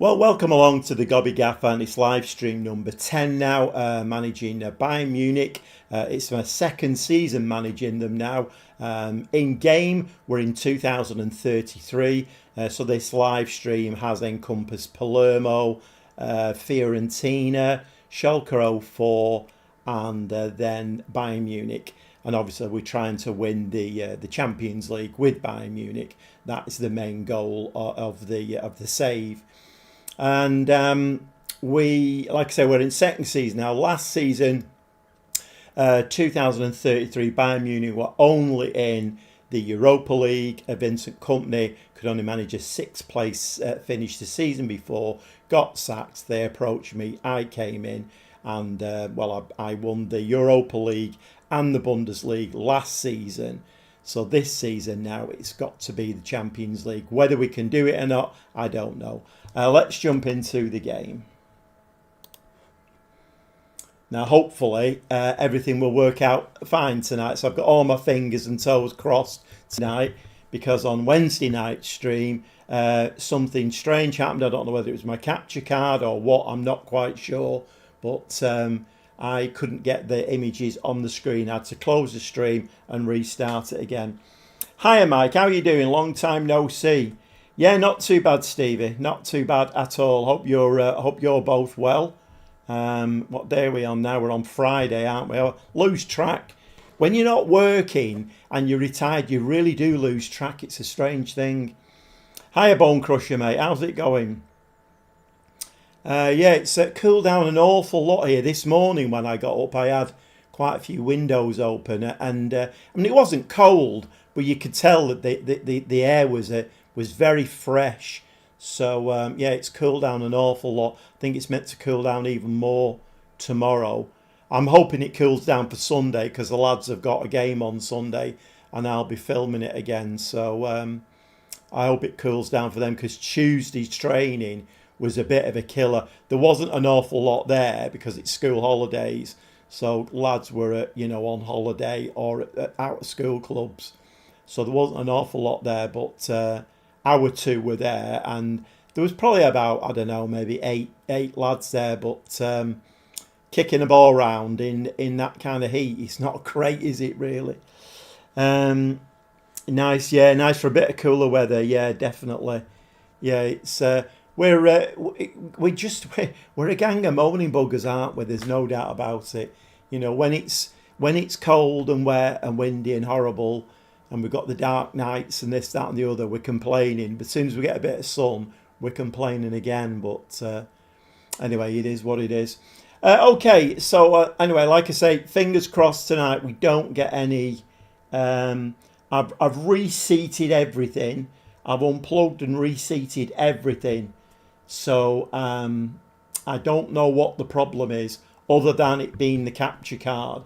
Well, welcome along to the Gobby Gaff, and it's live stream number 10 now, managing Bayern Munich. It's my second season managing them now. In game, we're in 2033, so this live stream has encompassed Palermo, Fiorentina, Schalke 04, and then Bayern Munich. And obviously we're trying to win the Champions League with Bayern Munich. That is the main goal of the save. And we, like I say, we're in second season now. Last season, 2033, Bayern Munich were only in the Europa League. Vincent Kompany could only manage a sixth place finish the season before, got sacked. They approached me, I came in, and I won the Europa League and the Bundesliga last season. So this season now, it's got to be the Champions League. Whether we can do it or not, I don't know. Let's jump into the game. Now, hopefully, everything will work out fine tonight. So I've got all my fingers and toes crossed tonight, because on Wednesday night stream, something strange happened. I don't know whether it was my capture card or what. I'm not quite sure. But I couldn't get the images on the screen. I had to close the stream and restart it again. Hiya, Mike. How are you doing? Long time no see. Yeah, not too bad, Stevie. Not too bad at all. Hope you're both well. What day are we on now? We're on Friday, aren't we? I lose track. When you're not working and you're retired, you really do lose track. It's a strange thing. Hiya, Bone Crusher, mate. How's it going? Yeah, it's cooled down an awful lot here. This morning when I got up, I had quite a few windows open, and I mean, it wasn't cold, but you could tell that the air was very fresh. So yeah, it's cooled down an awful lot. I think it's meant to cool down even more tomorrow. I'm hoping it cools down for Sunday, because the lads have got a game on Sunday and I'll be filming it again. So I hope it cools down for them, because Tuesday's training was a bit of a killer. There wasn't an awful lot there because it's school holidays, so lads were on holiday or at out of school clubs, so there wasn't an awful lot there. But our two were there, and there was probably about, I don't know, maybe eight lads there. But kicking a ball around in that kind of heat, it's not great, is it really? Nice for a bit of cooler weather. Yeah, definitely. Yeah, it's we're a gang of moaning buggers, aren't we? There's no doubt about it. When it's cold and wet and windy and horrible, and we've got the dark nights and this, that, and the other, we're complaining. But as soon as we get a bit of sun, we're complaining again. But anyway, it is what it is. Okay, so anyway, like I say, fingers crossed tonight we don't get any. I've reseated everything. I've unplugged and reseated everything. So I don't know what the problem is, other than it being the capture card.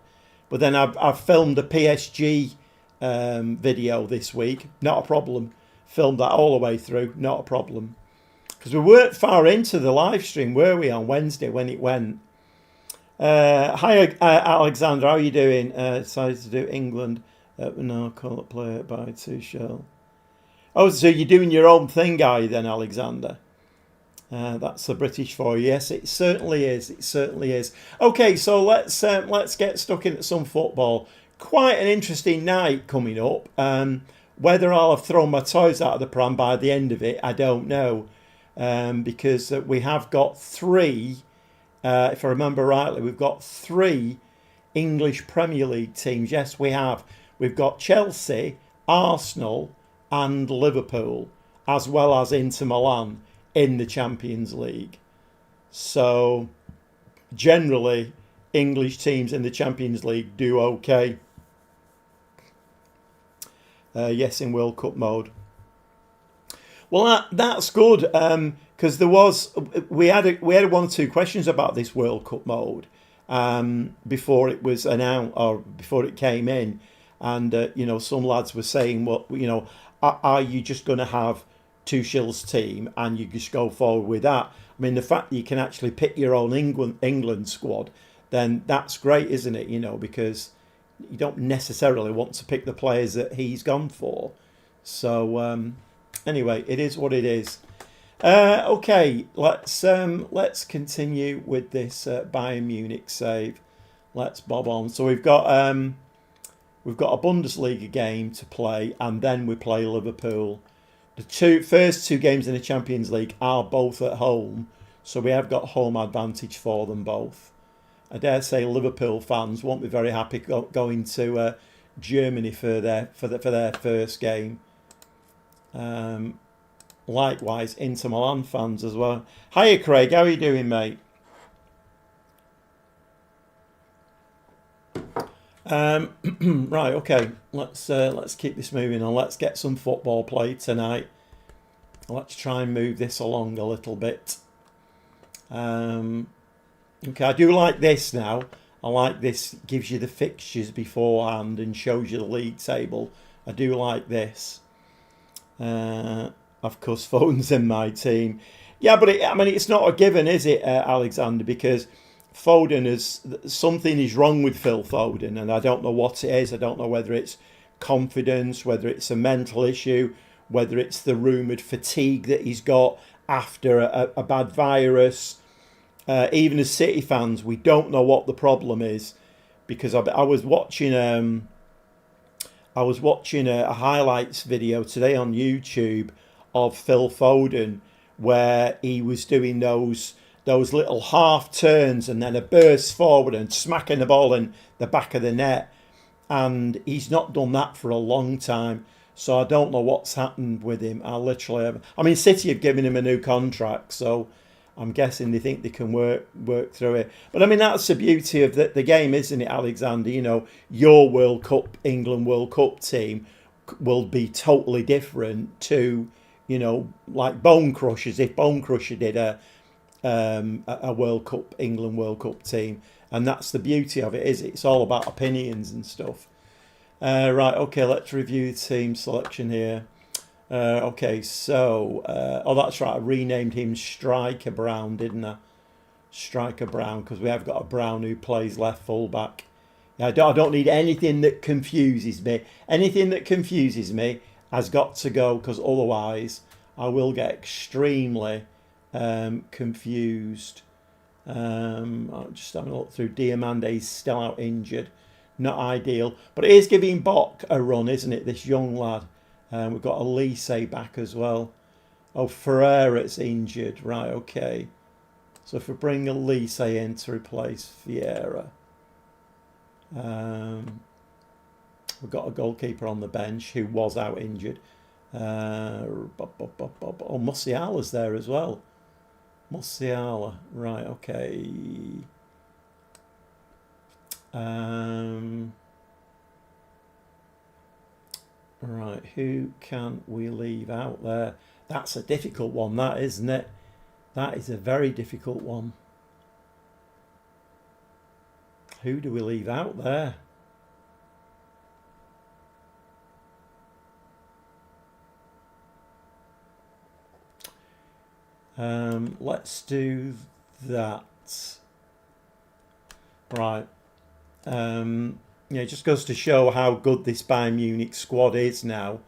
But then I've filmed a PSG video this week. Not a problem. Filmed that all the way through. Not a problem. Because we weren't far into the live stream, were we, on Wednesday when it went? Hi, Alexander. How are you doing? Decided to do England. No, can't play it by Tuchel. Oh, so you're doing your own thing, are you then, Alexander? That's the British for you. Yes, it certainly is. It certainly is. Okay, so let's get stuck into some football. Quite an interesting night coming up. Whether I'll have thrown my toys out of the pram by the end of it, I don't know. Because we have got three, if I remember rightly, we've got three English Premier League teams. Yes, we have. We've got Chelsea, Arsenal, and Liverpool, as well as Inter Milan in the Champions League. So generally, English teams in the Champions League do okay. Yes, in World Cup mode. Well, that's good, because we had one or two questions about this World Cup mode before it was announced, or before it came in, and some lads were saying, well, are you just going to have Tuchel's team and you just go forward with that? I mean, the fact that you can actually pick your own England squad, then that's great, isn't it? Because you don't necessarily want to pick the players that he's gone for. So anyway, it is what it is. Okay, let's continue with this Bayern Munich save. Let's bob on. So we've got a Bundesliga game to play, and then we play Liverpool. The first two games in the Champions League are both at home, so we have got home advantage for them both. I dare say Liverpool fans won't be very happy going to Germany for their first game. Likewise, Inter Milan fans as well. Hiya, Craig. How are you doing, mate? Right. Okay. Let's keep this moving on. Let's get some football played tonight. Let's try and move this along a little bit. Okay. I do like this now. I like this. Gives you the fixtures beforehand and shows you the league table. I do like this. Of course, Foden's in my team. Yeah, but it's not a given, is it, Alexander? Because Foden something is wrong with Phil Foden, and I don't know what it is. I don't know whether it's confidence, whether it's a mental issue, whether it's the rumoured fatigue that he's got after a bad virus. Even as City fans, we don't know what the problem is, because I was watching a highlights video today on YouTube of Phil Foden, where he was doing those little half turns and then a burst forward and smacking the ball in the back of the net, and he's not done that for a long time. So I don't know what's happened with him. City have given him a new contract, so I'm guessing they think they can work through it. But that's the beauty of the game, isn't it, Alexander? Your World Cup, England World Cup team will be totally different to, like Bone Crushers. If Bone Crusher did a World Cup, England World Cup team, and that's the beauty of it, is it's all about opinions and stuff. Right, okay, let's review the team selection here. Okay, so that's right. I renamed him Striker Brown, didn't I? Striker Brown, because we have got a Brown who plays left fullback. I don't need anything that confuses me. Anything that confuses me has got to go, because otherwise I will get extremely confused. I'm just having a look through. Diamande's still out injured. Not ideal, but it is giving Bok a run, isn't it? This young lad. We've got Elise back as well. Oh, Ferreira's injured. Right, okay. So if we bring Elise in to replace Vieira. We've got a goalkeeper on the bench who was out injured. Oh, Musiala's there as well. Musiala. Right, okay. Right, who can we leave out there? That's a difficult one, that, isn't it? That is a very difficult one. Who do we leave out there? Let's do that. Right. It just goes to show how good this Bayern Munich squad is now,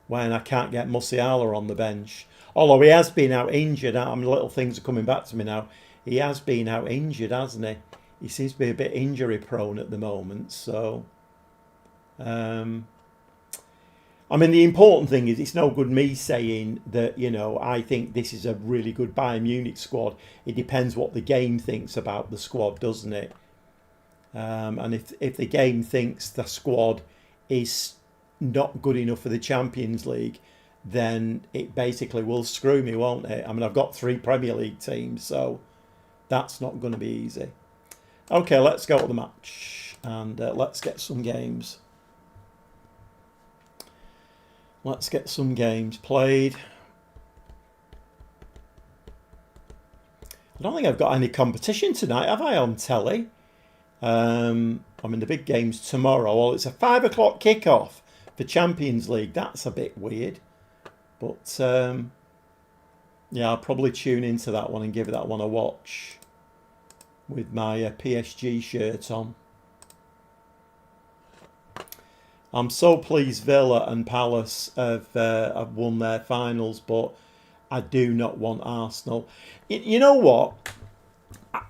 when I can't get Musiala on the bench. Although he has been out injured. Little things are coming back to me now. He has been out injured, hasn't he? He seems to be a bit injury prone at the moment. So, the important thing is, it's no good me saying that, I think this is a really good Bayern Munich squad. It depends what the game thinks about the squad, doesn't it? And if the game thinks the squad is not good enough for the Champions League, then it basically will screw me, won't it? I've got 3 Premier League teams, so that's not going to be easy. Okay, let's go to the match, and let's get some games. Let's get some games played. I don't think I've got any competition tonight, have I, on telly? The big game's tomorrow. Well, it's a 5 o'clock kickoff for Champions League. That's a bit weird. But, I'll probably tune into that one and give that one a watch with my PSG shirt on. I'm so pleased Villa and Palace have won their finals, but I do not want Arsenal. You know what?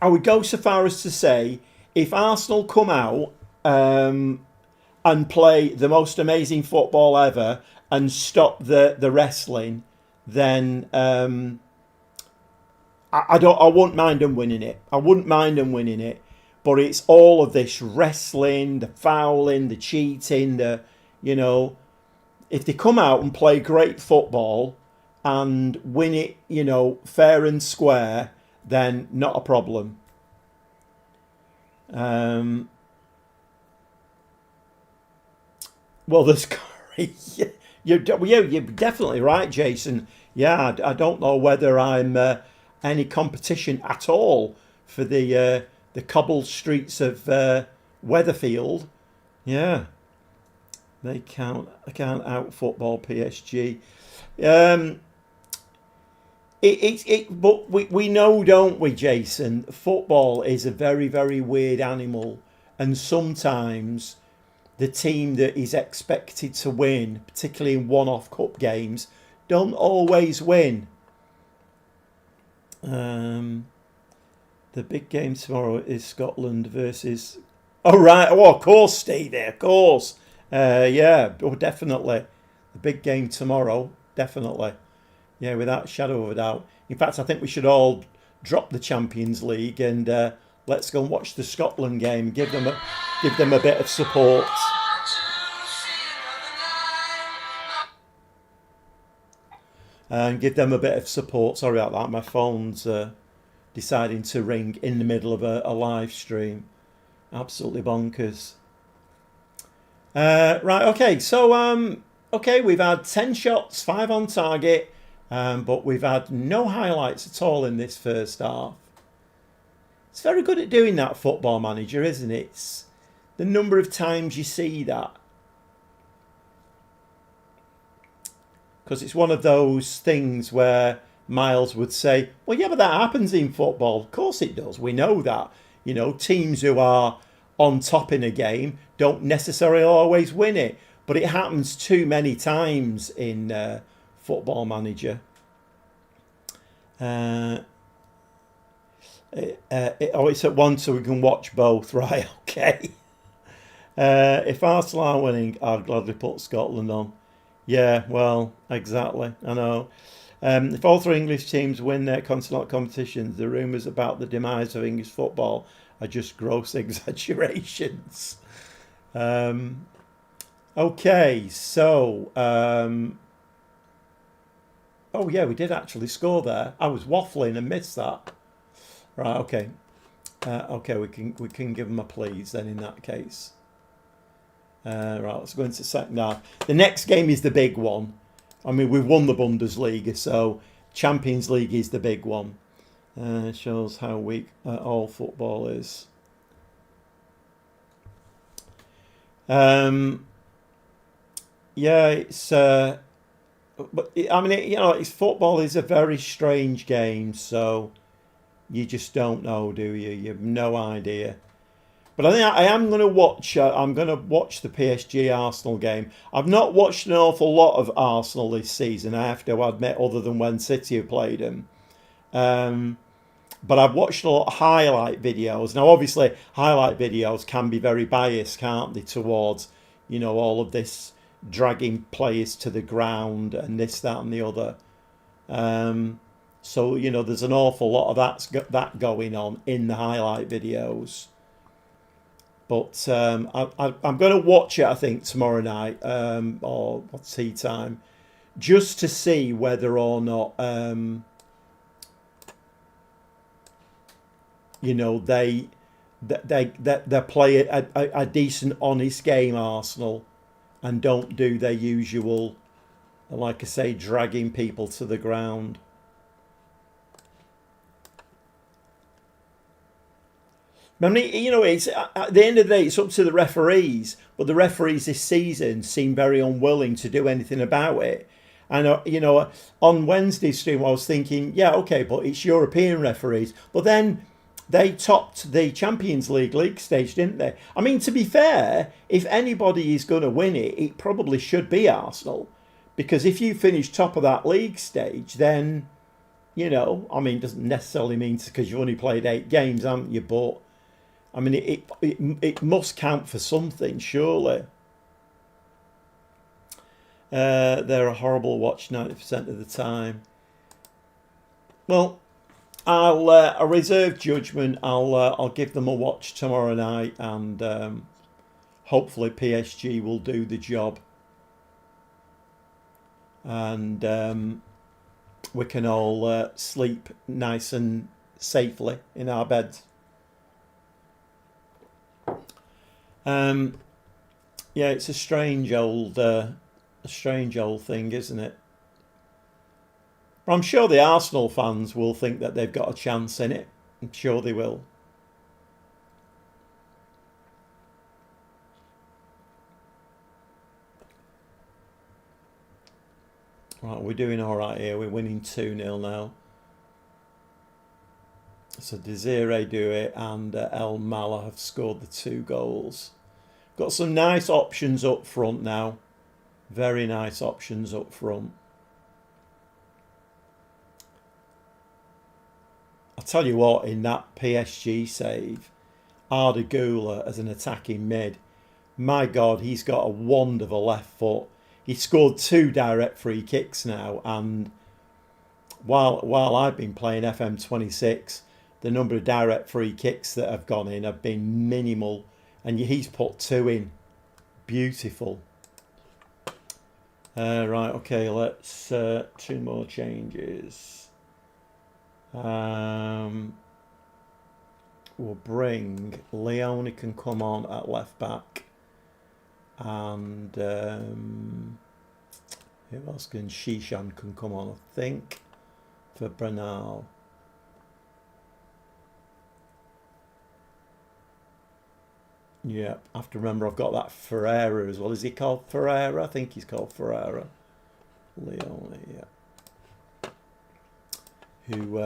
I would go so far as to say, if Arsenal come out and play the most amazing football ever and stop the wrestling, then I wouldn't mind them winning it. I wouldn't mind them winning it. But it's all of this wrestling, the fouling, the cheating, if they come out and play great football and win it, fair and square, then not a problem. Well, there's you're definitely right, Jason. Yeah, I don't know whether I'm any competition at all for the cobbled streets of Weatherfield. Yeah, they can't out football PSG. But we know, don't we, Jason? Football is a very, very weird animal, and sometimes the team that is expected to win, particularly in one-off cup games, don't always win. The big game tomorrow is Scotland versus... Oh, right. Oh, of course, Stevie, of course. Yeah, definitely. The big game tomorrow, definitely. Yeah, without a shadow of a doubt. In fact, I think we should all drop the Champions League and let's go and watch the Scotland game. Give them a bit of support. And give them a bit of support. Sorry about that. My phone's deciding to ring in the middle of a live stream. Absolutely bonkers. Right, okay. So, we've had 10 shots, 5 on target. But we've had no highlights at all in this first half. It's very good at doing that, Football Manager, isn't it? It's the number of times you see that. Because it's one of those things where Miles would say, well, yeah, but that happens in football. Of course it does. We know that. Teams who are on top in a game don't necessarily always win it. But it happens too many times in Football Manager. It's at 1 so we can watch both. Right, okay. If Arsenal are winning, I'd gladly put Scotland on. Yeah, well, exactly. I know. If all 3 English teams win their continental competitions, the rumours about the demise of English football are just gross exaggerations. Okay, so... oh, yeah, we did actually score there. I was waffling and missed that. Right, okay. Okay, we can give them a please then in that case. Right, let's go into second half. The next game is the big one. I mean, we've won the Bundesliga, so Champions League is the big one. Shows how weak all football is. Yeah, it's... but I mean, it's football is a very strange game, so you just don't know, do you? You have no idea. But I think I am going to watch. I'm going to watch the PSG Arsenal game. I've not watched an awful lot of Arsenal this season, I have to admit, other than when City have played them. But I've watched a lot of highlight videos. Now, obviously, highlight videos can be very biased, can't they, towards all of this dragging players to the ground and this, that, and the other. So there's an awful lot of that going on in the highlight videos. But I'm going to watch it, I think, tomorrow night or tea time, just to see whether or not they play a decent, honest game, Arsenal, and don't do their usual, like I say, dragging people to the ground. I mean, it's at the end of the day, it's up to the referees. But the referees this season seem very unwilling to do anything about it. And on Wednesday's stream, I was thinking, yeah, okay, but it's European referees. But then they topped the Champions League stage, didn't they? I mean, to be fair, if anybody is going to win it, it probably should be Arsenal, Because if you finish top of that league stage, then, you know, I mean, it doesn't necessarily mean because you've only played 8 games, haven't you? But, I mean, it must count for something, surely. They're a horrible watch 90% of the time. Well, I'll reserve judgment. I'll give them a watch tomorrow night, and hopefully PSG will do the job, and we can all sleep nice and safely in our beds. Yeah, it's a strange old thing, isn't it? I'm sure the Arsenal fans will think that they've got a chance in it. I'm sure they will. Right, we're doing all right here. We're winning 2-0 now. So Desiree Doué and El Mala have scored the 2 goals. Got some nice options up front now. Very nice options up front. I'll tell you what, in that PSG save, Arda Güler as an attacking mid, my God, he's got a wonderful left foot. He scored 2 direct free kicks now, and while I've been playing FM26, the number of direct free kicks that have gone in have been minimal, and he's put 2 in. Beautiful. Right, okay, let's 2 more changes. We'll bring Leone can come on at left back, and who else can? Shishan can come on, I think, for Bernal. Yeah, I have to remember I've got that Ferreira as well. Is he called Ferreira? I think he's called Ferreira. Leone, yeah. Who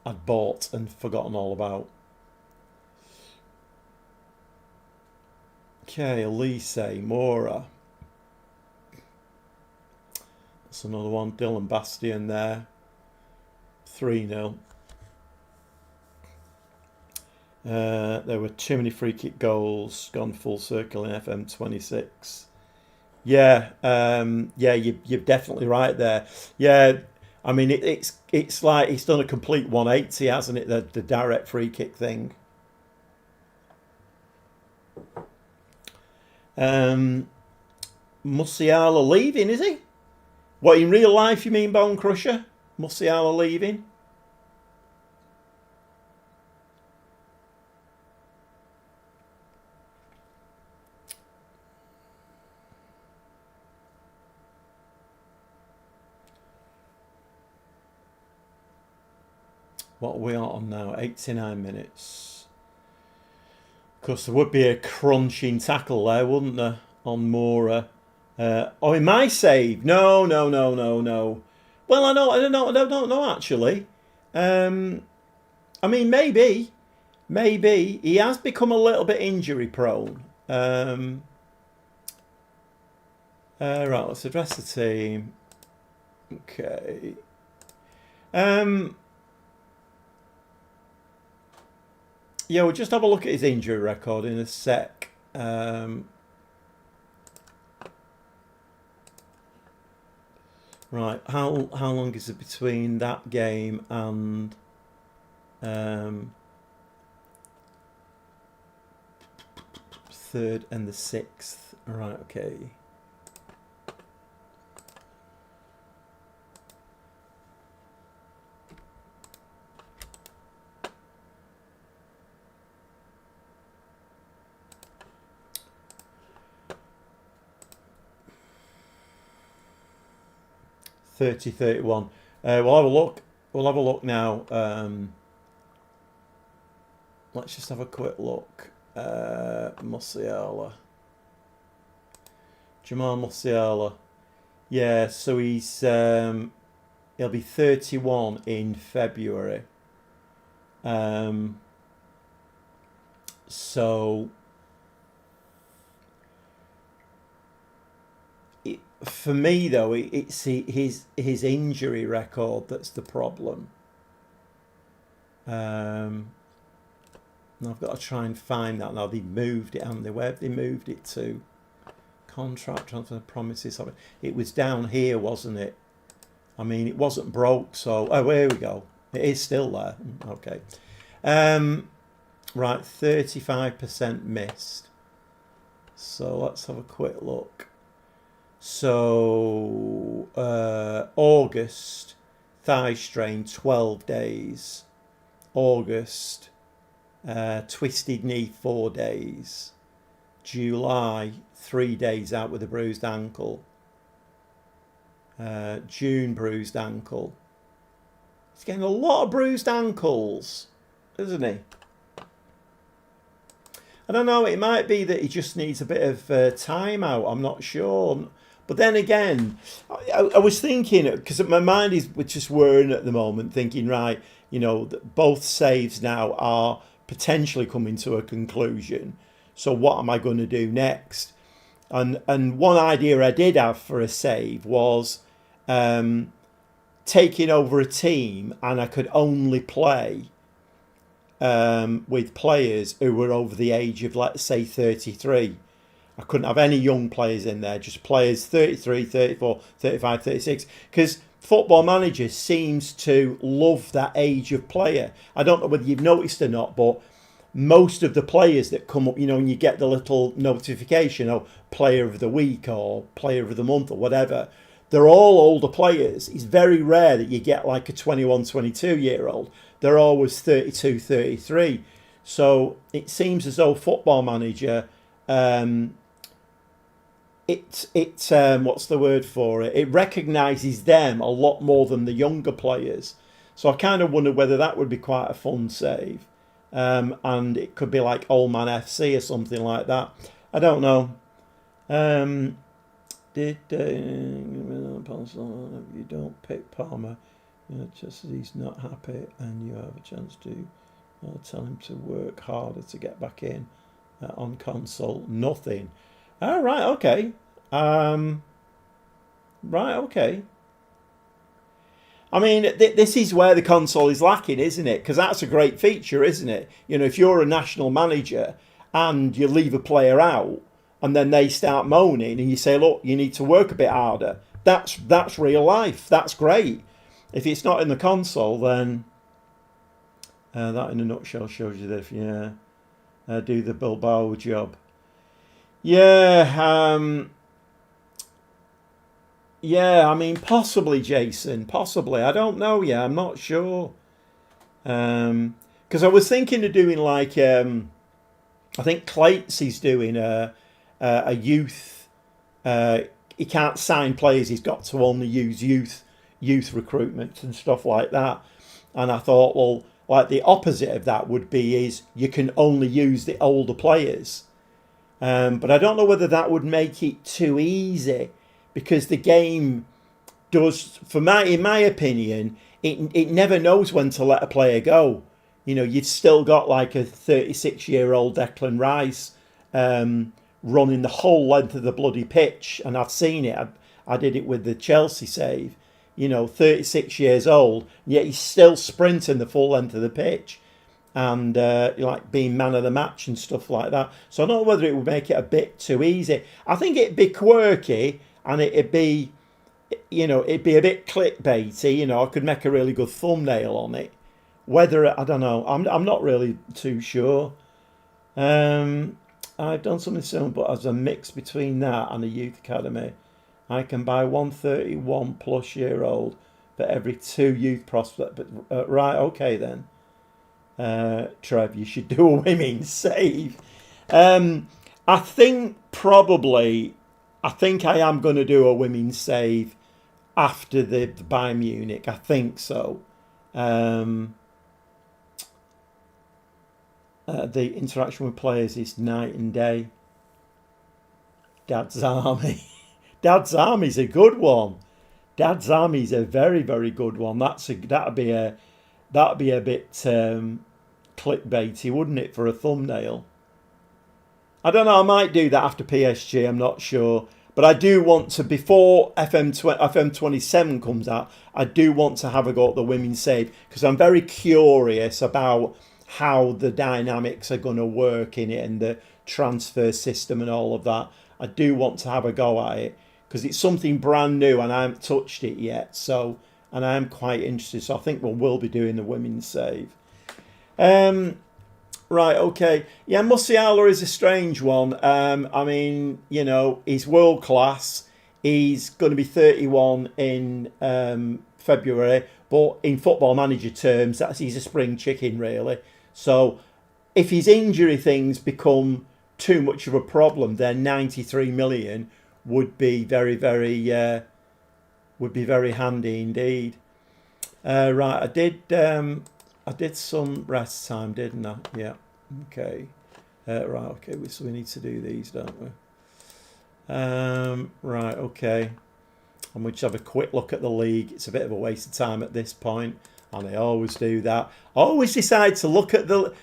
I'd bought and forgotten all about. Okay, Elise, Mora. That's another one. Dylan Bastian there. 3-0. There were too many free kick goals. Gone full circle in FM26. Yeah, yeah, you're definitely right there. Yeah, I mean it's like it's done a complete 180, hasn't it? The direct free kick thing. Musiala leaving, is he? What, in real life you mean, Bone Crusher? Musiala leaving? What are we on now? 89 minutes. Of course, there would be a crunching tackle there, wouldn't there, on Mora? Oh, in my save? No. Well, I don't know actually. I mean, maybe he has become a little bit injury prone. Right, let's address the team. Okay. Yeah, we'll just have a look at his injury record in a sec. Right, how long is it between that game and 3rd and the 6th? Right, okay. $30.31. We'll have a look. We'll have a look now. Let's just have a quick look. Musiala. Jamal Musiala. Yeah, so he's he'll be 31 in February. So for me though, it's his injury record that's the problem. And I've got to try and find that now. They moved it, haven't they? Where have they moved it to? Contract transfer promises. It was down here, wasn't it? I mean, it wasn't broke, so here we go. It is still there. Okay. Right, 35% missed. So let's have a quick look. So August, thigh strain, 12 days. August, twisted knee, 4 days. July, 3 days out with a bruised ankle. June, bruised ankle. He's getting a lot of bruised ankles, isn't he? I don't know, it might be that he just needs a bit of time out, I'm not sure. But then again, I was thinking, because my mind is just whirring at the moment, thinking, right, you know, that both saves now are potentially coming to a conclusion. So what am I going to do next? And one idea I did have for a save was taking over a team, and I could only play with players who were over the age of, let's say, 33. I couldn't have any young players in there, just players 33, 34, 35, 36. Because Football Manager seems to love that age of player. I don't know whether you've noticed or not, but most of the players that come up, you know, and you get the little notification, oh, player of the week or player of the month or whatever, they're all older players. It's very rare that you get like a 21, 22-year-old. They're always 32, 33. So it seems as though Football Manager, what's the word for it? It recognises them a lot more than the younger players. So I kind of wonder whether that would be quite a fun save. And it could be like Old Man FC or something like that. I don't know. You don't pick Palmer, just as he's not happy, and you have a chance to tell him to work harder to get back in on console. Nothing. Oh, right, okay. Right, okay. I mean, this is where the console is lacking, isn't it? Because that's a great feature, isn't it? You know, if you're a national manager and you leave a player out and then they start moaning and you say, look, you need to work a bit harder. That's real life. That's great. If it's not in the console, then that in a nutshell shows you that, do the Bilbao job. Yeah, I mean, possibly, Jason. Possibly. I don't know. Yeah, I'm not sure. Because I was thinking of doing like, I think Clates is doing a youth. He can't sign players. He's got to only use youth recruitment and stuff like that. And I thought, well, like the opposite of that would be is you can only use the older players. But I don't know whether that would make it too easy. Because the game does, in my opinion, it never knows when to let a player go. You know, you've still got like a 36-year-old Declan Rice running the whole length of the bloody pitch, and I've seen it. I did it with the Chelsea save. 36 years old, yet he's still sprinting the full length of the pitch, and like being man of the match and stuff like that. So I don't know whether it would make it a bit too easy. I think it'd be quirky. And it'd be a bit clickbaity. I could make a really good thumbnail on it. Whether, I don't know. I'm not really too sure. I've done something similar, but as a mix between that and a youth academy, I can buy 131 plus year old for every 2 youth prospects. But right, okay then. Trev, you should do a women's save. I think I am going to do a women's save after the Bayern Munich. I think so. The interaction with players is night and day. Dad's Army. Dad's Army's a good one. Dad's Army's a very, very good one. That'd be a bit clickbaity, wouldn't it, for a thumbnail? I don't know, I might do that after PSG, I'm not sure. But I do want to, before FM27 comes out, I do want to have a go at the women's save, because I'm very curious about how the dynamics are going to work in it and the transfer system and all of that. I do want to have a go at it because it's something brand new and I haven't touched it yet. So, and I am quite interested. So I think we'll be doing the women's save. Right, okay. Yeah, Musiala is a strange one. I mean, you know, he's world class. He's going to be 31 in February. But in Football Manager terms, he's a spring chicken, really. So if his injury things become too much of a problem, then 93 million would be very, very handy indeed. Right, I did some rest time, didn't I? Yeah. Okay. Right. Okay. So we need to do these, don't we? Right. Okay. And we'll just have a quick look at the league. It's a bit of a waste of time at this point, and I always do that. I always decide to look at the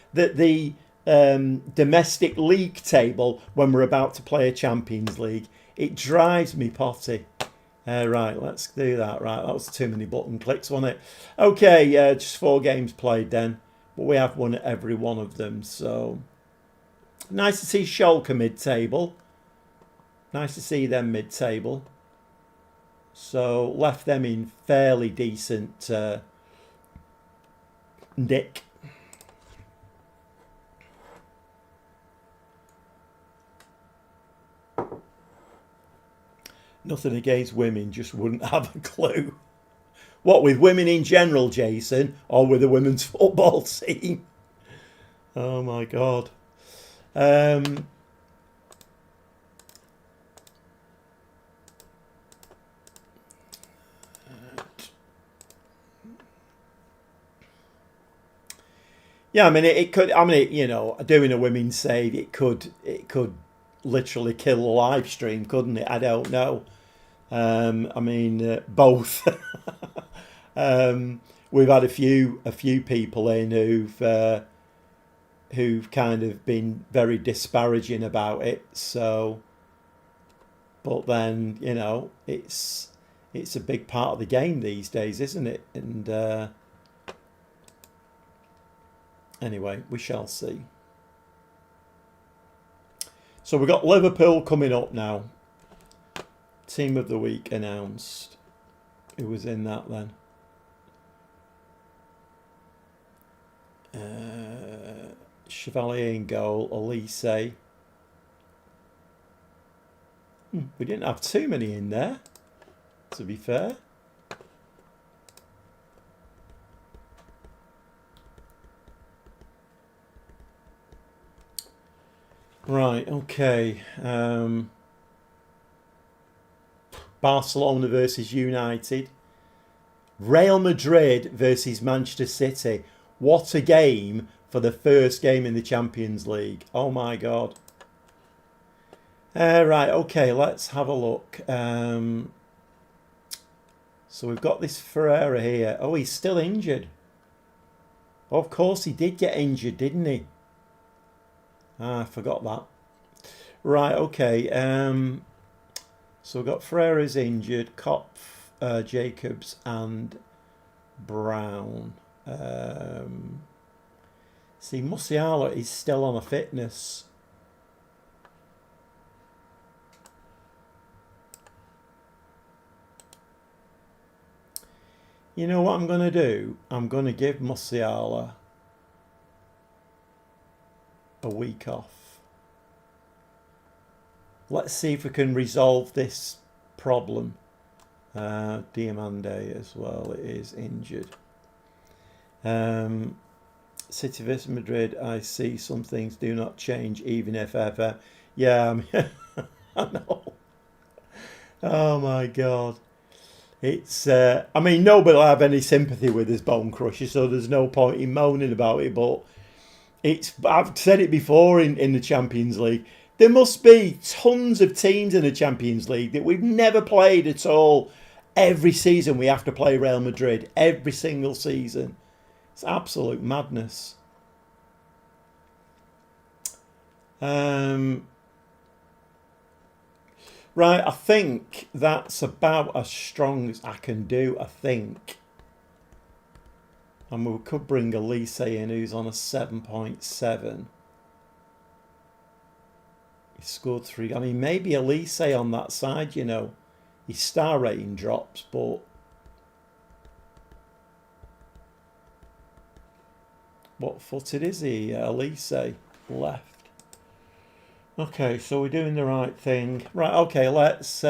domestic league table when we're about to play a Champions League. It drives me potty. Right, let's do that. Right, that was too many button clicks, wasn't it? Okay, just 4 games played then. But we have won every one of them. So, nice to see Schalke mid-table. Nice to see them mid-table. So, left them in fairly decent nick. Nothing against women, just wouldn't have a clue. What, with women in general, Jason, or with the women's football team? Oh my God. Yeah, I mean, it could. I mean, you know, doing a women's save, it could literally kill a live stream, couldn't it? I don't know. I mean, both. We've had a few people in who've kind of been very disparaging about it. So, but then, you know, it's a big part of the game these days, isn't it? And anyway, we shall see. So we've got Liverpool coming up now. Team of the week announced. Who was in that then? Chevalier in goal, Elise. We didn't have too many in there, to be fair. Right, okay. Barcelona versus United. Real Madrid versus Manchester City. What a game for the first game in the Champions League. Oh my God. Right, okay, let's have a look. So we've got this Ferreira here. Oh, he's still injured. Oh, of course, he did get injured, didn't he? I forgot that. Right, okay. So we've got Ferreira's injured, Kopf, Jacobs and Brown. See, Musiala is still on a fitness. You know what I'm going to do? I'm going to give Musiala a week off. Let's see if we can resolve this problem. Diamande as well is injured. City vs Madrid, I see some things do not change even if ever. Yeah, I mean, I know. Oh my God. It's, I mean, nobody will have any sympathy with this Bone Crusher, so there's no point in moaning about it, but it's, I've said it before in the Champions League, there must be tons of teams in the Champions League that we've never played at all. Every season we have to play Real Madrid, every single season. It's absolute madness. Right, I think that's about as strong as I can do, I think. And we could bring Elise in, who's on a 7.7. He scored 3. I mean, maybe Elise on that side, you know. His star rating drops, but... What footed is he, Elise? Left. Okay, so we're doing the right thing. Right, okay, let's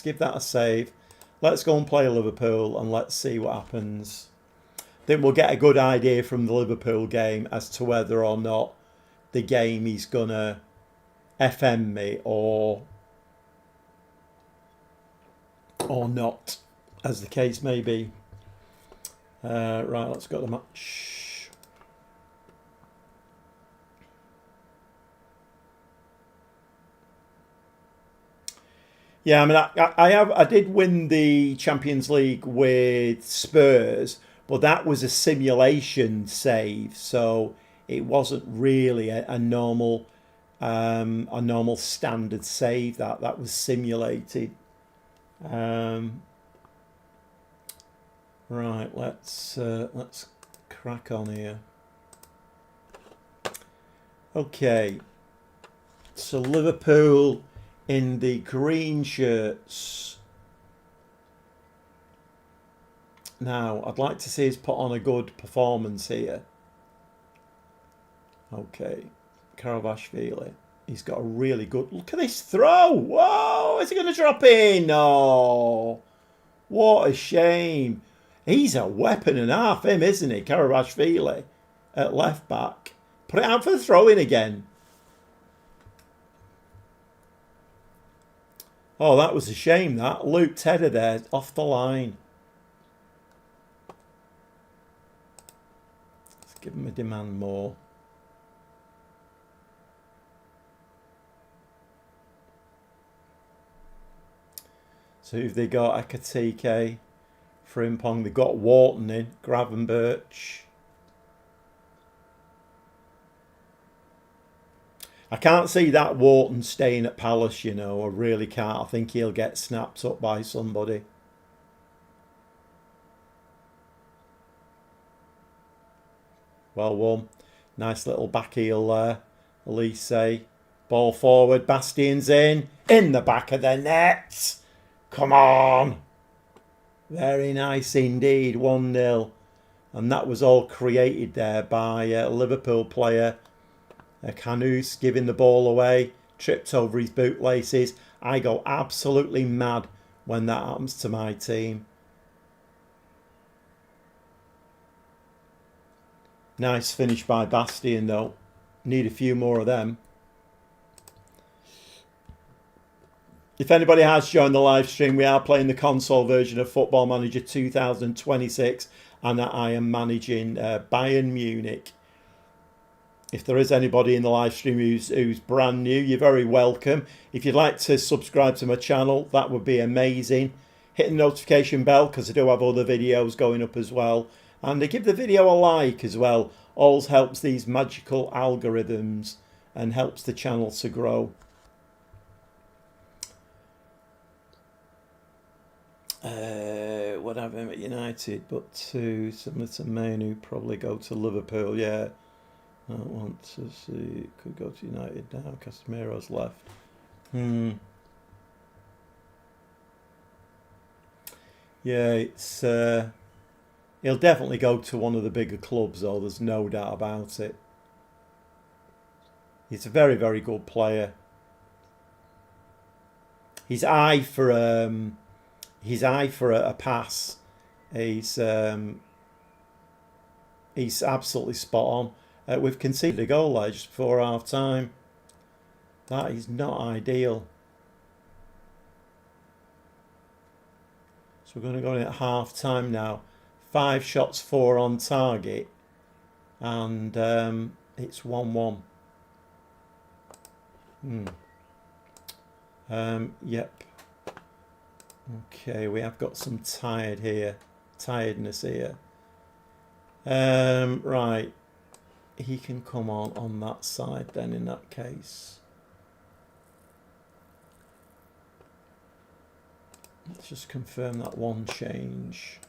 give that a save. Let's go and play Liverpool and let's see what happens. Then we'll get a good idea from the Liverpool game as to whether or not the game he's going to FM me or not, as the case may be. Right, let's go to the match. Yeah, I mean, I did win the Champions League with Spurs, but that was a simulation save, so it wasn't really a normal standard save. That was simulated. Right, let's crack on here. Okay, so Liverpool in the green shirts. Now, I'd like to see us put on a good performance here. Okay, Karavashvili. He's got a really good... Look at this throw! Whoa! Is he going to drop in? No! What a shame. He's a weapon and a half, him, isn't he? Karavashvili at left back. Put it out for the throw-in again. Oh, that was a shame, that. Luke header there, off the line. Let's give him a demand more. So who've they got? Ekatike, Frimpong. They've got Wharton in, Gravenberch. I can't see that Wharton staying at Palace, you know. I really can't. I think he'll get snapped up by somebody. Well won. Nice little back heel there. Elise. Ball forward. Bastion's in. In the back of the net. Come on. Very nice indeed. 1-0. And that was all created there by a Liverpool player. Canus giving the ball away, tripped over his bootlaces. I go absolutely mad when that happens to my team. Nice finish by Bastion though. Need a few more of them. If anybody has joined the live stream, we are playing the console version of Football Manager 2026 and I am managing Bayern Munich. If there is anybody in the live stream who's brand new, you're very welcome. If you'd like to subscribe to my channel, that would be amazing. Hit the notification bell because I do have other videos going up as well. And give the video a like as well. All helps these magical algorithms and helps the channel to grow. What have him at United, but similar to Maine, who probably go to Liverpool, yeah. I don't want to see. Could go to United now. Casemiro's left. Yeah, it's. He'll definitely go to one of the bigger clubs, though. There's no doubt about it. He's a very, very good player. His eye for a pass. He's absolutely spot on. We've conceded a goal there just before half time. That is not ideal. So we're going to go in at half time now. 5 shots, 4 on target. And it's 1-1. Yep. Okay, we have got some tiredness here. Right. He can come on that side then in that case. Let's just confirm that one change.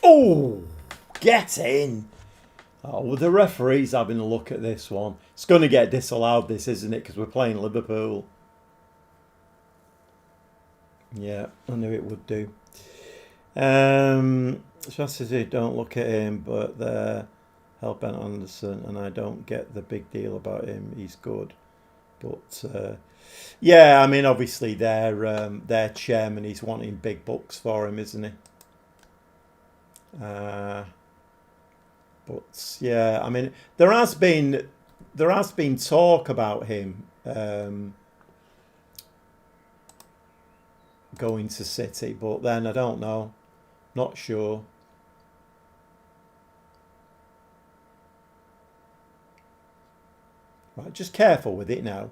Oh, get in. Oh, well, the referee's having a look at this one. It's going to get disallowed, this, isn't it? Because we're playing Liverpool. Yeah, I knew it would do. Especially don't look at him, but they're hell-bent on Anderson, and I don't get the big deal about him. He's good. But, yeah, I mean, obviously their chairman, he's wanting big bucks for him, isn't he? But yeah, I mean, there has been talk about him going to City, but then I don't know, not sure. Right, just careful with it now.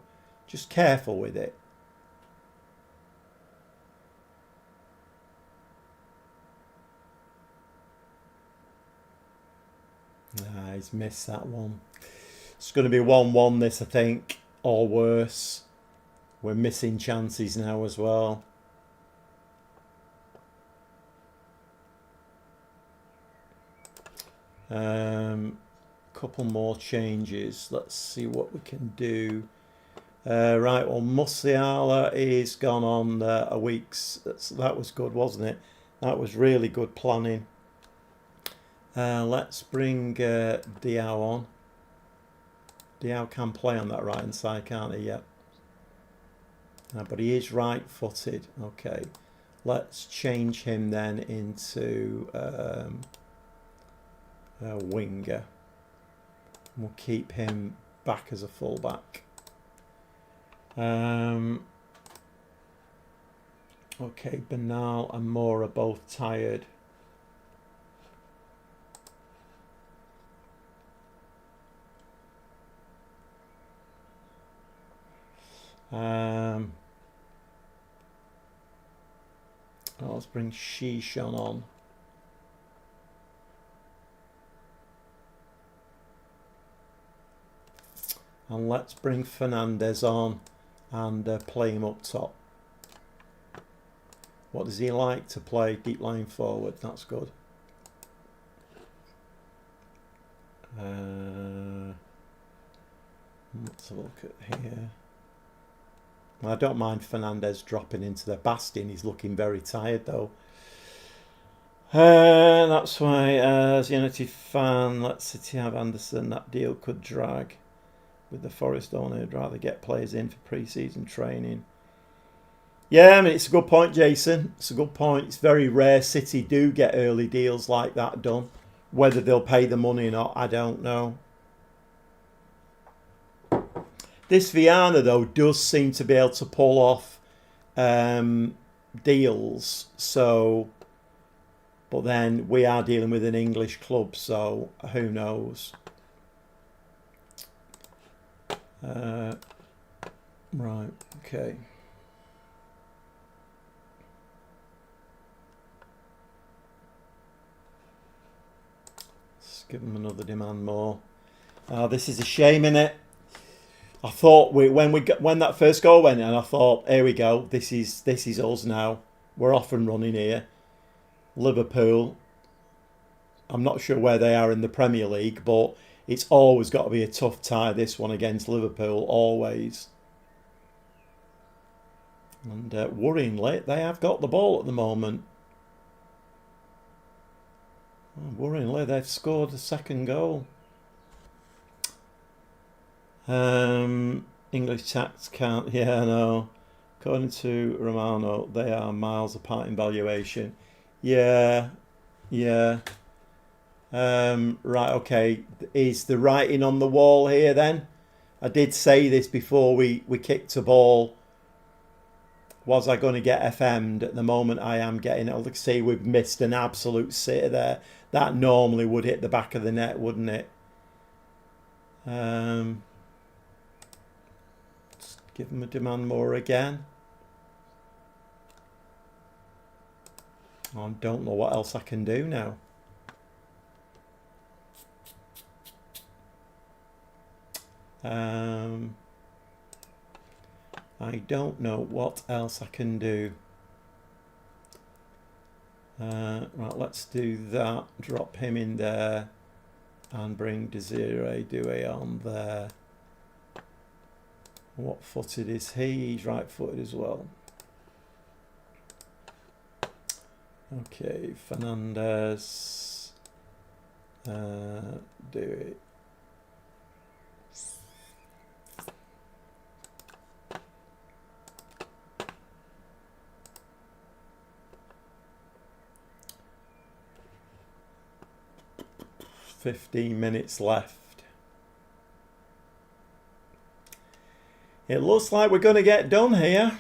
Just careful with it. Nah, he's missed that one. It's going to be 1-1 this, I think, or worse. We're missing chances now as well. Couple more changes. Let's see what we can do. Right, well, Musiala is gone on a week's. That was good, wasn't it? That was really good planning. Let's bring Diao on. Diao can play on that right hand side, can't he? Yep. But he is right-footed. Okay. Let's change him then into a winger. We'll keep him back as a fullback. Okay, Bernal and Moore are both tired. Let's bring Shishan on. And let's bring Fernandez on and play him up top. What does he like to play? Deep line forward. That's good. Let's have a look at here. I don't mind Fernandez dropping into the Bastion. He's looking very tired though. That's why, as a United fan, let City have Anderson. That deal could drag. With the Forest owner, I'd rather get players in for pre-season training. Yeah, I mean, it's a good point, Jason. It's a good point. It's very rare City do get early deals like that done. Whether they'll pay the money or not, I don't know. This Viana, though, does seem to be able to pull off deals. So, but then we are dealing with an English club, so who knows? Right, okay. Let's give them another demand more. This is a shame, innit? I thought when that first goal went in, I thought, here we go. This is us now. We're off and running here. Liverpool. I'm not sure where they are in the Premier League, but it's always got to be a tough tie, this one against Liverpool, always. And worryingly, they have got the ball at the moment. Worryingly, they've scored a second goal. English tax can't. Yeah, I know. According to Romano, they are miles apart in valuation. Yeah. Right, okay. Is the writing on the wall here then? I did say this before we kicked a ball. Was I going to get FM'd? At the moment I am getting it. Look, see, we've missed an absolute sitter there. That normally would hit the back of the net, wouldn't it? Let's give them a demand more again. I don't know what else I can do now. I don't know what else I can do. Right, let's do that. Drop him in there and bring Desiree Doué on there. What footed is he? He's right footed as well. Okay, Fernandez. Do it. "15 minutes left. It looks like we're going to get done here.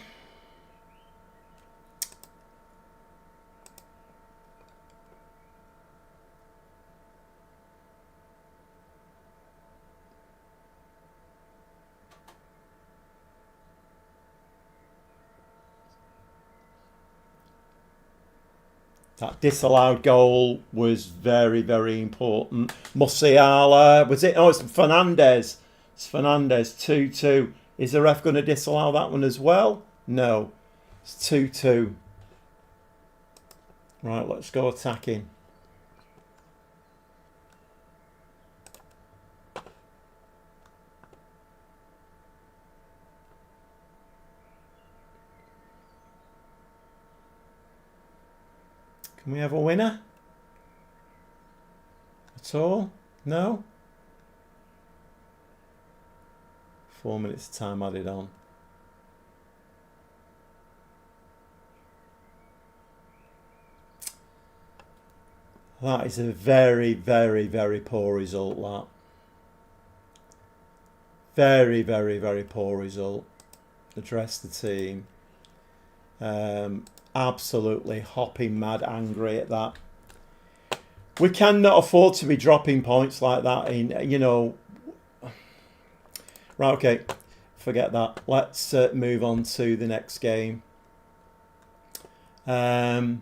That disallowed goal was very, very important. Musiala, was it? Oh, it's Fernandez. It's Fernandez, 2-2. Is the ref going to disallow that one as well? No. It's 2-2. Right, let's go attacking. Can we have a winner? At all? No? 4 minutes of time added on. That is a very, very, very poor result, that. Very, very, very poor result. Address the team. Absolutely hopping mad angry at that. We cannot afford to be dropping points like that in, you know. Right, okay, forget that. Let's move on to the next game. The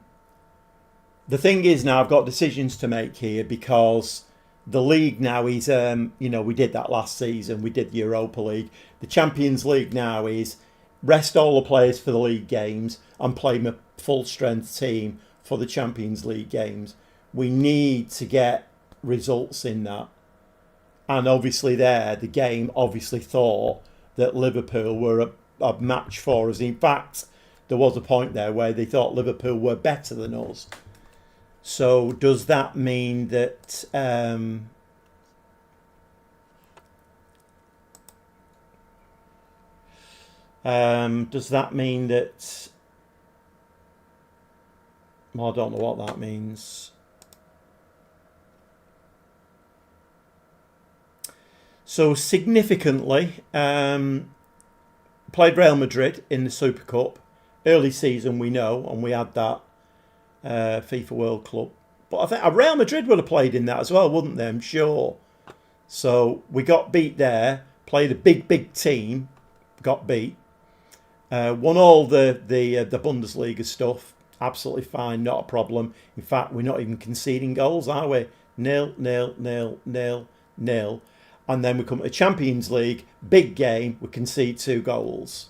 thing is now I've got decisions to make here because the league now is, you know, we did that last season. We did the Europa League. The Champions League now is rest all the players for the league games and play my full strength team for the Champions League games. We need to get results in that. And obviously there, the game obviously thought that Liverpool were a match for us. In fact, there was a point there where they thought Liverpool were better than us. So does that mean that well, I don't know what that means. So significantly, played Real Madrid in the Super Cup. Early season, we know, and we had that FIFA World Club. But I think Real Madrid would have played in that as well, wouldn't they? I'm sure. So we got beat there. Played a big team. Got beat. Won all the Bundesliga stuff. Absolutely fine, not a problem. In fact, we're not even conceding goals, are we? 0-0-0-0-0. And then we come to the Champions League, big game, we concede 2 goals.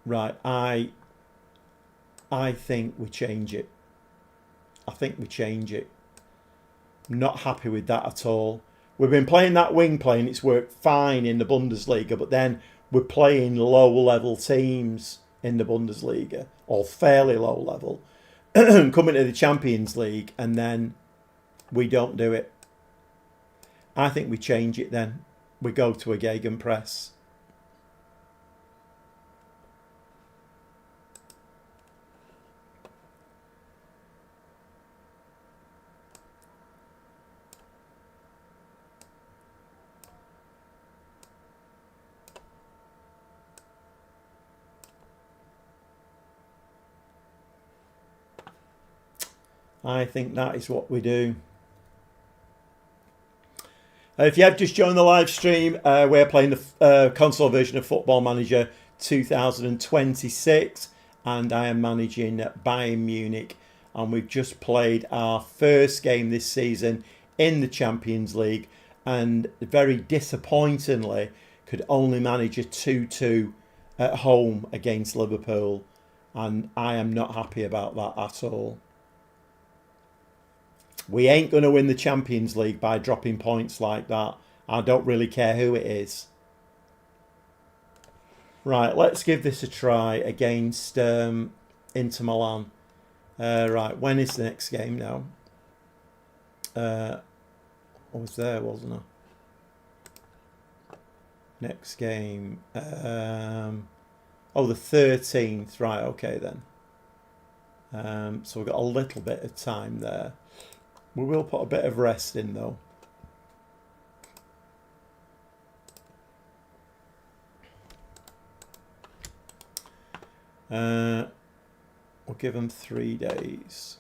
Right, I think we change it. I think we change it. I'm not happy with that at all. We've been playing that wing play and it's worked fine in the Bundesliga, but then we're playing low-level teams in the Bundesliga, or fairly low level, coming to the Champions League, and then we don't do it. I think we change it then. We go to a gegenpress. I think that is what we do. If you have just joined the live stream, we're playing the console version of Football Manager 2026, and I am managing Bayern Munich, and we've just played our first game this season in the Champions League, and very disappointingly could only manage a 2-2 at home against Liverpool, and I am not happy about that at all. We ain't going to win the Champions League by dropping points like that. I don't really care who it is. Right, let's give this a try against Inter Milan. Right, when is the next game now? I was there, wasn't I? Next game. The 13th. Right, okay then. So we've got a little bit of time there. We will put a bit of rest in though. We'll give them 3 days.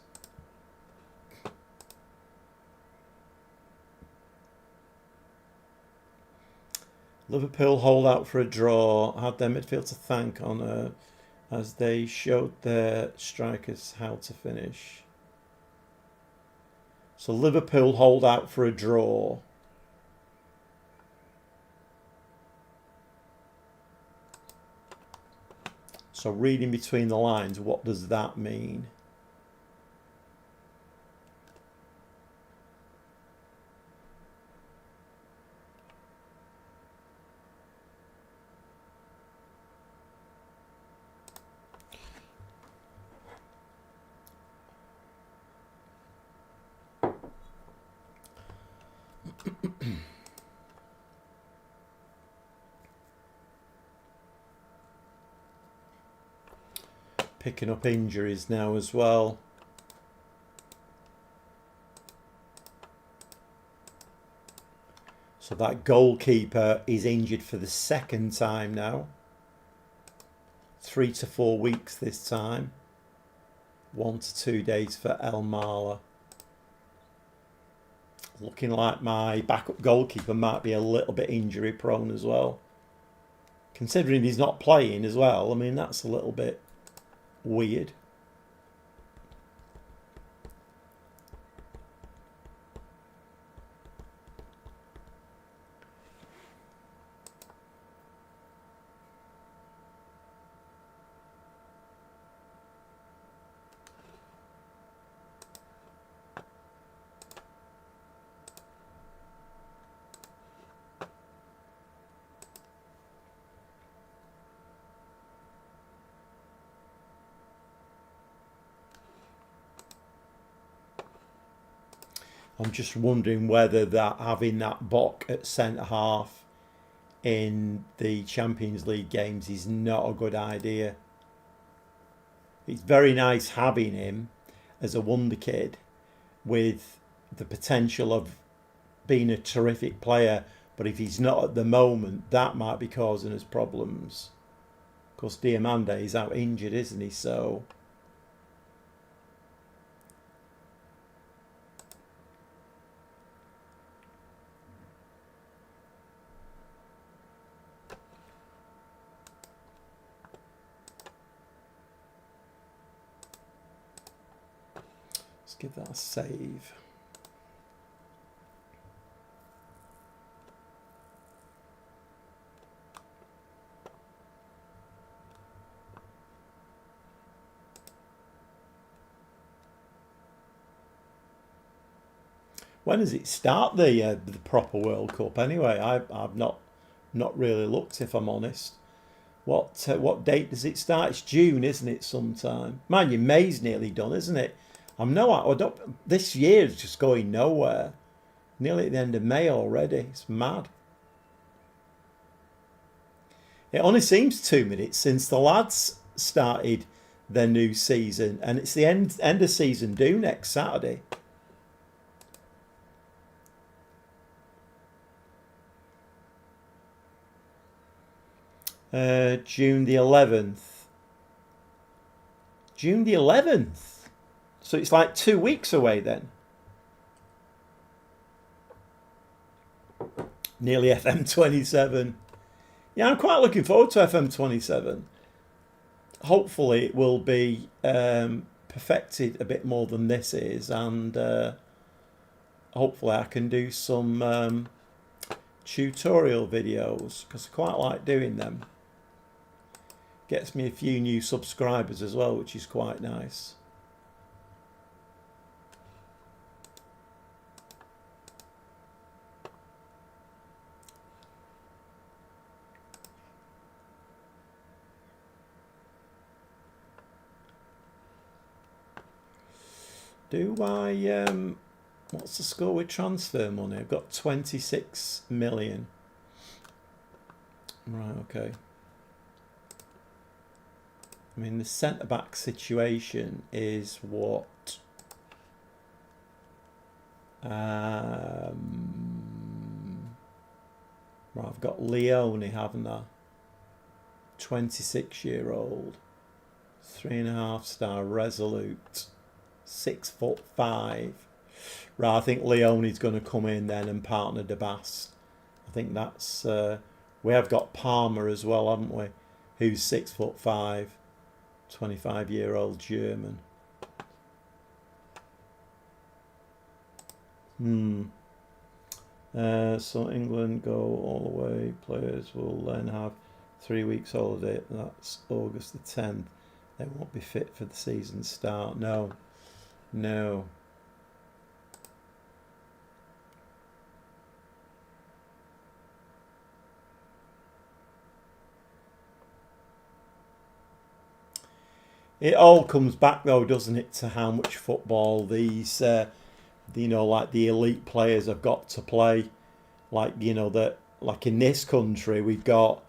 Liverpool hold out for a draw. Had their midfield to thank on as they showed their strikers how to finish. So Liverpool hold out for a draw. So reading between the lines, what does that mean? Picking up injuries now as well. So that goalkeeper is injured for the second time now. 3 to 4 weeks this time. 1 to 2 days for El Mala. Looking like my backup goalkeeper might be a little bit injury prone as well. Considering he's not playing as well, I mean, that's a little bit weird. I'm just wondering whether that having that Bock at centre half in the Champions League games is not a good idea. It's very nice having him as a wonder kid with the potential of being a terrific player, but if he's not at the moment, that might be causing us problems. Of course, Diamande is out injured, isn't he? So give that a save. When does it start, the proper World Cup anyway? I've not really looked, if I'm honest. What date does it start? It's June, isn't it? Sometime. Mind you, May's nearly done, isn't it? This year is just going nowhere. Nearly at the end of May already. It's mad. It only seems 2 minutes since the lads started their new season, and it's the end of season due next Saturday. June the 11th. June the 11th. So it's like 2 weeks away then. Nearly FM27. Yeah, I'm quite looking forward to FM27. Hopefully it will be perfected a bit more than this is, and hopefully I can do some tutorial videos, because I quite like doing them. Gets me a few new subscribers as well, which is quite nice. Do I, what's the score with transfer money? I've got 26 million. Right, okay. I mean, the centre-back situation is what? Right, I've got Leone, haven't I? 26-year-old. 3.5 star, resolute. 6'5". Right, I think Leone's going to come in then and partner De Bast. I think that's... we have got Palmer as well, haven't we? Who's 6'5", 25-year-old German. So England go all the way. Players will then have 3 weeks holiday. That's August the 10th. They won't be fit for the season start. No. No. It all comes back though, doesn't it, to how much football these, you know, like the elite players have got to play. Like, you know, that, like in this country, we've got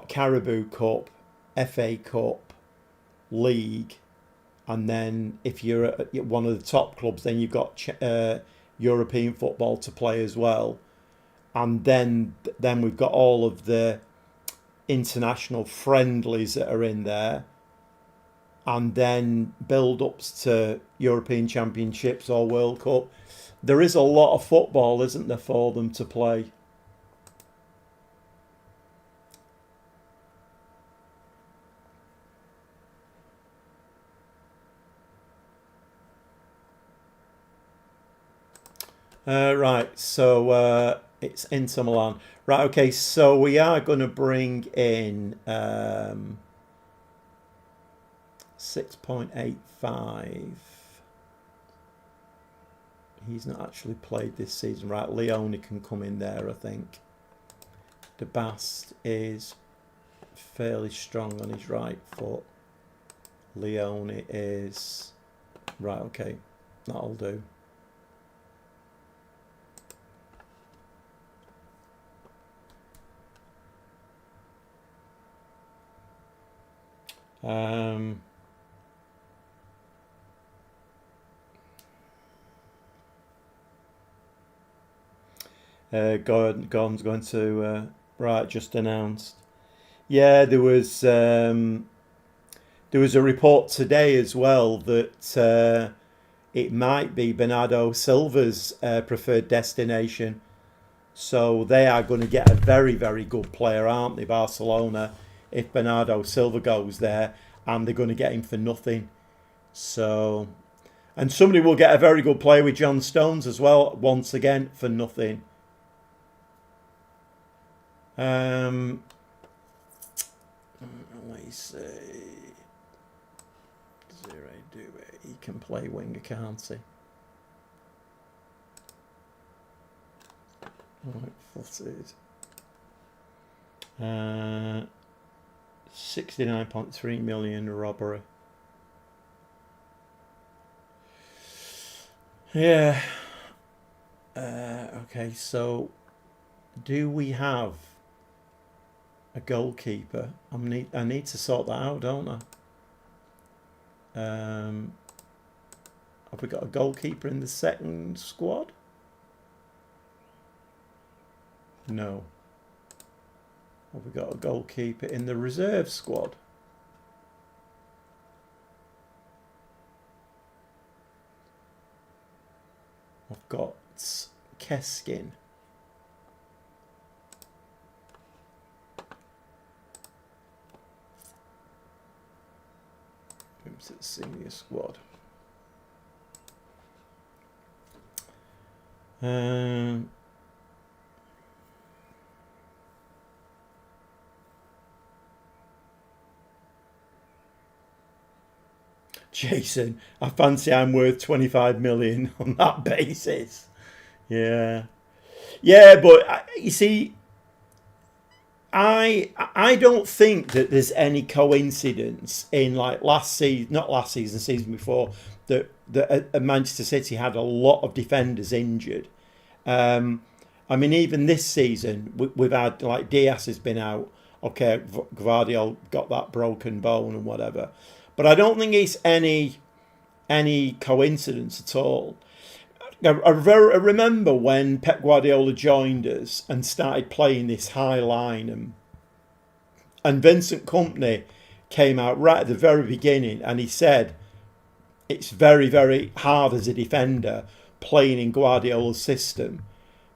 Caribou Cup, FA Cup, League. And then if you're at one of the top clubs, then you've got European football to play as well. And then we've got all of the international friendlies that are in there. And then build-ups to European Championships or World Cup. There is a lot of football, isn't there, for them to play? Right, so it's Inter Milan. Right, okay, so we are going to bring in 6.85. He's not actually played this season. Right, Leone can come in there, I think. De Bast is fairly strong on his right foot. Leone is... Right, okay, that'll do. Gordon's going to right, just announced. Yeah, there was a report today as well that it might be Bernardo Silva's preferred destination. So they are going to get a very, very good player, aren't they, Barcelona, if Bernardo Silva goes there, and they're going to get him for nothing. So, and somebody will get a very good player with John Stones as well, once again, for nothing. Let me see. He can play winger, can't he? Right footed. 69.3 million robbery. Yeah. Okay, so do we have a goalkeeper? I need to sort that out, don't I? Have we got a goalkeeper in the second squad? No. Have we got a goalkeeper in the reserve squad? I've got Keskin. Oops, it's senior squad. Jason, I fancy I'm worth 25 million on that basis. Yeah, but you see, I don't think that there's any coincidence in like last season, not last season, season before, that Manchester City had a lot of defenders injured. I mean, even this season we've had like Diaz has been out. Okay, Gvardiol got that broken bone and whatever, but I don't think it's any coincidence at all. I remember when Pep Guardiola joined us and started playing this high line, and Vincent Kompany came out right at the very beginning and he said it's very, very hard as a defender playing in Guardiola's system,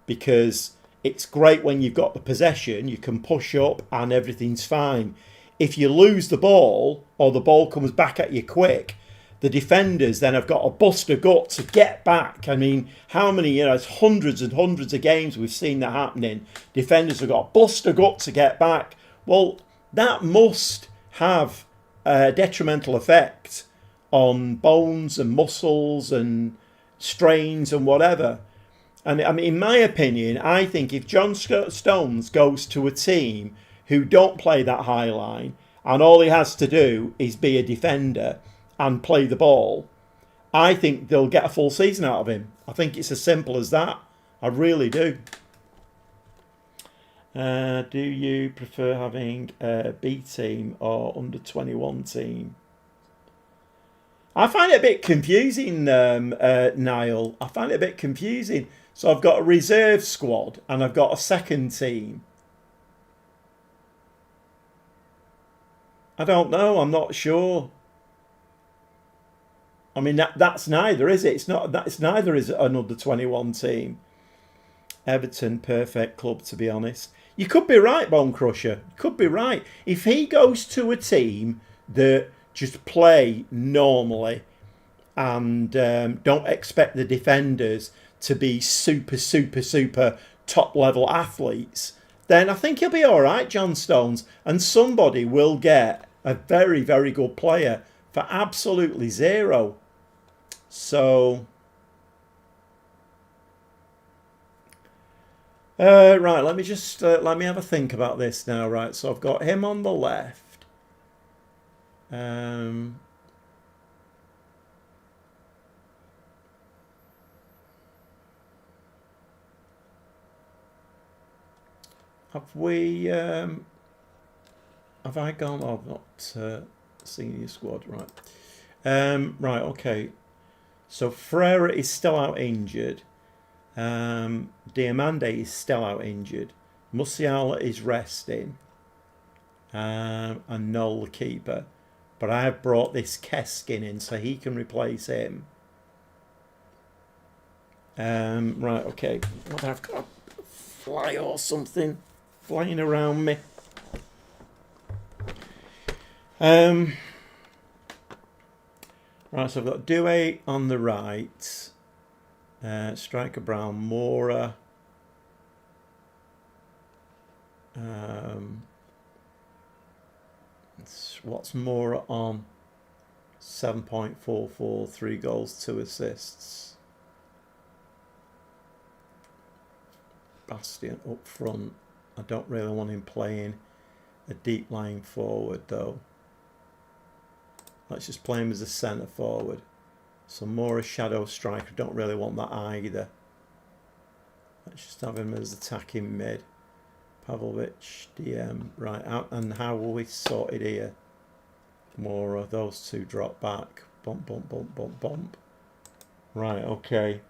because it's great when you've got the possession, you can push up and everything's fine. If you lose the ball or the ball comes back at you quick, the defenders then have got a bust of gut to get back. I mean, how many, it's hundreds and hundreds of games we've seen that happening. Defenders have got a bust of gut to get back. Well, that must have a detrimental effect on bones and muscles and strains and whatever. And I mean, in my opinion, I think if John Stones goes to a team who don't play that high line and all he has to do is be a defender and play the ball, I think they'll get a full season out of him. I think it's as simple as that. I really do. Do you prefer having a B team or under 21 team? I find it a bit confusing, Niall. I find it a bit confusing. So I've got a reserve squad and I've got a second team. I don't know. I'm not sure. I mean, that's neither, is it? It's neither is an under 21 team. Everton, perfect club, to be honest. You could be right, Bone Crusher. You could be right. If he goes to a team that just play normally and don't expect the defenders to be super, super, super top level athletes, then I think he'll be all right, John Stones. And somebody will get a very, very good player for absolutely zero. So, right, let me just let me have a think about this now. Right, so I've got him on the left. Have we? Have I gone? Oh, I've not seen your squad. Right. Right. Okay. So Ferreira is still out injured. Diamande is still out injured. Musiala is resting. And Noel the keeper. But I have brought this Keskin in so he can replace him. Right, okay. What I've got a fly or something flying around me. Right, so I've got Douay on the right, Striker Brown, Mora, what's Mora on? 7.44, 3 goals, 2 assists. Bastian up front. I don't really want him playing a deep line forward though. Let's just play him as a centre forward. So more a shadow striker. Don't really want that either. Let's just have him as attacking mid. Pavlovic, DM. Right, out. And how will we sort it here? More of those two drop back. Bump, bump, bump, bump, bump. Right, okay.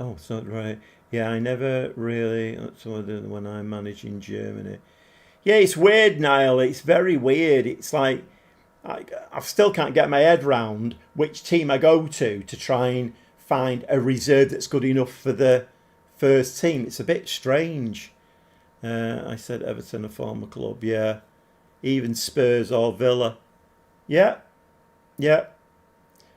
Oh, it's not right. Yeah, I never really. That's what I did when I managed in Germany. Yeah, it's weird, Niall. It's very weird. It's like I still can't get my head round which team I go to try and find a reserve that's good enough for the first team. It's a bit strange. I said Everton, a former club. Yeah, even Spurs or Villa. Yeah, yeah.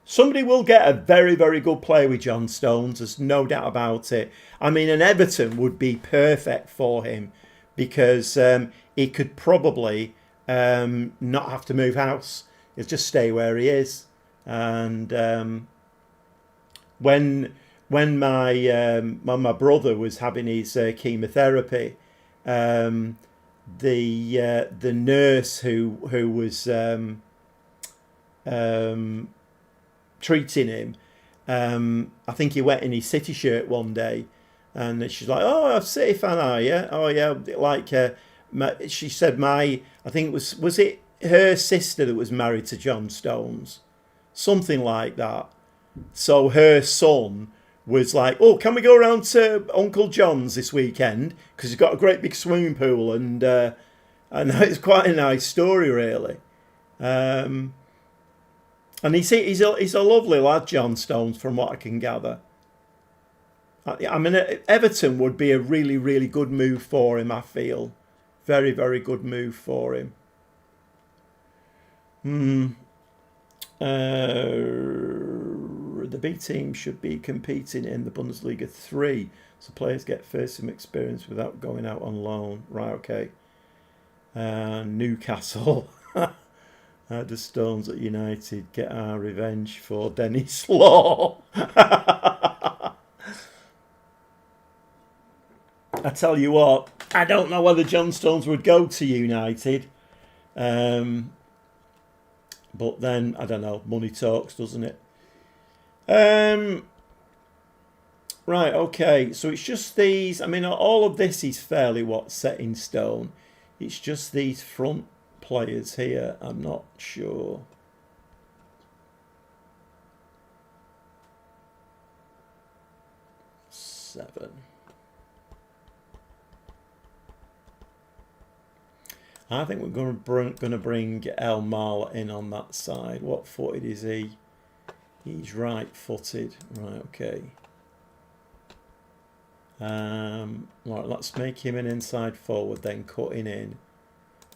Somebody will get a very, very good player with John Stones. There's no doubt about it. I mean, an Everton would be perfect for him because he could probably not have to move house. He'll just stay where he is. And when my brother was having his chemotherapy, the nurse who was treating him, I think he went in his City shirt one day, and she's like, "Oh, a City fan, are you? Oh yeah." Like she said, I think it was it her sister that was married to John Stones, something like that. So her son was like, "Oh, can we go around to Uncle John's this weekend? Because he's got a great big swimming pool." And it's quite a nice story, really. And he's a lovely lad, John Stones, from what I can gather. I mean, Everton would be a really, really good move for him, I feel. Very, very good move for him. The B team should be competing in the Bundesliga 3, so players get first-team experience without going out on loan. Right, okay. Newcastle. The Stones at United get our revenge for Dennis Law. I tell you what, I don't know whether John Stones would go to United. But then, I don't know, money talks, doesn't it? Right, okay, so it's just these. I mean, all of this is fairly set in stone. It's just these front players here, I'm not sure. Seven. I think we're going to bring El Mal in on that side. What footed is he? He's right-footed. Right, okay. Right, let's make him an inside forward, then cutting in,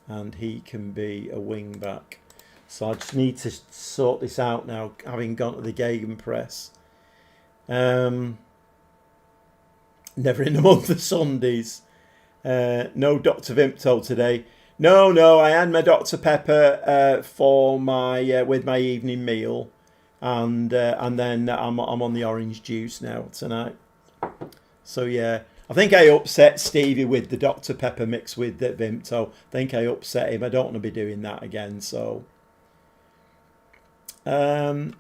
and he can be a wing back. So I just need to sort this out now, having gone to the Gegenpress. Never in the month of Sundays. No Dr. Vimto today. No, I had my Dr. Pepper for my with my evening meal, and then I'm on the orange juice now tonight. So yeah, I think I upset Stevie with the Dr. Pepper mixed with the Vimto. I think I upset him. I don't want to be doing that again. So I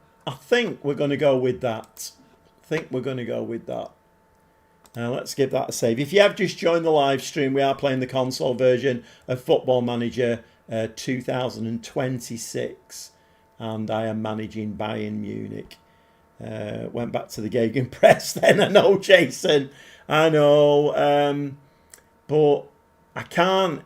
think we're going to go with that. Let's give that a save. If you have just joined the live stream, we are playing the console version of Football Manager 2026, and I am managing Bayern Munich. Went back to the Gegenpress then. I know, Jason. I know. But I can't.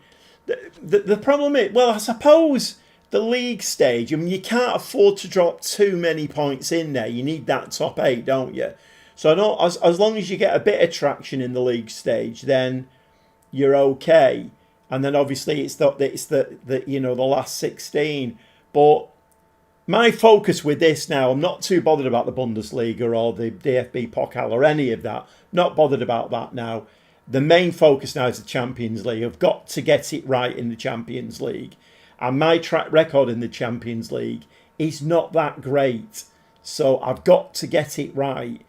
The problem is, well, I suppose the league stage, I mean, you can't afford to drop too many points in there. You need that top 8, don't you? So I know as long as you get a bit of traction in the league stage, then you're okay. And then obviously it's the last 16. But my focus with this now, I'm not too bothered about the Bundesliga or the DFB Pokal or any of that. Not bothered about that now. The main focus now is the Champions League. I've got to get it right in the Champions League. And my track record in the Champions League is not that great. So I've got to get it right.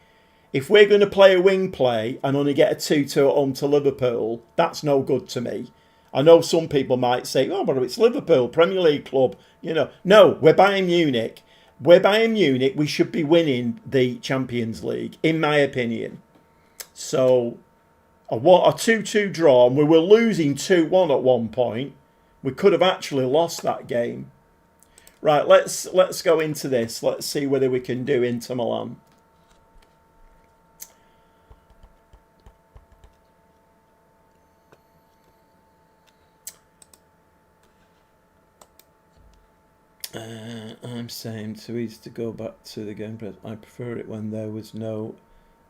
If we're going to play a wing play and only get a 2-2 at home to Liverpool, that's no good to me. I know some people might say, "Oh, but it's Liverpool, Premier League club." No, we're Bayern Munich. We should be winning the Champions League, in my opinion. So I want a 2-2 draw, and we were losing 2-1 at one point. We could have actually lost that game. Right, let's go into this. Let's see whether we can do Inter Milan. I'm saying too easy to go back to the game, but I prefer it when there was no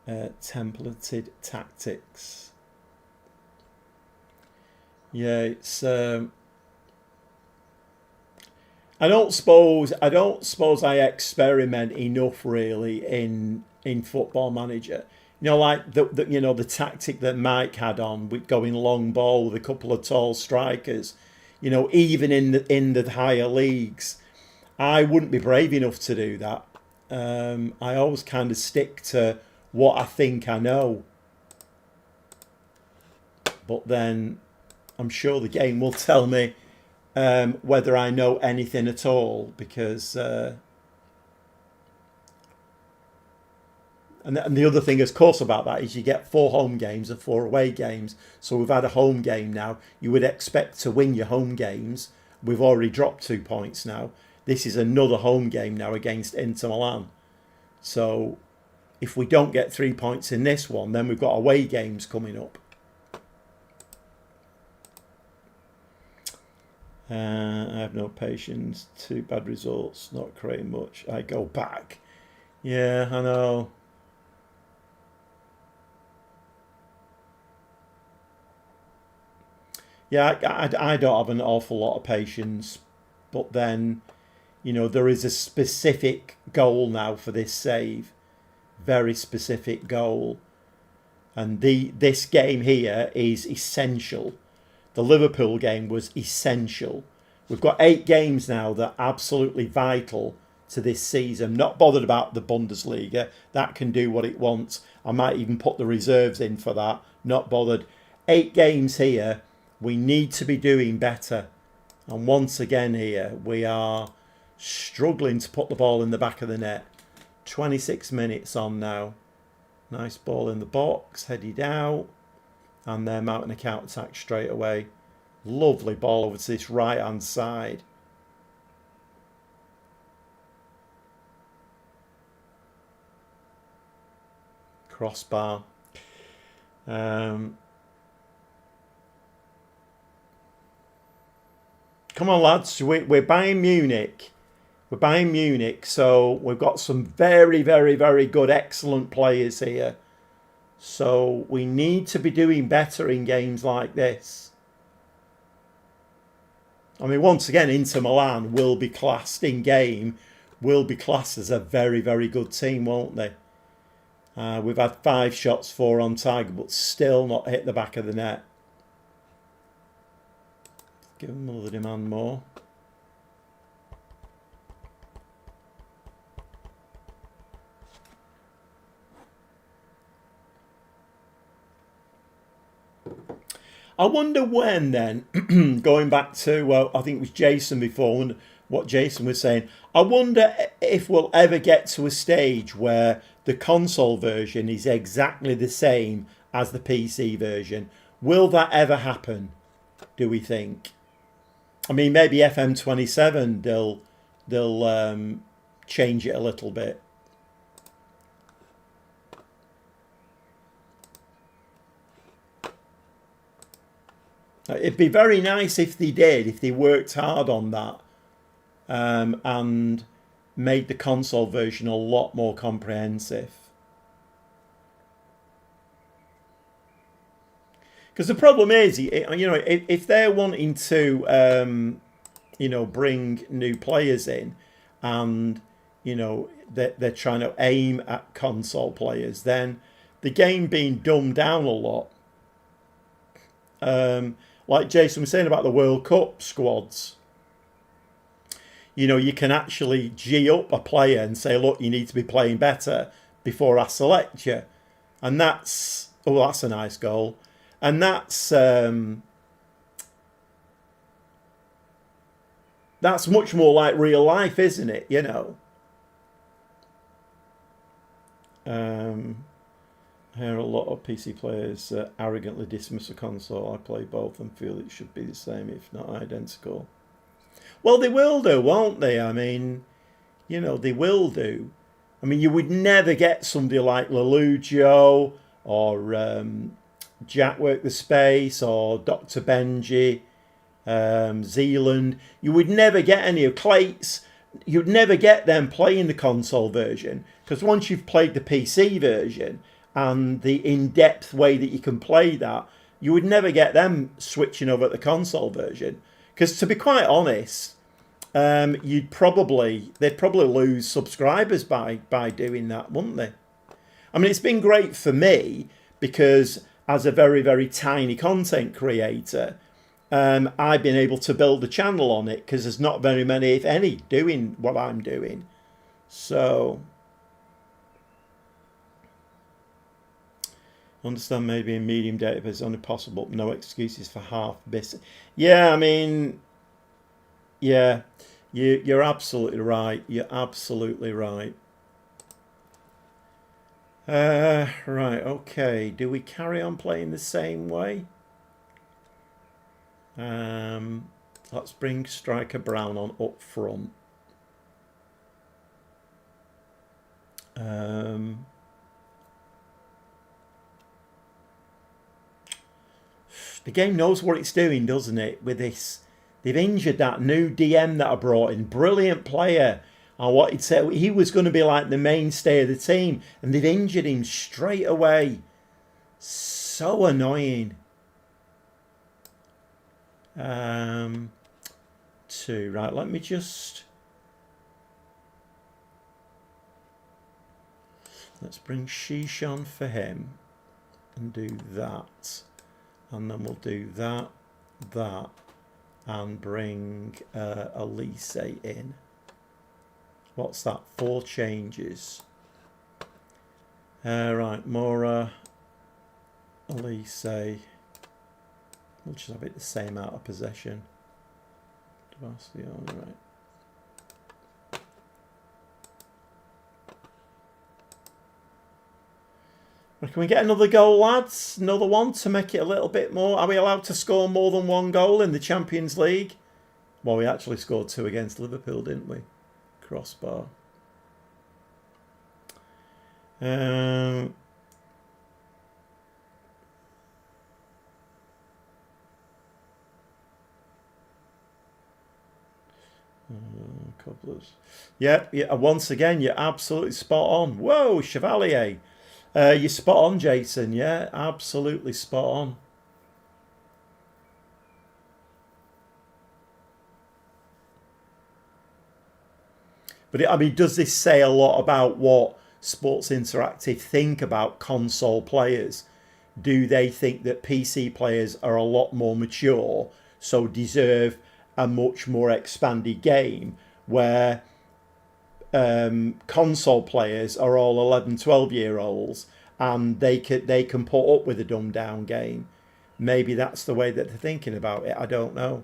templated tactics. Yeah, it's. I don't suppose I experiment enough really in Football Manager. You know, like the tactic that Mike had on with going long ball with a couple of tall strikers. You know, even in the higher leagues, I wouldn't be brave enough to do that. I always kind of stick to what I think I know. But then I'm sure the game will tell me whether I know anything at all, because and the other thing, of course, about that is you get 4 home games and 4 away games. So we've had a home game now. You would expect to win your home games. We've already dropped 2 points now. This is another home game now against Inter Milan. So if we don't get 3 points in this one, then we've got away games coming up. I have no patience. 2 bad results, not creating much. I go back. Yeah, I know. Yeah, I don't have an awful lot of patience. But then, you know, there is a specific goal now for this save. Very specific goal. And this game here is essential. The Liverpool game was essential. We've got 8 games now that are absolutely vital to this season. Not bothered about the Bundesliga. That can do what it wants. I might even put the reserves in for that. Not bothered. 8 games here. We need to be doing better. And once again here, we are struggling to put the ball in the back of the net. 26 minutes on now. Nice ball in the box, headed out. And they're mounting a counter-attack straight away. Lovely ball over to this right-hand side. Crossbar. Come on, lads. We're Bayern Munich. We're Bayern Munich. So we've got some very, very, very good, excellent players here. So we need to be doing better in games like this. I mean, once again, Inter Milan will be classed in game, will be classed as a very, very good team, won't they? We've had 5 shots, 4 on target, but still not hit the back of the net. Give them another demand more. I wonder when then, going back to, well, I think it was Jason before, and what Jason was saying, I wonder if we'll ever get to a stage where the console version is exactly the same as the PC version. Will that ever happen, do we think? I mean, maybe FM27, they'll change it a little bit. It'd be very nice if they did, if they worked hard on that and made the console version a lot more comprehensive. Because the problem is, you know, if they're wanting to, you know, bring new players in and, you know, they're trying to aim at console players, then the game being dumbed down a lot. Like Jason was saying about the World Cup squads, you know, you can actually G up a player and say, look, you need to be playing better before I select you. And that's, oh, that's a nice goal. And that's much more like real life, isn't it? You know. I hear a lot of PC players arrogantly dismiss a console. I play both and feel it should be the same, if not identical. Well, they will do, won't they? I mean, you know, they will do. I mean, you would never get somebody like Lelujo or Jack Work the Space or Dr. Benji, Zealand. You would never get any of Clates. you'd never get them playing the console version, because once you've played the PC version and the in-depth way that you can play that, you would never get them switching over to the console version. Because to be quite honest, they'd probably lose subscribers by doing that, wouldn't they? I mean, it's been great for me because as a very, very tiny content creator, I've been able to build a channel on it because there's not very many, if any, doing what I'm doing. So, understand maybe in medium database is only possible, no excuses for half missing. Yeah, I mean, yeah, you're absolutely right. You're absolutely right. Right, okay. Do we carry on playing the same way? Let's bring Striker Brown on up front. The game knows what it's doing, doesn't it? With this, they've injured that new DM that I brought in. Brilliant player. I wanted to say he was going to be like the mainstay of the team, and they've injured him straight away. So annoying. 2, right, let me just... Let's bring Sheesh on for him and do that. And then we'll do that, and bring Elise in. What's that? 4 changes. Right, Mora, Elise. We'll just have it the same out of possession. Right. Can we get another goal, lads? Another one to make it a little bit more. Are we allowed to score more than 1 goal in the Champions League? Well, we actually scored 2 against Liverpool, didn't we? Crossbar. Couplers. Yeah, once again, you're absolutely spot on. Whoa, Chevalier. You're spot on, Jason. Yeah, absolutely spot on. But I mean, does this say a lot about what Sports Interactive think about console players? Do they think that PC players are a lot more mature, so deserve a much more expanded game, where console players are all 11, 12-year-olds and they can put up with a dumbed down game? Maybe that's the way that they're thinking about it. I don't know.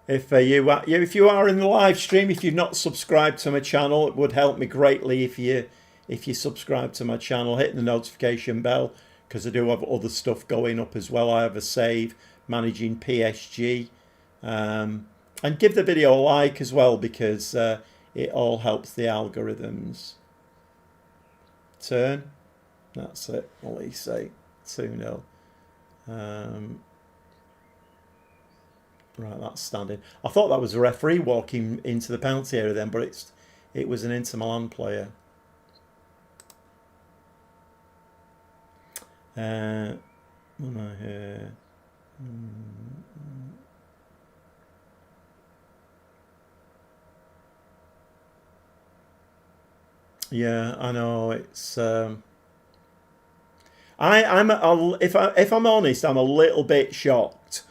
If you are in the live stream, if you've not subscribed to my channel, it would help me greatly if you subscribe to my channel, hit the notification bell, because I do have other stuff going up as well. I have a save managing PSG, and give the video a like as well, because it all helps the algorithms. Turn, that's it. What do you say? 2-0. Right, that's standing. I thought that was a referee walking into the penalty area then, but it was an Inter Milan player. What am I here? Yeah, I know it's. If I'm honest, I'm a little bit shocked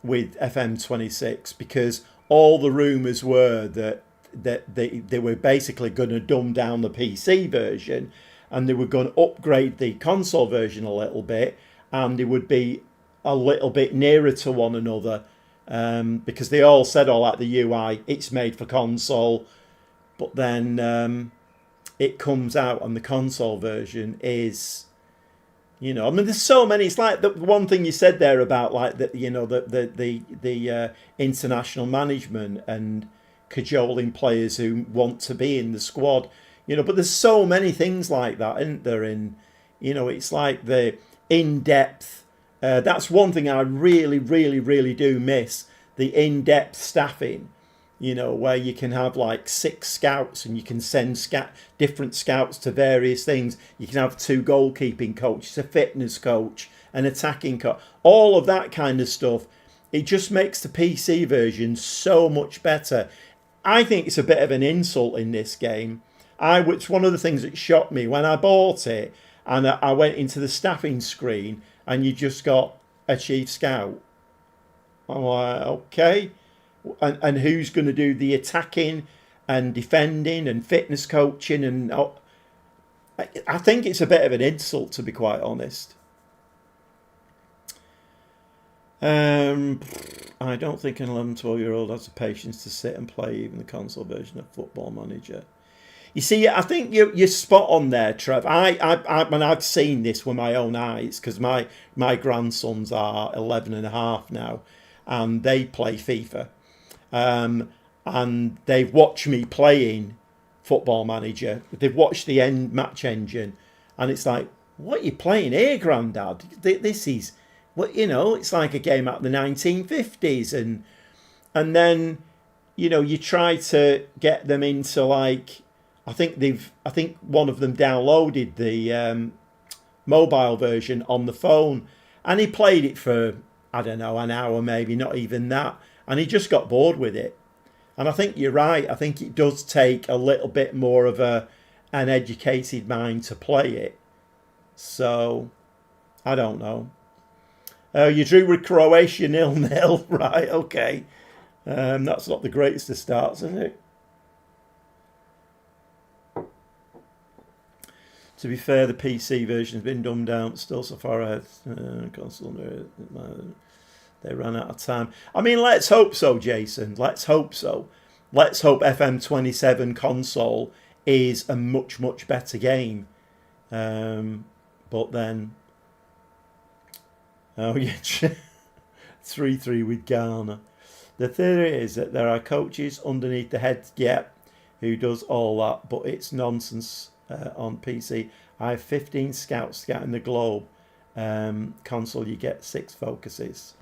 with FM26, because all the rumours were that they were basically going to dumb down the PC version, and they were going to upgrade the console version a little bit, and they would be a little bit nearer to one another, because they all said, oh, like the UI, it's made for console, but then it comes out and the console version is, you know, I mean, there's so many. It's like the one thing you said there about like the, you know, the international management and cajoling players who want to be in the squad. But there's so many things like that, isn't there? It's like the in-depth. That's one thing I really, really, really do miss, the in-depth staffing. Where you can have like 6 scouts and you can send different scouts to various things. You can have 2 goalkeeping coaches, a fitness coach, an attacking coach, all of that kind of stuff. It just makes the PC version so much better. I think it's a bit of an insult in this game. It's one of the things that shocked me when I bought it, and I went into the staffing screen and you just got a chief scout. I'm like, okay. And who's going to do the attacking and defending and fitness coaching? And I think it's a bit of an insult, to be quite honest. I don't think an 11, 12-year-old has the patience to sit and play even the console version of Football Manager. You see, I think you're spot on there, Trev. I've seen this with my own eyes, because my grandsons are 11 and a half now, and they play FIFA. And they've watched me playing Football Manager. They've watched the match engine, and it's like, what are you playing here, Grandad? This is, it's like a game out of the 1950s, and then, you try to get them into, like, I think one of them downloaded the mobile version on the phone, and he played it for, I don't know, an hour, maybe not even that. And he just got bored with it. And I think you're right. I think it does take a little bit more of an educated mind to play it. So, I don't know. You drew with Croatia 0-0. Right, okay. That's not the greatest of starts, is it? To be fair, the PC version has been dumbed down, still so far ahead. Console. They ran out of time. I mean, let's hope so, Jason. Let's hope so. Let's hope FM27 console is a much, much better game. But then... Oh, yeah. 3-3 with Ghana. The theory is that there are coaches underneath the head, who does all that. But it's nonsense on PC. I have 15 scouts scouting the globe. Console, you get 6 focuses.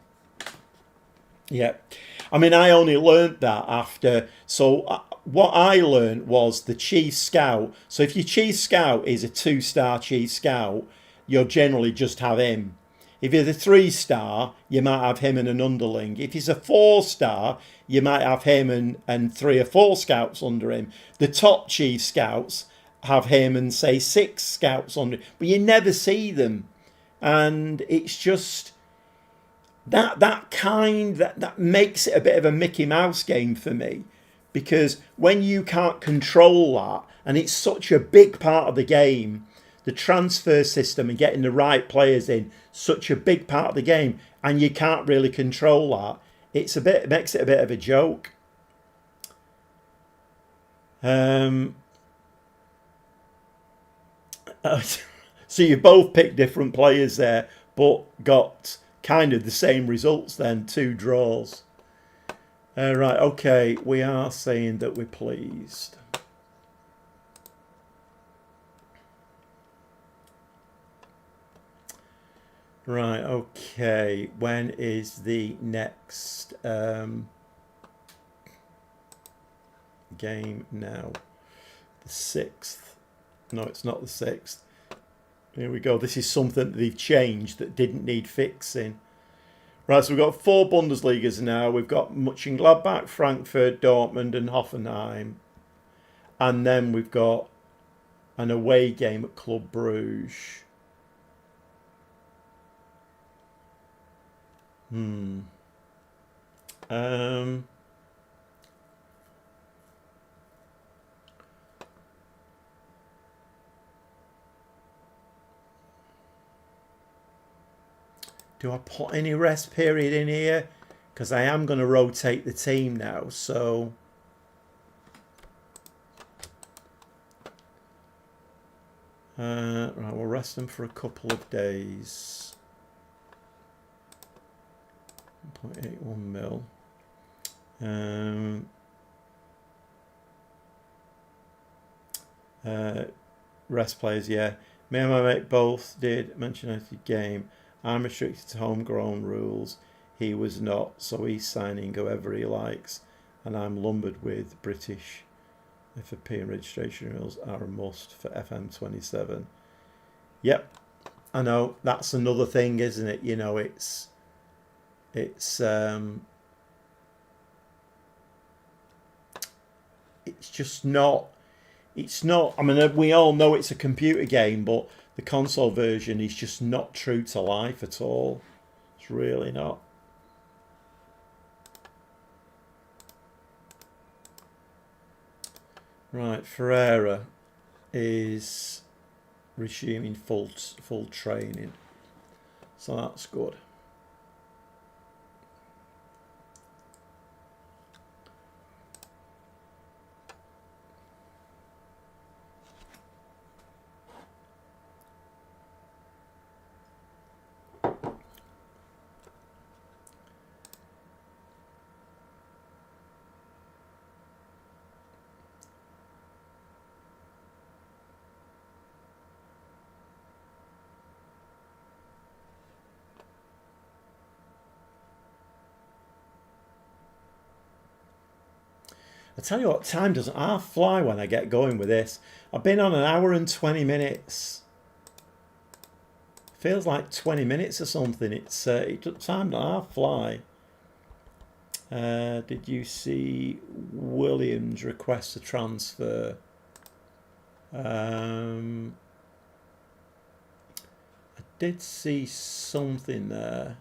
Yeah, I mean, I only learned that after. So what I learned was the chief scout. So if your chief scout is a 2-star chief scout, you'll generally just have him. If you're the 3-star, you might have him and an underling. If he's a 4-star, you might have him and 3 or 4 scouts under him. The top chief scouts have him and, say, 6 scouts under him. But you never see them. And it's just... That makes it a bit of a Mickey Mouse game for me, because when you can't control that, and it's such a big part of the game, the transfer system and getting the right players in, such a big part of the game, and you can't really control that, it makes it a bit of a joke. So you both picked different players there, but got kind of the same results then, 2 draws. Right, okay, we are saying that we're pleased. Right, okay, when is the next game now? The 6th. No, it's not the 6th. Here we go. This is something that they've changed that didn't need fixing. Right, so we've got 4 Bundesligas now. We've got Mönchengladbach, Frankfurt, Dortmund and Hoffenheim. And then we've got an away game at Club Brugge. Do I put any rest period in here? Because I am going to rotate the team now, so... right, we'll rest them for a couple of days. 1.81 mil. Rest players, yeah. Me and my mate both did Manchester United game. I'm restricted to homegrown rules. He was not, so he's signing whoever he likes. And I'm lumbered with British FFP and registration rules are a must for FM27. Yep, I know. That's another thing, isn't it? You know, it's just not. It's not. I mean, we all know it's a computer game, but the console version is just not true to life at all. It's really not. Right, Ferreira is resuming full training, so that's good. I tell you what, time doesn't half fly when I get going with this. I've been on an hour and 20 minutes. Feels like 20 minutes or something. Time doesn't half fly. Did you see Williams request a transfer? I did see something there.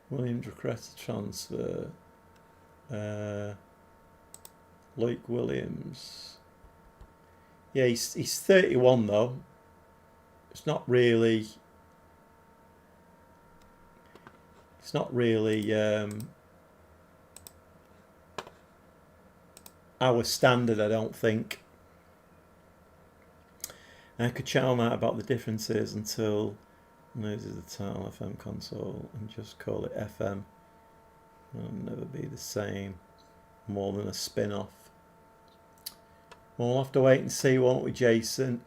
Williams request a transfer. Luke Williams. Yeah, he's 31 though. It's not really our standard, I don't think. I could chat on that about the differences until loses the title FM console and just call it FM. It'll never be the same. More than a spin-off. We'll have to wait and see, won't we, Jason?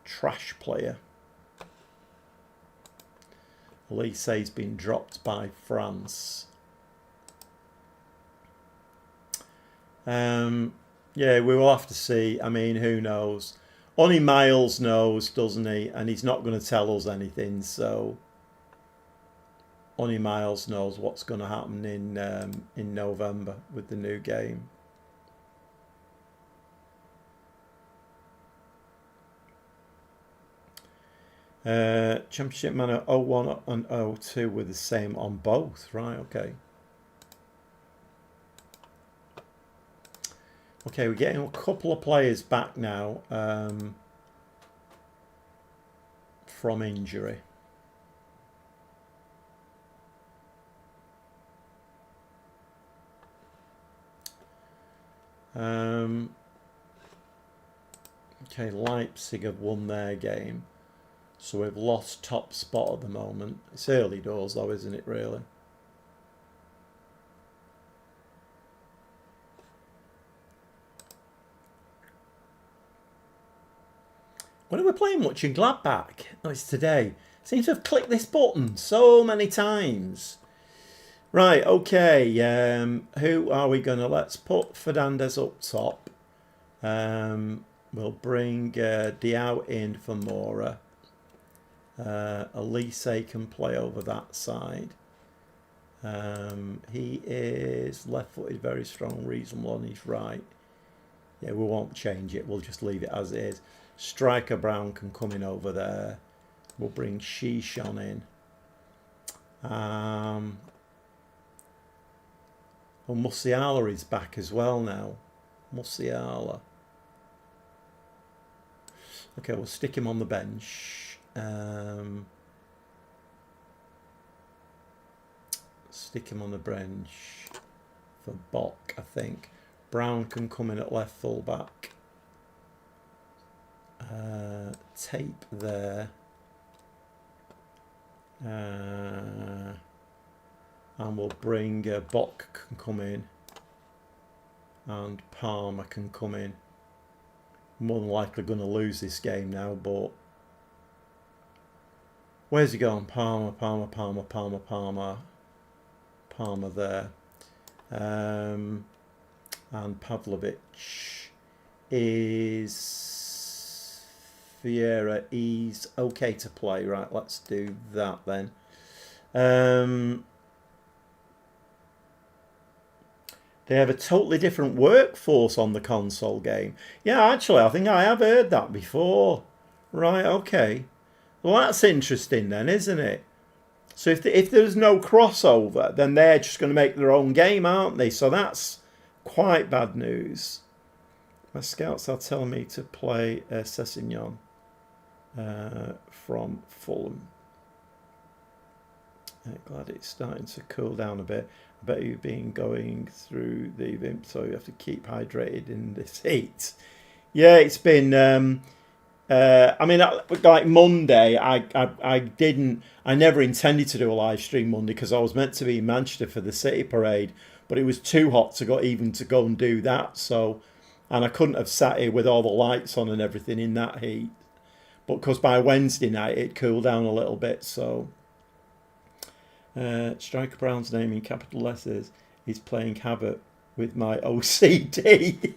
Trash player. Elise's been dropped by France. Yeah, we will have to see. I mean, who knows? Only Miles knows, doesn't he? And he's not going to tell us anything, so only Miles knows what's going to happen in November with the new game. Championship manner 01 and 02 were the same on both, right? Okay. Okay, we're getting a couple of players back now from injury. Okay, Leipzig have won their game. So we've lost top spot at the moment. It's early doors though, isn't it, really? When are we playing much in Gladbach? Oh, it's today. Seem to have clicked this button so many times. Right, okay. Who are we going to... Let's put Fernandez up top. We'll bring Diao in for Mora. Elise can play over that side. He is left-footed, very strong, reasonable on his right. Yeah, we won't change it. We'll just leave it as it is. Striker Brown can come in over there. We'll bring Shishon in. Well, Musiala is back as well now. Musiala. Okay, we'll stick him on the bench. Stick him on the bench for Bok, I think. Brown can come in at left full back. Tape there. And we'll bring Bock can come in. And Palmer can come in. More than likely going to lose this game now, but where's he gone? Palmer there. And Pavlovic is Vieira. He's okay to play. Right, let's do that then. They have a totally different workforce on the console game. Yeah, actually, I think I have heard that before. Right, okay. Well, that's interesting then, isn't it? So if there's no crossover, then they're just going to make their own game, aren't they? So that's quite bad news. My scouts are telling me to play Sessegnon from Fulham. Glad it's starting to cool down a bit. I bet you've been going through the Vimp, so you have to keep hydrated in this heat. Yeah, it's been. I mean, like Monday, I never intended to do a live stream Monday because I was meant to be in Manchester for the City Parade, but it was too hot to go and do that. So, and I couldn't have sat here with all the lights on and everything in that heat. But because by Wednesday night it cooled down a little bit, so. Striker Brown's name in capital letters is playing havoc with my OCD.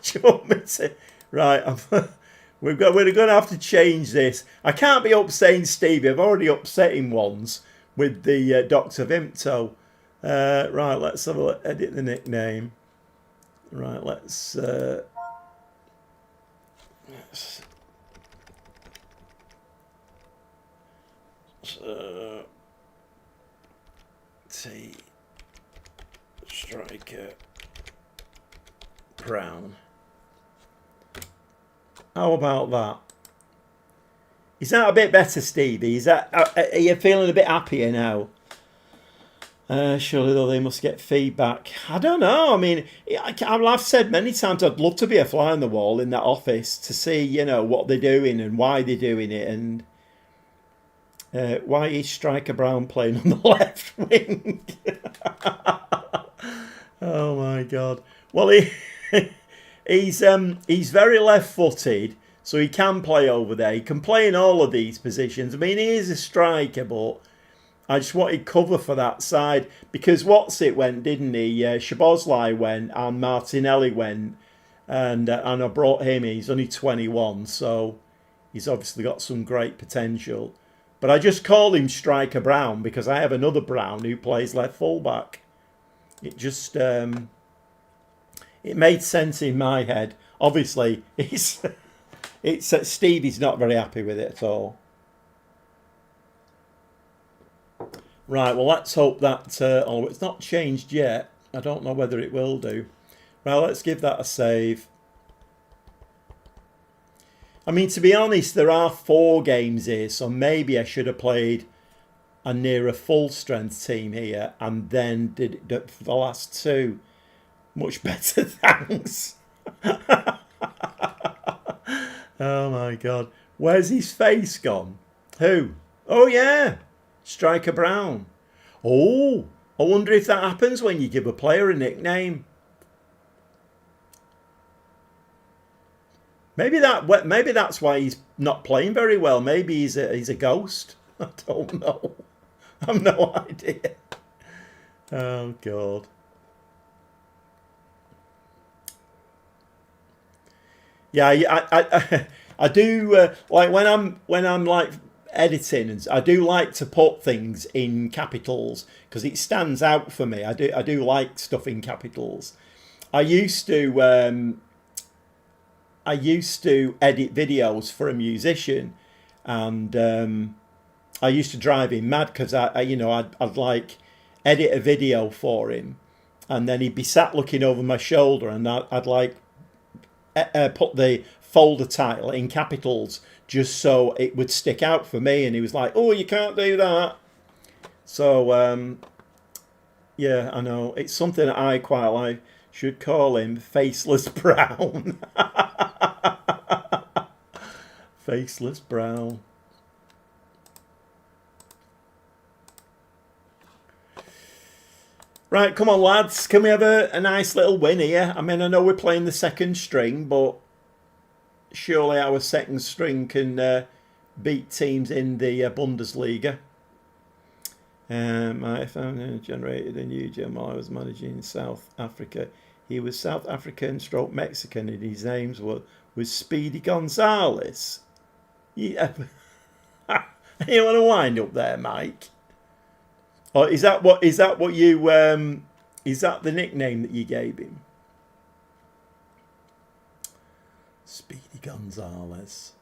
Do you want me to? Right, we're going to have to change this. I can't be upsetting Stevie. I've already upset him once with the Dr. Vimto. Right, let's have a look. Edit the nickname. Right, let's T Striker Brown. How about that? Is that a bit better, Stevie? Are you feeling a bit happier now? Surely though they must get feedback. I don't know. I mean, I've said many times I'd love to be a fly on the wall in that office to see, you know, what they're doing and why they're doing it, and why is Striker Brown playing on the left wing? Oh my God! Well, he's very left-footed, so he can play over there. He can play in all of these positions. I mean, he is a striker, but I just wanted cover for that side because went, didn't he? Szoboszlai went and Martinelli went, and I brought him in. He's only 21, so he's obviously got some great potential. But I just call him Striker Brown because I have another Brown who plays left fullback. It just it made sense in my head. Obviously, it's Stevie's not very happy with it at all. Right, well, let's hope that it's not changed yet. I don't know whether it will do. Well, let's give that a save. I mean, to be honest, there are 4 games here, so maybe I should have played a near a full-strength team here and then did it for the last 2. Much better, thanks. Oh, my God. Where's his face gone? Who? Oh, yeah. Striker Brown. Oh, I wonder if that happens when you give a player a nickname. Maybe that's why he's not playing very well. Maybe he's a ghost. I don't know. I've no idea. Oh God. Yeah, I do like when I'm like editing, and I do like to put things in capitals because it stands out for me. I do like stuff in capitals. I used to edit videos for a musician, and I used to drive him mad because I'd like edit a video for him, and then he'd be sat looking over my shoulder, and I'd like put the folder title in capitals just so it would stick out for me, and he was like, "Oh, you can't do that." So yeah, I know it's something that I quite like. Should call him Faceless Brown. Faceless Brown. Right, come on, lads. Can we have a nice little win here? I mean, I know we're playing the second string, but surely our second string can beat teams in the Bundesliga. My phone generated a new gem while I was managing South Africa. He was South African stroke Mexican, and his name was Speedy Gonzalez. Yeah. You want to wind up there, Mike? Or is that what you is that the nickname that you gave him? Speedy Gonzalez.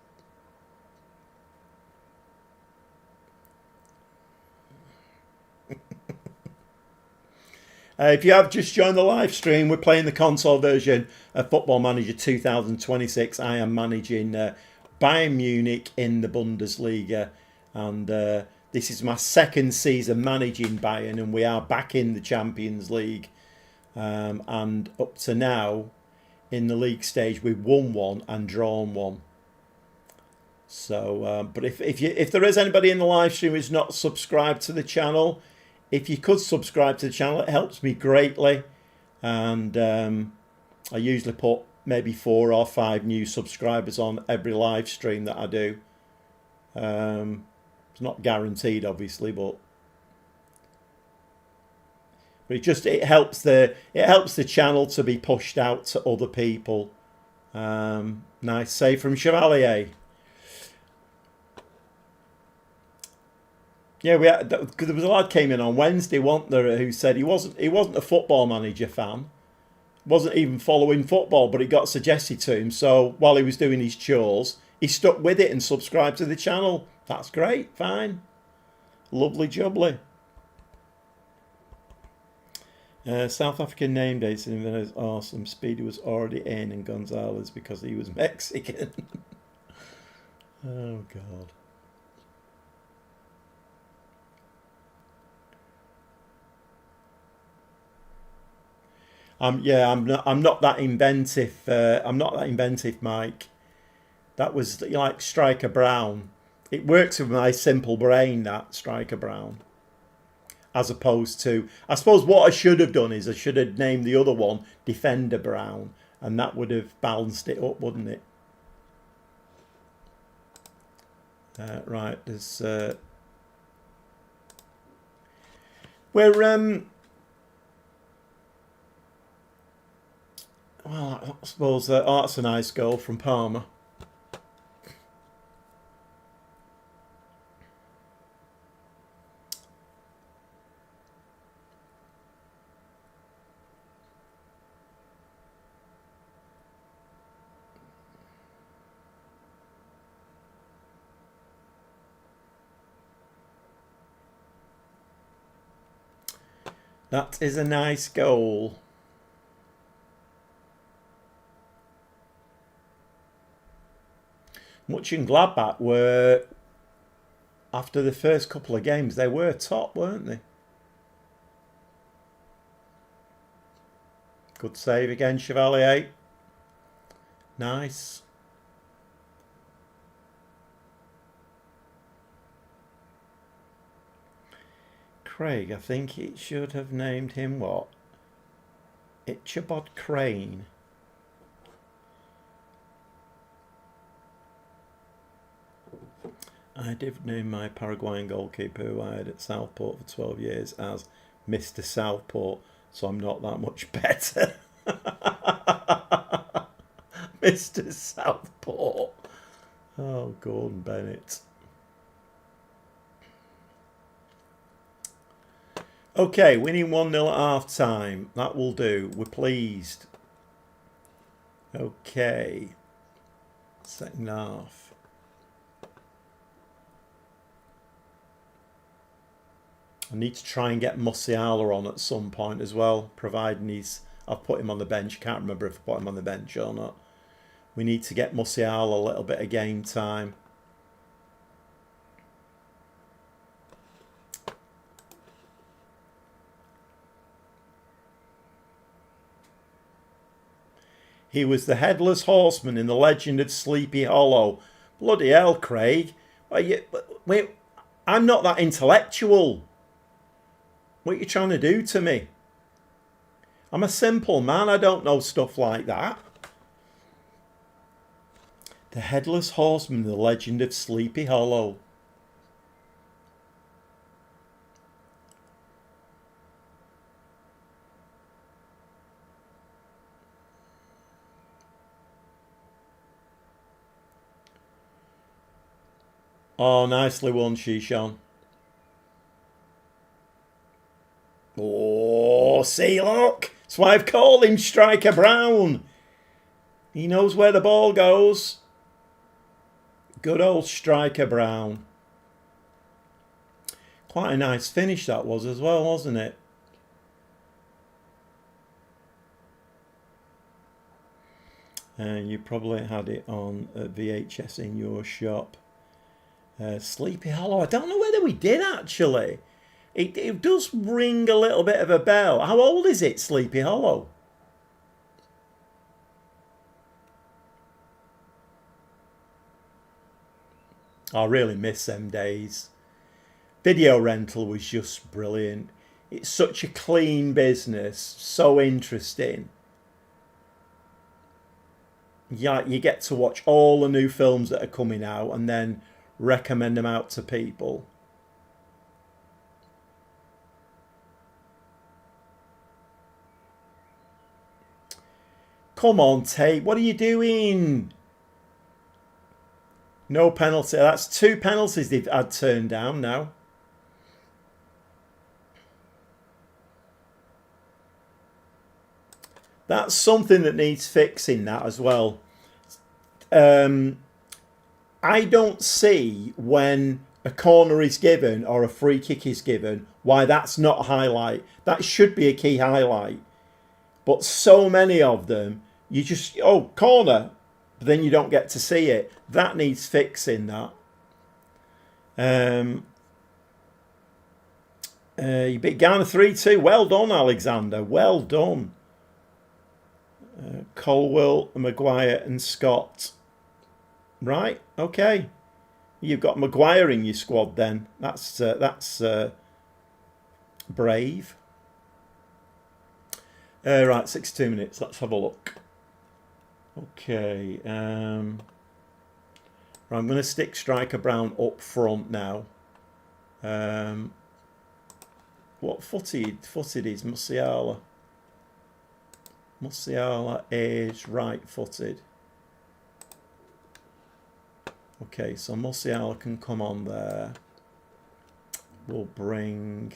If you have just joined the live stream, we're playing the console version of Football Manager 2026. I am managing Bayern Munich in the Bundesliga, and this is my second season managing Bayern, and we are back in the Champions League. And up to now, in the league stage, we've won one and drawn one. So, but if there is anybody in the live stream who's not subscribed to the channel, if you could subscribe to the channel, it helps me greatly. And I usually put maybe 4 or 5 new subscribers on every live stream that I do. It's not guaranteed, obviously, but it helps the channel to be pushed out to other people. Nice save from Chevalier. Yeah, because there was a lad came in on Wednesday, wasn't there, who said he wasn't a Football Manager fan, wasn't even following football, but it got suggested to him. So while he was doing his chores, he stuck with it and subscribed to the channel. That's great, fine, lovely jubbly. South African name dates is awesome. Speedy was already in, and Gonzalez because he was Mexican. Oh God. I'm not that inventive. I'm not that inventive, Mike. That was like Striker Brown. It works with my simple brain, that Striker Brown. As opposed to, I suppose what I should have done is I should have named the other one Defender Brown, and that would have balanced it up, wouldn't it? Right, there's we're well, I suppose that's a nice goal from Palmer. That is a nice goal. Mönchengladbach were, after the first couple of games, they were top, weren't they? Good save again, Chevalier. Nice. Craig, I think it should have named him what? Ichabod Crane. I did name my Paraguayan goalkeeper who I had at Southport for 12 years as Mr. Southport, so I'm not that much better. Mr. Southport. Oh, Gordon Bennett. Okay, winning 1-0 at half time. That will do. We're pleased. Okay. Second half. I need to try and get Musiala on at some point as well, providing I've put him on the bench. Can't remember if I put him on the bench or not. We need to get Musiala a little bit of game time. He was the headless horseman in the legend of Sleepy Hollow. Bloody hell, Craig. Wait, I'm not that intellectual. What are you trying to do to me? I'm a simple man. I don't know stuff like that. The Headless Horseman, the Legend of Sleepy Hollow. Oh, nicely won, Shishan. Oh, see, look. That's why I've called him Striker Brown. He knows where the ball goes. Good old Striker Brown. Quite a nice finish that was as well, wasn't it? And you probably had it on VHS in your shop. Sleepy Hollow. I don't know whether we did actually. It does ring a little bit of a bell. How old is it, Sleepy Hollow? I really miss them days. Video rental was just brilliant. It's such a clean business, so interesting. Yeah, you get to watch all the new films that are coming out and then recommend them out to people. Come on, Tate, what are you doing? No penalty. That's 2 penalties they've had turned down now. That's something that needs fixing, that as well. I don't see when a corner is given or a free kick is given why that's not a highlight. That should be a key highlight. But so many of them, you just, oh, corner, but then you don't get to see it. That needs fixing, that. You beat Ghana 3-2. Well done, Alexander. Well done. Colwell, Maguire and Scott. Right, okay. You've got Maguire in your squad then. That's brave. Right, 62 minutes. Let's have a look. Okay. Right, I'm going to stick Striker Brown up front now. What footed is Musiala? Musiala is right-footed. Okay, so Musiala can come on there. We'll bring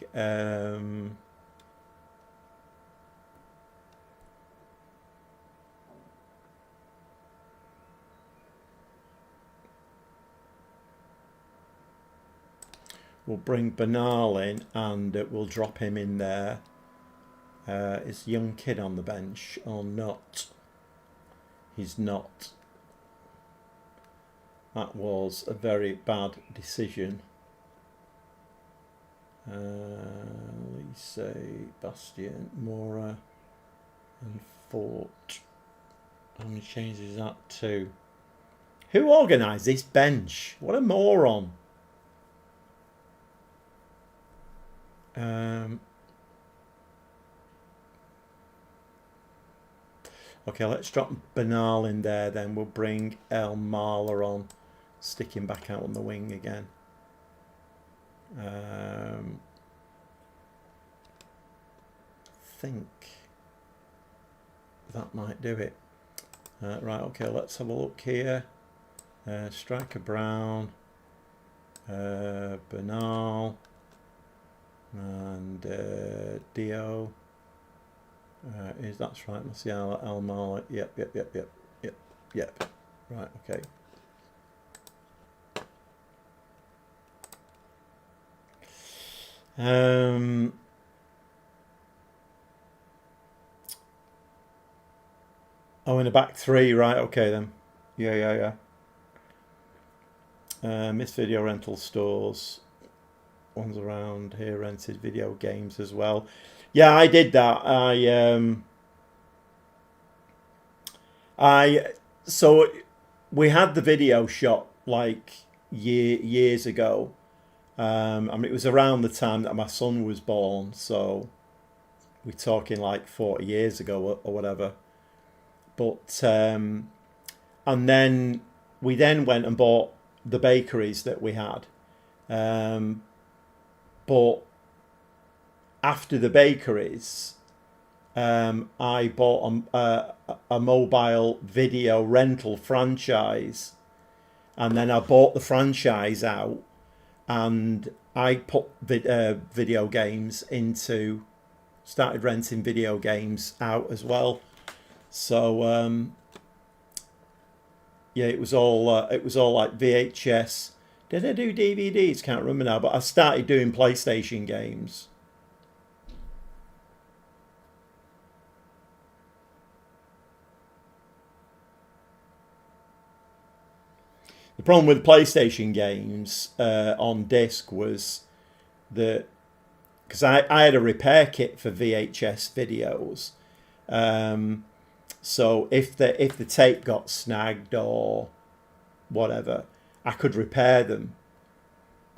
Bernal in, and we'll drop him in there. Is young kid on the bench or not? He's not. That was a very bad decision. Lise, Bastian, Mora and Fort. How many changes is that to? Who organised this bench? What a moron. Okay, let's drop Bernal in there then. We'll bring El Marla on. Stick him back out on the wing again. I think that might do it. Right, okay, let's have a look here. Striker Brown. Bernal. And Dio. That's right, Musiala, El Marla. Yep. Right, okay. Oh, in a back three, right, okay then. Yeah. Miss Video Rental Stores. Ones around here rented video games as well. Yeah, I did that. So we had the video shop like years ago. I mean, it was around the time that my son was born, so we're talking like 40 years ago or whatever. But and then we then went and bought the bakeries that we had. But after the bakeries, I bought a mobile video rental franchise, and then I bought the franchise out, and I put video games into, started renting video games out as well. So yeah, it was all like VHS. Did I do DVDs? Can't remember now, but I started doing PlayStation games. The problem with PlayStation games on disc was that, because I had a repair kit for VHS videos, so if the tape got snagged or whatever, I could repair them.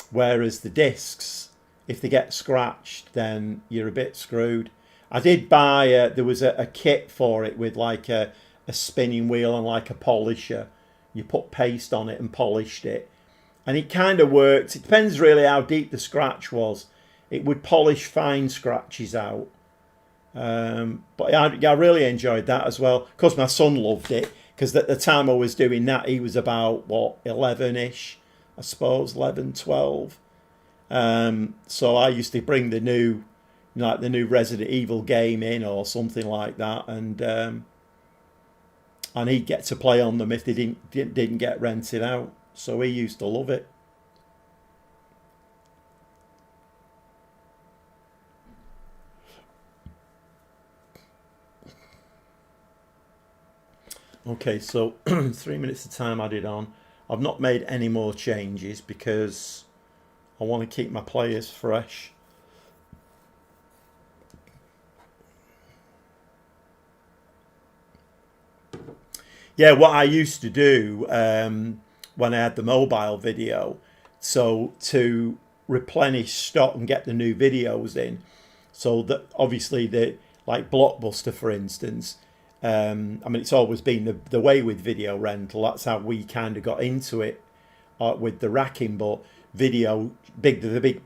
Whereas the discs, if they get scratched, then you're a bit screwed. I did buy there was a kit for it with like a spinning wheel and like a polisher. You put paste on it and polished it, and it kind of worked. It depends really how deep the scratch was. It would polish fine scratches out. But I really enjoyed that as well. Of course, my son loved it, because at the time I was doing that, he was about, what, 11-ish, I suppose, 11, 12. So I used to bring the new Resident Evil game in or something like that, and he'd get to play on them if they didn't get rented out. So he used to love it. Okay, so 3 minutes of time added on. I've not made any more changes because I want to keep my players fresh. Yeah, what I used to do when I had the mobile video, so to replenish stock and get the new videos in, so that obviously like Blockbuster, for instance, I mean, it's always been the way with video rental. That's how we kind of got into it with the racking. But the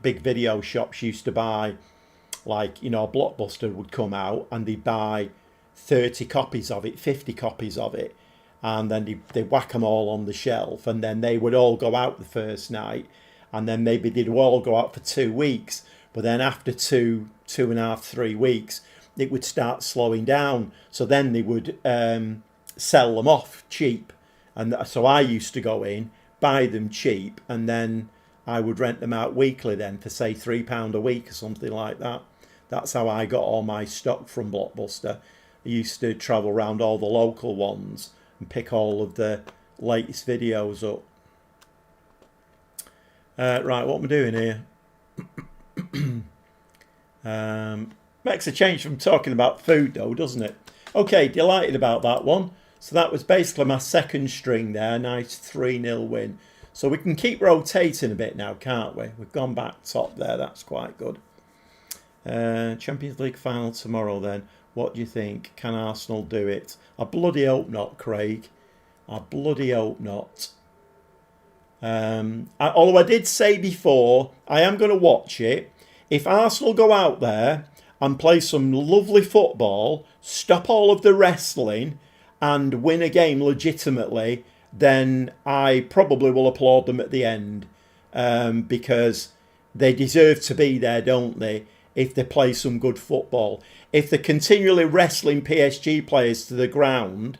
big video shops used to buy, like, you know, Blockbuster would come out and they'd buy 30 copies of it, 50 copies of it, and then they'd whack them all on the shelf, and then they would all go out the first night, and then maybe they'd all go out for 2 weeks. But then after 2.5, 3 weeks, it would start slowing down. So then they would sell them off cheap. And so I used to go in, buy them cheap, and then I would rent them out weekly then for, say, £3 a week or something like that. That's how I got all my stock from Blockbuster. I used to travel around all the local ones and pick all of the latest videos up. Right, what am I doing here? Makes a change from talking about food though, doesn't it? Okay, delighted about that one. So that was basically my second string there. Nice 3-0 win. So we can keep rotating a bit now, can't we? We've gone back top there. That's quite good. Champions League final tomorrow then. What do you think? Can Arsenal do it? I bloody hope not, Craig. I bloody hope not. Although I did say before, I am going to watch it. If Arsenal go out there and play some lovely football, stop all of the wrestling, and win a game legitimately, then I probably will applaud them at the end, because they deserve to be there, don't they, if they play some good football. If they're continually wrestling PSG players to the ground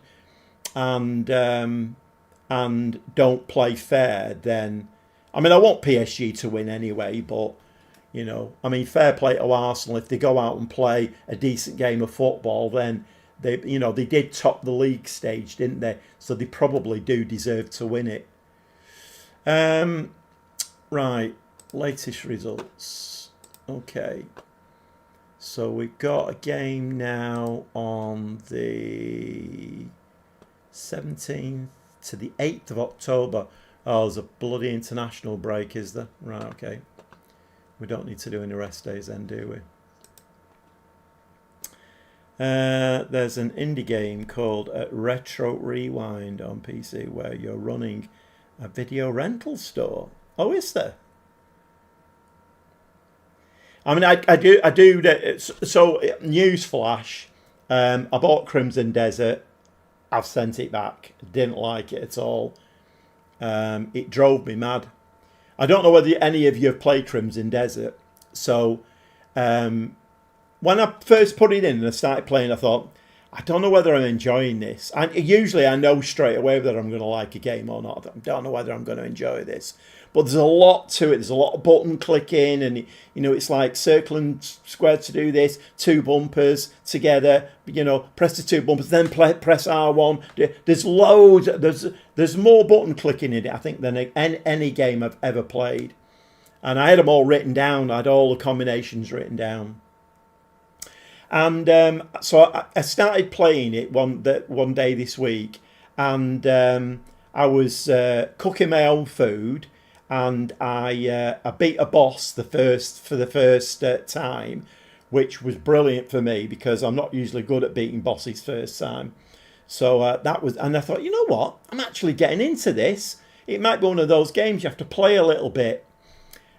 and don't play fair, then, I mean, I want PSG to win anyway, but, you know, I mean, fair play to Arsenal. If they go out and play a decent game of football, then they, you know, they did top the league stage, didn't they? So they probably do deserve to win it. Right, latest results. Okay, so we've got a game now on the 17th to the 8th of October. Oh, there's a bloody international break, is there? Right, okay. We don't need to do any rest days then, do we? There's an indie game called Retro Rewind on PC where you're running a video rental store. Oh, is there? I mean, I do. So, newsflash, I bought Crimson Desert. I've sent it back. Didn't like it at all. It drove me mad. I don't know whether any of you have played Crimson Desert. So, when I first put it in and I started playing, I thought, I don't know whether I'm enjoying this. And usually I know straight away whether I'm going to like a game or not. I don't know whether I'm going to enjoy this. But there's a lot to it. There's a lot of button clicking, and it's like circle and square to do this, two bumpers together, press the two bumpers, then press R1. There's loads. There's more button clicking in it, I think, than any game I've ever played. And I had them all written down. I had all the combinations written down. And so I started playing it one day this week, and I was cooking my own food, and I beat a boss for the first time, which was brilliant for me because I'm not usually good at beating bosses first time. So and I thought, you know what, I'm actually getting into this. It might be one of those games you have to play a little bit.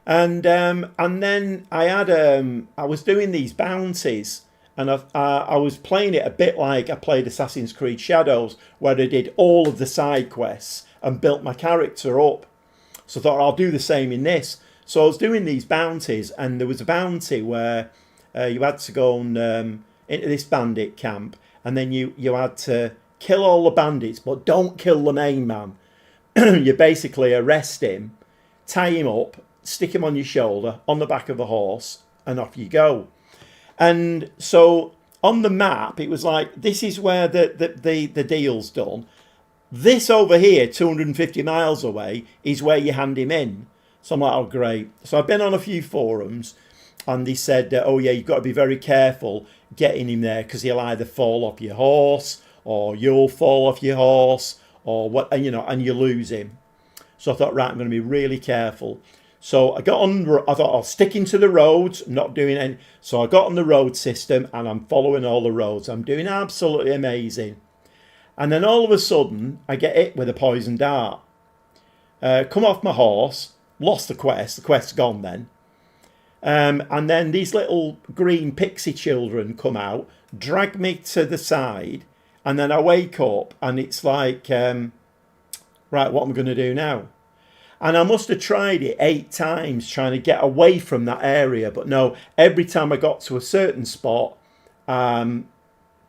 And then I was doing these bounties. And I was playing it a bit like I played Assassin's Creed Shadows, where I did all of the side quests and built my character up. So I thought I'll do the same in this. So I was doing these bounties, and there was a bounty where you had to go into this bandit camp, and then you had to kill all the bandits, but don't kill the main man. You basically arrest him, tie him up, stick him on your shoulder, on the back of a horse, and off you go. And so on the map, it was like, this is where the deal's done. This over here, 250 miles away, is where you hand him in. So I'm like, oh, great. So I've been on a few forums, and they said, oh, yeah, you've got to be very careful getting him there because he'll either fall off your horse or you'll fall off your horse or what, and you lose him. So I thought, right, I'm going to be really careful. So I thought I'll stick into the roads, not doing any. So I got on the road system and I'm following all the roads. I'm doing absolutely amazing. And then all of a sudden, I get hit with a poison dart. Come off my horse, lost the quest. The quest's gone then. And then these little green pixie children come out, drag me to the side, and then I wake up and it's like, right, what am I going to do now? And I must have tried it 8 times trying to get away from that area. But no, every time I got to a certain spot,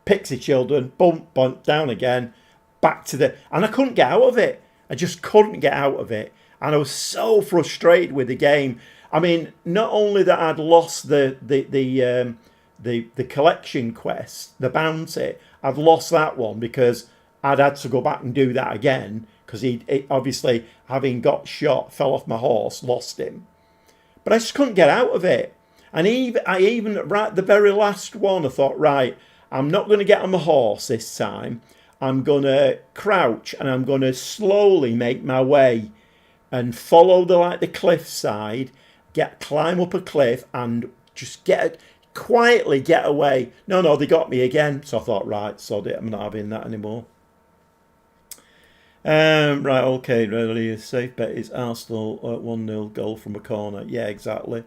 pixie children, bump, down again, back to and I couldn't get out of it. I just couldn't get out of it. And I was so frustrated with the game. I mean, not only that I'd lost the collection quest, the bounty, I'd lost that one because I'd had to go back and do that again. Because he obviously, having got shot, fell off my horse, lost him. But I just couldn't get out of it. And I even right the very last one, I thought, right, I'm not going to get on my horse this time. I'm going to crouch and I'm going to slowly make my way and follow the cliff side, climb up a cliff and just quietly get away. No, they got me again. So I thought, right, sod it, I'm not having that anymore. Right, okay, really, a safe bet is Arsenal 1-0 goal from a corner. Yeah, exactly.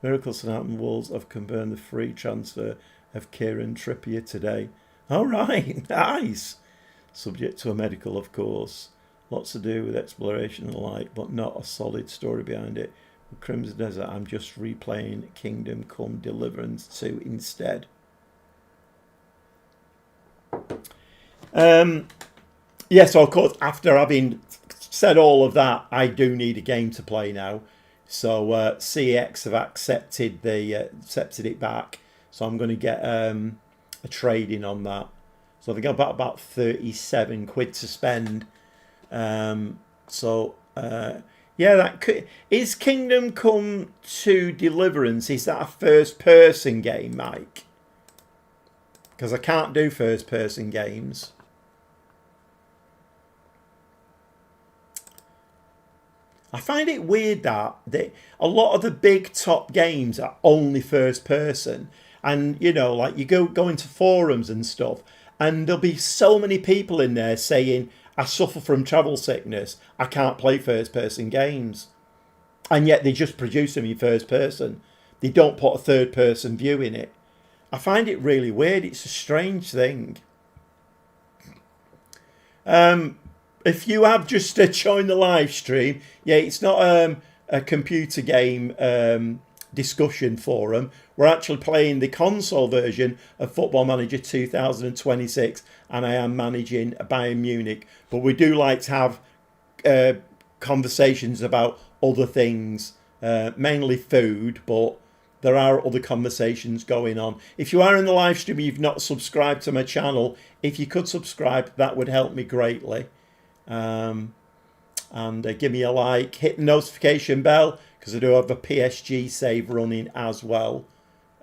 Miracle Southampton Wolves have confirmed the free transfer of Kieran Trippier today. All right, nice. Subject to a medical, of course. Lots to do with exploration and the like, but not a solid story behind it. With Crimson Desert, I'm just replaying Kingdom Come Deliverance 2 instead. Yeah, so of course, after having said all of that, I do need a game to play now. So CX have accepted it back. So I'm going to get a trade-in on that. So they've got about 37 quid to spend. Yeah, is Kingdom Come 2 Deliverance, is that a first-person game, Mike? Because I can't do first-person games. I find it weird that a lot of the big top games are only first person, And, you know, like you go into forums and stuff, and there'll be so many people in there saying, I suffer from travel sickness, I can't play first person games. And yet they just produce them in first person. They don't put a third person view in it. I find it really weird. It's a strange thing. If you have just joined the live stream, yeah, it's not a computer game discussion forum. We're actually playing the console version of Football Manager 2026, and I am managing Bayern Munich. But we do like to have conversations about other things, mainly food, but there are other conversations going on. If you are in the live stream and you've not subscribed to my channel, if you could subscribe, that would help me greatly. And give me a like, hit the notification bell, because I do have a PSG save running as well.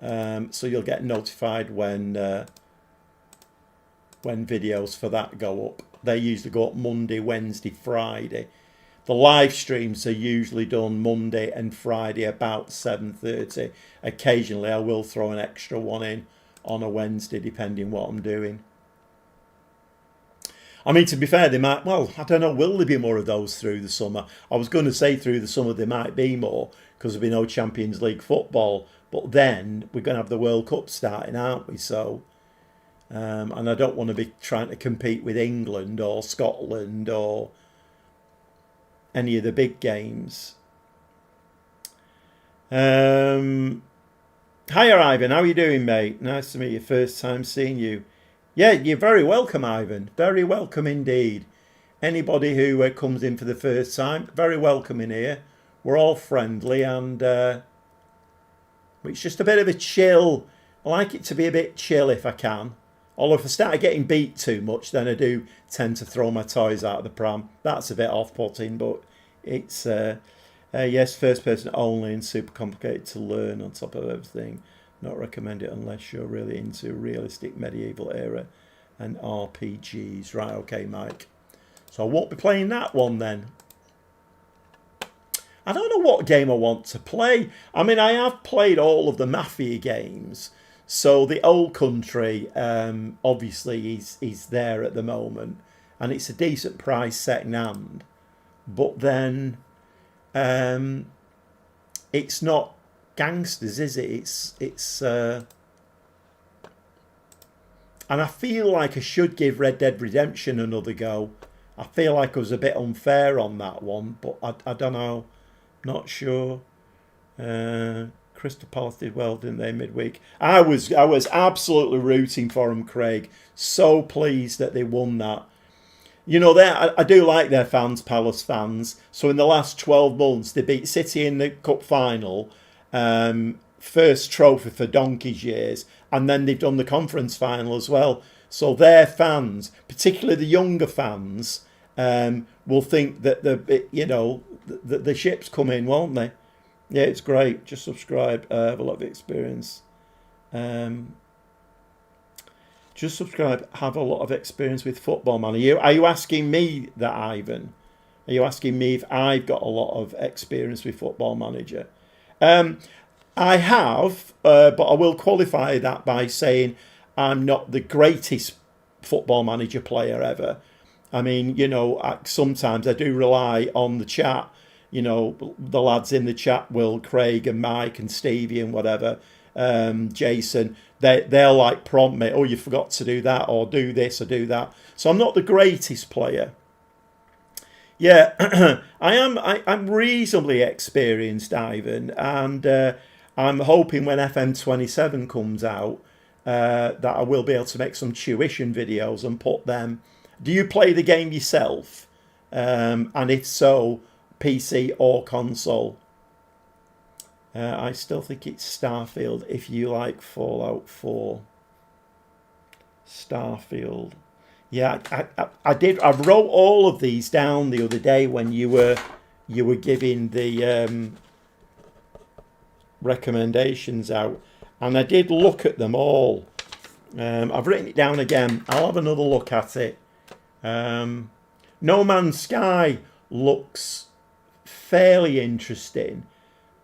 So you'll get notified when videos for that go up. They usually go up Monday, Wednesday, Friday. The live streams are usually done Monday and Friday about 7:30. Occasionally I will throw an extra one in on a Wednesday, depending what I'm doing. I mean, to be fair, they might, well, I don't know, will there be more of those through the summer? I was going to say through the summer there might be more, because there'll be no Champions League football. But then we're going to have the World Cup starting, aren't we? So, and I don't want to be trying to compete with England or Scotland or any of the big games. Hiya, Ivan. How are you doing, mate? Nice to meet you. First time seeing you. Yeah, you're very welcome, Ivan. Very welcome indeed. Anybody who comes in for the first time, very welcome in here. We're all friendly, and it's just a bit of a chill. I like it to be a bit chill if I can. Although if I start getting beat too much, then I do tend to throw my toys out of the pram. That's a bit off-putting, but it's, yes, first person only and super complicated to learn on top of everything. Not recommend it unless you're really into realistic medieval era and RPGs. Right, okay, Mike. So I won't be playing that one then. I don't know what game I want to play. I mean, I have played all of the Mafia games. So the Old Country, obviously, is there at the moment. And it's a decent price second hand. But then it's not gangsters, is it? It's and I feel like I should give Red Dead Redemption another go. I feel like I was a bit unfair on that one, but I don't know. Not sure. Crystal Palace did well, didn't they, midweek? I was absolutely rooting for them, Craig. So pleased that they won that. You know, I do like their fans, Palace fans. So in the last 12 months, they beat City in the cup final, first trophy for donkey's years, and then they've done the conference final as well. So their fans, particularly the younger fans, will think that the ship's coming, won't they? Yeah, it's great. Just subscribe. I have a lot of experience. Just subscribe. Have a lot of experience with football, man. Are you asking me that, Ivan? Are you asking me if I've got a lot of experience with Football Manager? I have, but I will qualify that by saying I'm not the greatest Football Manager player ever. I mean, you know, sometimes I do rely on the chat. You know, the lads in the chat, Will, Craig and Mike and Stevie and whatever, Jason, they'll like prompt me, oh, you forgot to do that, or do this or do that. So I'm not the greatest player. Yeah, I'm reasonably experienced, Ivan, and I'm hoping when FM27 comes out that I will be able to make some tuition videos and put them. Do you play the game yourself? And if so, PC or console? I still think it's Starfield if you like Fallout 4. Starfield. Yeah, I did. I wrote all of these down the other day when you were giving the recommendations out, and I did look at them all. I've written it down again. I'll have another look at it. No Man's Sky looks fairly interesting,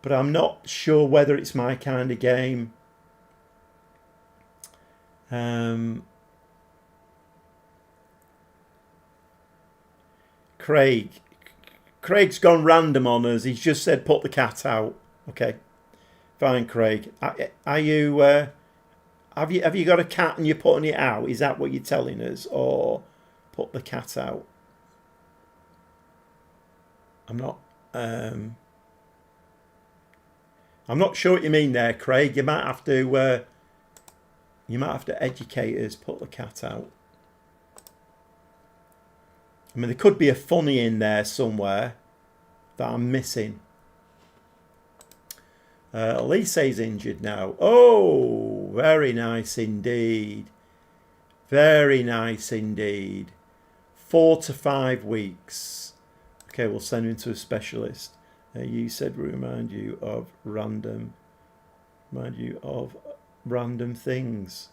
but I'm not sure whether it's my kind of game. Um, Craig's gone random on us. He's just said put the cat out. Okay, fine, Craig. Are you? Have you got a cat and you're putting it out? Is that what you're telling us, or put the cat out? I'm not. I'm not sure what you mean there, Craig. You might have to. You might have to educate us. Put the cat out. I mean, there could be a funny in there somewhere that I'm missing. Elise's injured now. Oh, very nice indeed. Very nice indeed. 4 to 5 weeks. Okay, we'll send him to a specialist. You said remind you of random things.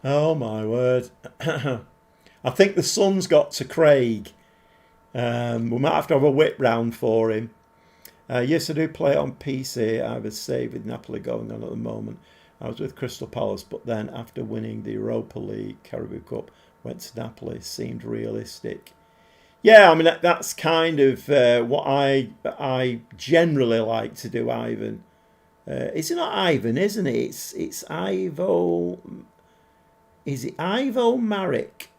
Oh my word. I think the sun's got to Craig. We might have to have a whip round for him. Yes, I do play it on PC. I have a save with Napoli going on at the moment. I was with Crystal Palace, but then after winning the Europa League Carabao Cup, went to Napoli. Seemed realistic. Yeah, I mean, that's kind of what I generally like to do, Ivan. It's not Ivan, isn't it? It's Ivo... Is it Ivo Marek?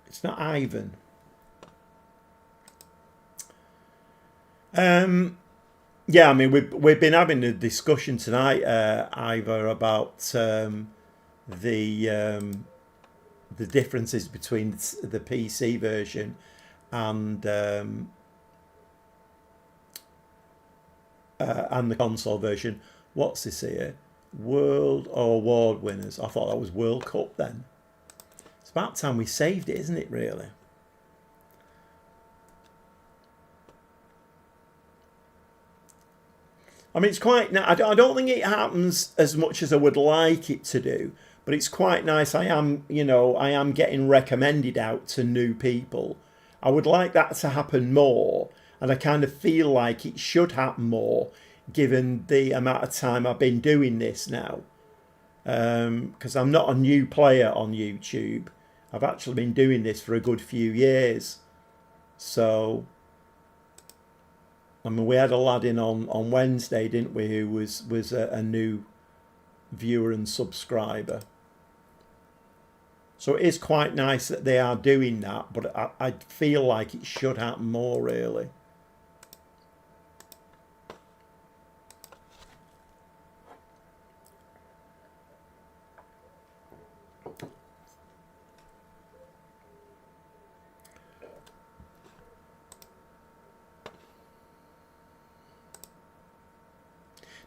It's not Ivan. Yeah, I mean, we've been having a discussion tonight, Ivo, about the differences between the PC version and the console version. What's this here? World Award winners. I thought that was World Cup then. It's about time we saved it, isn't it, really? I mean, it's quite... I don't think it happens as much as I would like it to do, but it's quite nice. I am getting recommended out to new people. I would like that to happen more, and I kind of feel like it should happen more, given the amount of time I've been doing this now. Because I'm not a new player on YouTube. I've actually been doing this for a good few years. So, I mean, we had a lad in on Wednesday, didn't we, who was a new viewer and subscriber. So it is quite nice that they are doing that, but I feel like it should happen more, really.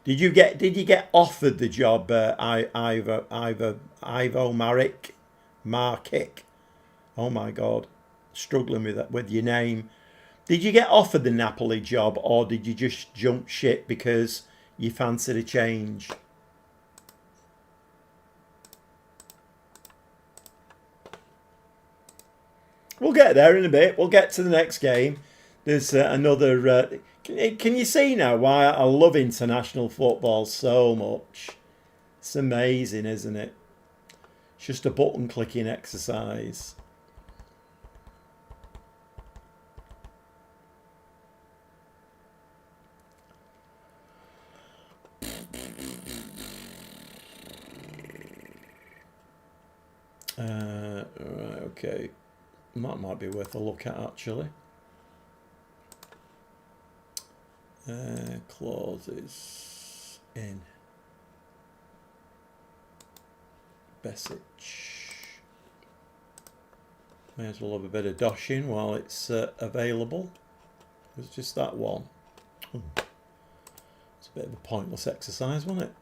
Did you get offered the job, Ivo Marek? Oh my God, struggling with your name. Did you get offered the Napoli job, or did you just jump ship because you fancied a change? We'll get there in a bit. We'll get to the next game. There's another... Can you see now why I love international football so much? It's amazing, isn't it? It's just a button clicking exercise. Right, okay. That might be worth a look at, actually. Clauses in Besic. May as well have a bit of doshing while it's available. It was just that one. It's a bit of a pointless exercise, wasn't it?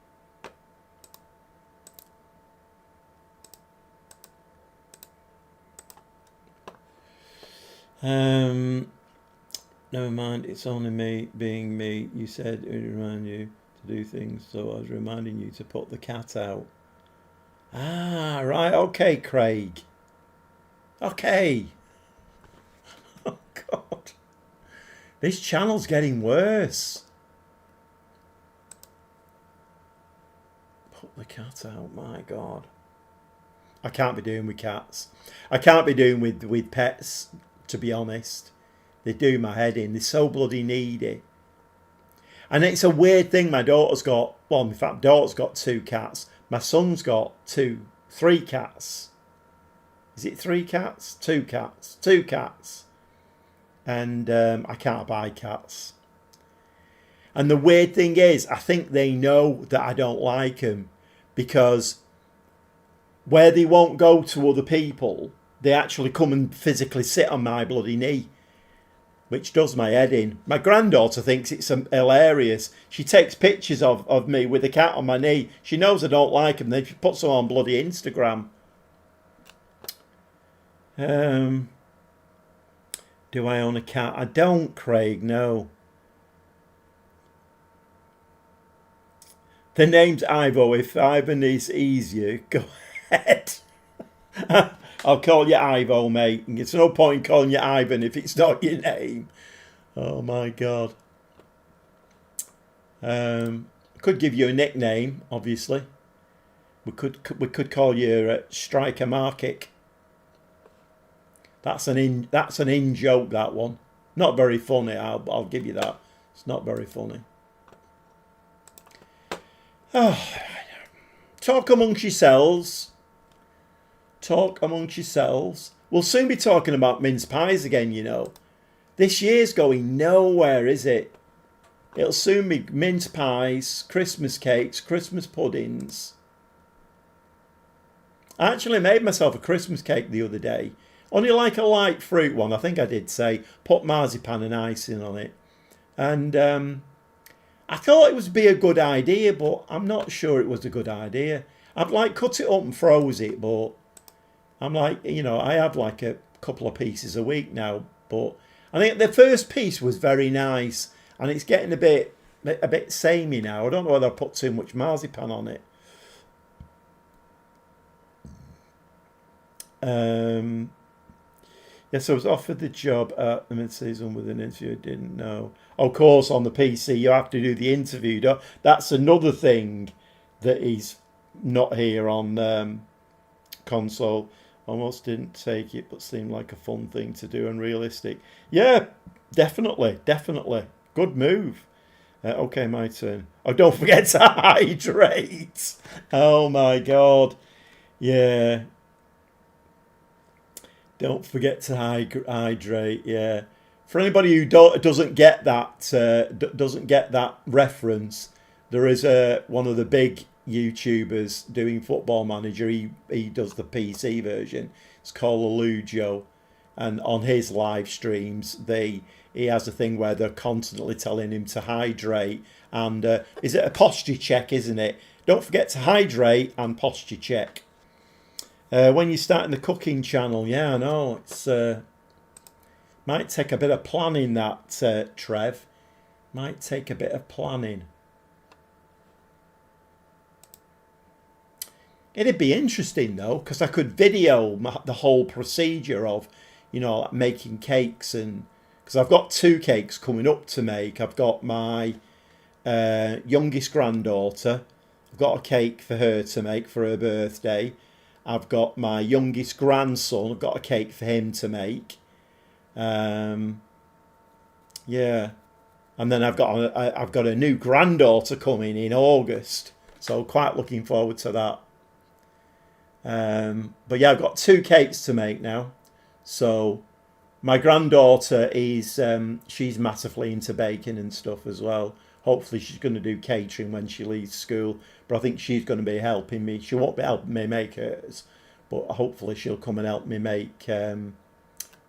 Never mind, it's only me being me. You said it would remind you to do things, so I was reminding you to put the cat out. Ah, right, okay, Craig. Okay. Oh, God. This channel's getting worse. Put the cat out, my God. I can't be doing with cats. I can't be doing with pets, to be honest. They do my head in. They're so bloody needy. And it's a weird thing. My daughter's got, well, in fact, daughter's got 2 cats. My son's got 3 cats. Is it 3 cats? 2 cats. 2 cats. And I can't buy cats. And the weird thing is, I think they know that I don't like them, because where they won't go to other people, they actually come and physically sit on my bloody knee, which does my head in. My granddaughter thinks it's hilarious. She takes pictures of me with a cat on my knee. She knows I don't like them. Then she puts them on bloody Instagram. Do I own a cat? I don't, Craig, no. The name's Ivo. If Ivan is easier, go ahead. I'll call you Ivo, mate. It's no point calling you Ivan if it's not your name. Oh my God. Could give you a nickname, obviously. We could call you Striker Markick. That's an in joke, that one. Not very funny. I'll give you that. It's not very funny. Oh, talk amongst yourselves. Talk amongst yourselves. We'll soon be talking about mince pies again, you know. This year's going nowhere, is it? It'll soon be mince pies, Christmas cakes, Christmas puddings. I actually made myself a Christmas cake the other day. Only like a light fruit one. I think I did say put marzipan and icing on it. And I thought it would be a good idea, but I'm not sure it was a good idea. I'd like cut it up and froze it, but I'm like, you know, I have like a couple of pieces a week now. But I think the first piece was very nice, and it's getting a bit samey now. I don't know whether I put too much marzipan on it. Yes, I was offered the job at the mid-season with an interview. I didn't know. Of course, on the PC, you have to do the interview. That's another thing that is not here on console. Almost didn't take it, but seemed like a fun thing to do and realistic. Yeah, definitely. Good move. Okay, my turn. Oh, don't forget to hydrate. Oh, my God. Yeah. Don't forget to hydrate. Yeah. For anybody who doesn't get that reference, there is one of the big YouTubers doing Football Manager. He does the PC version. It's called Alujo, and on his live streams, he has a thing where they're constantly telling him to hydrate. And is it a posture check? Isn't it? Don't forget to hydrate and posture check. When you're starting the cooking channel, yeah, I know. It's might take a bit of planning, that, Trev. Might take a bit of planning. It'd be interesting, though, because I could video the whole procedure of, you know, like making cakes. And because I've got 2 cakes coming up to make. I've got my youngest granddaughter. I've got a cake for her to make for her birthday. I've got my youngest grandson. I've got a cake for him to make. Yeah, and then I've got a new granddaughter coming in August, so quite looking forward to that. But yeah, I've got 2 cakes to make now. So my granddaughter is she's massively into baking and stuff as well. Hopefully she's going to do catering when she leaves school. But I think she's going to be helping me. She won't be helping me make hers, but hopefully she'll come and help me make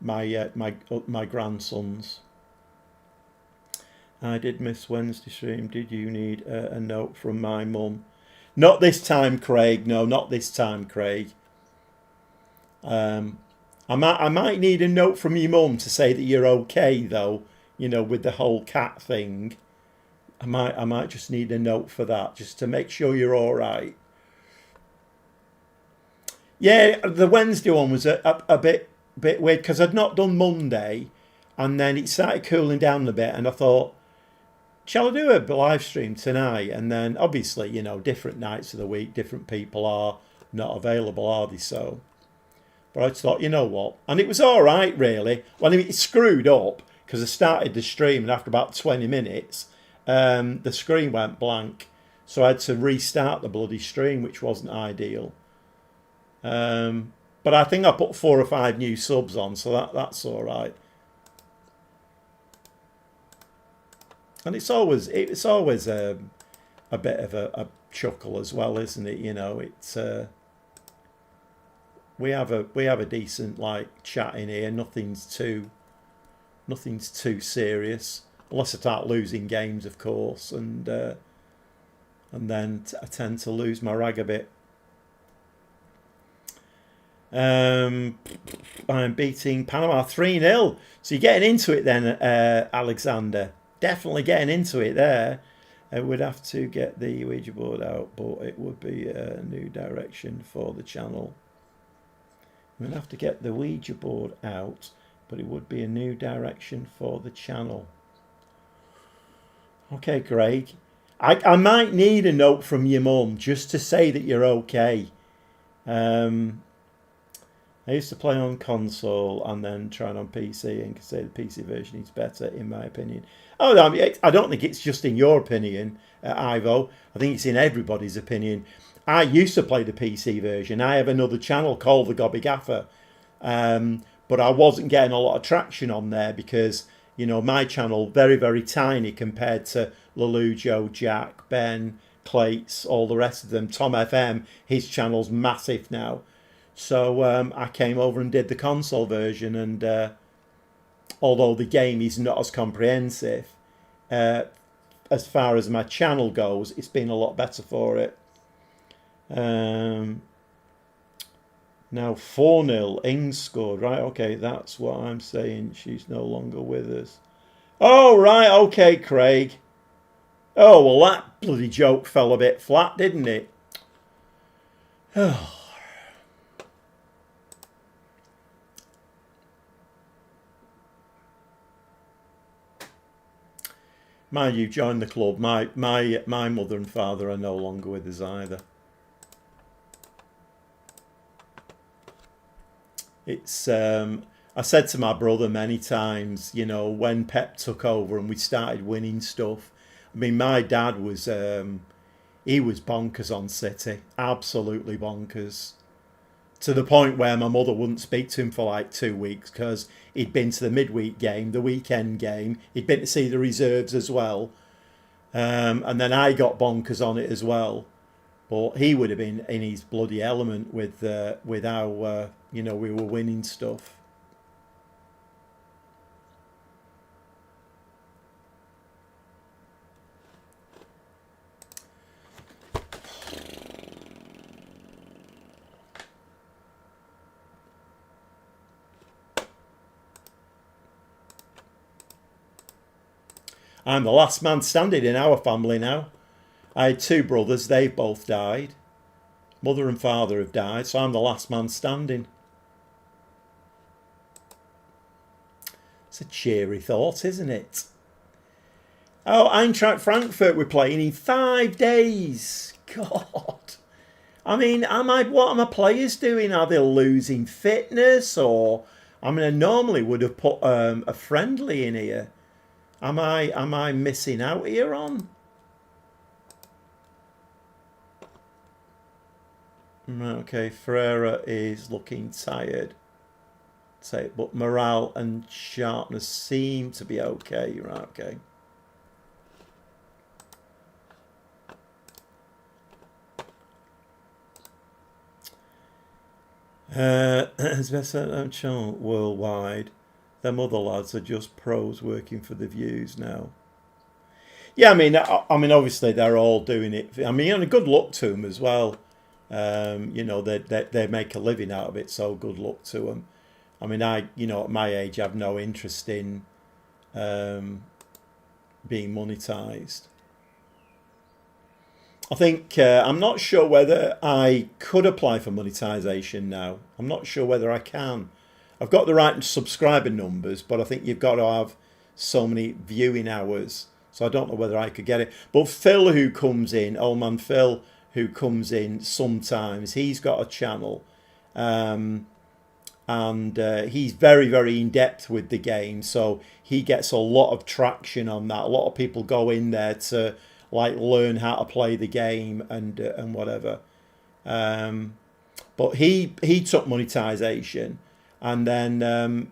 my grandsons. I did miss Wednesday stream. Did you need a note from my mum? Not this time, Craig. No, not this time, Craig. I might need a note from your mum to say that you're okay, though. You know, with the whole cat thing. I might just need a note for that, just to make sure you're all right. Yeah, the Wednesday one was a bit weird because I'd not done Monday, and then it started cooling down a bit, and I thought, shall I do a live stream tonight? And then obviously, you know, different nights of the week, different people are not available, are they? So, but I just thought, you know what? And it was all right, really. Well, I mean, it screwed up because I started the stream and after about 20 minutes, the screen went blank. So I had to restart the bloody stream, which wasn't ideal. But I think I put 4 or 5 new subs on, so that's all right. And it's always a bit of a chuckle as well, isn't it? You know, it's we have a decent like chat in here. Nothing's too serious, unless I start losing games, of course, and then I tend to lose my rag a bit. I'm beating Panama 3-0. So you're getting into it then, Alexander. Definitely getting into it there. I would have to get the Ouija board out, but it would be a new direction for the channel. I'm going to have to get the Ouija board out, but it would be a new direction for the channel. Okay, Craig. I might need a note from your mum just to say that you're okay. I used to play on console and then try it on PC and can say the PC version is better, in my opinion. Oh, I don't think it's just in your opinion, Ivo. I think it's in everybody's opinion. I used to play the PC version. I have another channel called The Gobby Gaffer. But I wasn't getting a lot of traction on there because, you know, my channel, very, very tiny compared to Lelujo, Jack, Ben, Clates, all the rest of them. Tom FM, his channel's massive now. So I came over and did the console version, and although the game is not as comprehensive, as far as my channel goes, it's been a lot better for it. Now 4-0, Ings scored, right? Okay, that's what I'm saying. She's no longer with us. Oh, right, okay, Craig. Oh, well, that bloody joke fell a bit flat, didn't it? Oh. Mind you, joined the club. My mother and father are no longer with us either. It's I said to my brother many times, you know, when Pep took over and we started winning stuff. I mean, my dad was he was bonkers on City, absolutely bonkers, to the point where my mother wouldn't speak to him for like 2 weeks because he'd been to the midweek game, the weekend game, he'd been to see the reserves as well, and then I got bonkers on it as well. But he would have been in his bloody element with how you know, we were winning stuff. I'm the last man standing in our family now. I had 2 brothers, they've both died. Mother and father have died, so I'm the last man standing. It's a cheery thought, isn't it? Oh, Eintracht Frankfurt we're playing in 5 days. God. I mean, what are my players doing? Are they losing fitness? Or, I mean, I normally would have put a friendly in here. Am I missing out here on? Okay, Ferreira is looking tired. But morale and sharpness seem to be okay. Right, okay. It's best channel worldwide. Them other lads are just pros working for the views now. Yeah, I mean, obviously they're all doing it. I mean, and good luck to them as well. You know, they make a living out of it, so good luck to them. I mean, you know, at my age, I have no interest in being monetized. I think I'm not sure whether I could apply for monetization now. I'm not sure whether I can. I've got the right subscriber numbers, but I think you've got to have so many viewing hours So I don't know whether I could get it. But Phil, who comes in, old man Phil, who comes in sometimes, he's got a channel. And he's very, very in depth with the game. So he gets a lot of traction on that. A lot of people go in there to like learn how to play the game and whatever. But he took monetization, and then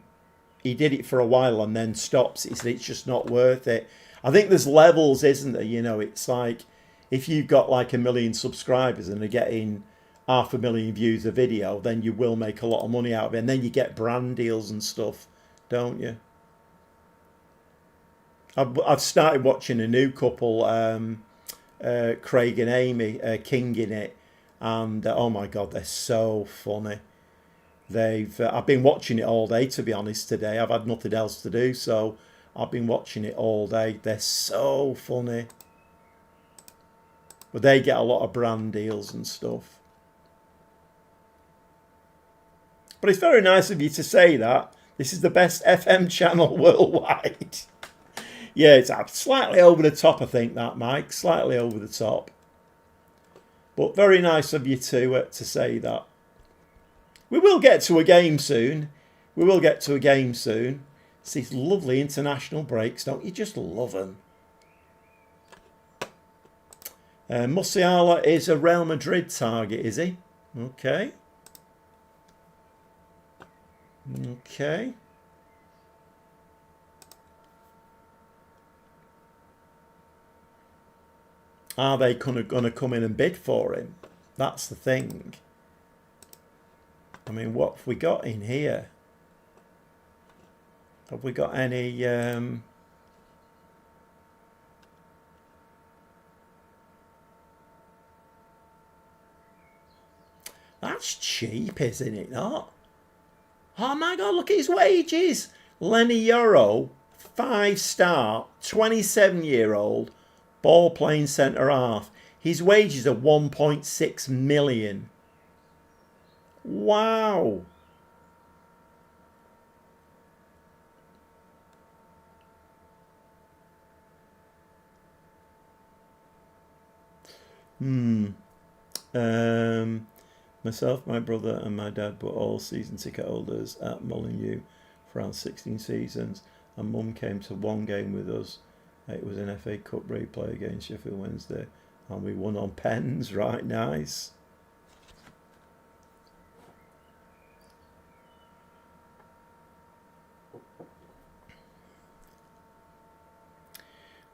he did it for a while and then stops. He said it's just not worth it. I think there's levels, isn't there? You know, it's like if you've got like 1 million subscribers and are getting 500,000 views a video, then you will make a lot of money out of it, and then you get brand deals and stuff, don't you? I've started watching a new couple, Craig and Amy, King in it, and oh my god, they're so funny. I've been watching it all day, to be honest. Today I've had nothing else to do, so I've been watching it all day. They're so funny, but they get a lot of brand deals and stuff. But it's very nice of you to say that. This is the best FM channel worldwide. Yeah, it's slightly over the top, I think, that, Mike. Slightly over the top. But very nice of you to say that. We will get to a game soon. We will get to a game soon. It's these lovely international breaks. Don't you just love them? Musiala is a Real Madrid target, is he? Okay. Okay. Are they going to come in and bid for him? That's the thing. I mean, what have we got in here? Have we got any... That's cheap, isn't it not? Oh my god, look at his wages. Lenny Euro, 5-star, 27-year-old, ball playing centre half. His wages are 1.6 million. Wow. Myself, my brother and my dad were all season ticket holders at Molineux for around 16 seasons, and Mum came to one game with us. It was an FA Cup replay against Sheffield Wednesday, and we won on pens. Right, nice.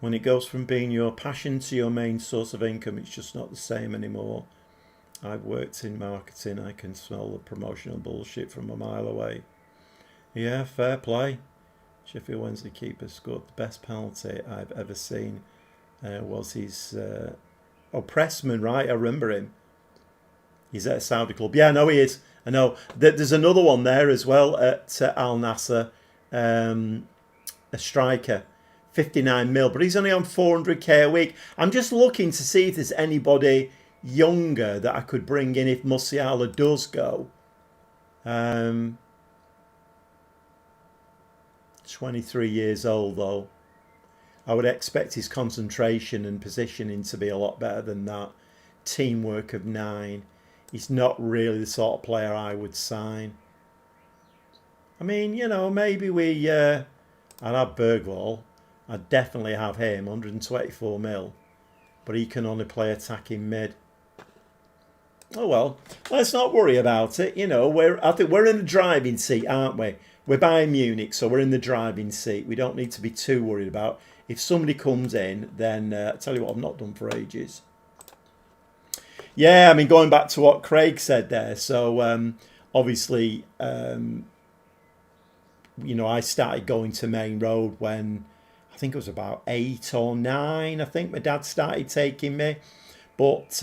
When it goes from being your passion to your main source of income, it's just not the same anymore. I've worked in marketing. I can smell the promotional bullshit from a mile away. Yeah, fair play. Sheffield Wednesday keeper scored the best penalty I've ever seen. Was his... Pressman, right? I remember him. He's at a Saudi club. Yeah, I know he is. I know. There's another one there as well at Al Nassr. A striker. 59 mil. But he's only on 400k a week. I'm just looking to see if there's anybody younger that I could bring in if Musiala does go. 23 years old though. I would expect his concentration and positioning to be a lot better than that. Teamwork of 9. He's not really the sort of player I would sign. I mean, you know, maybe I'd have Bergwall. I'd definitely have him, 124 mil. But he can only play attacking mid. Oh well, let's not worry about it. You know, I think we're in the driving seat, aren't we? We're Bayern Munich, so we're in the driving seat. We don't need to be too worried about. If somebody comes in, then I tell you what, I've not done for ages. Yeah, I mean, going back to what Craig said there. So obviously, you know, I started going to Main Road when I think it was about 8 or 9. I think my dad started taking me, but.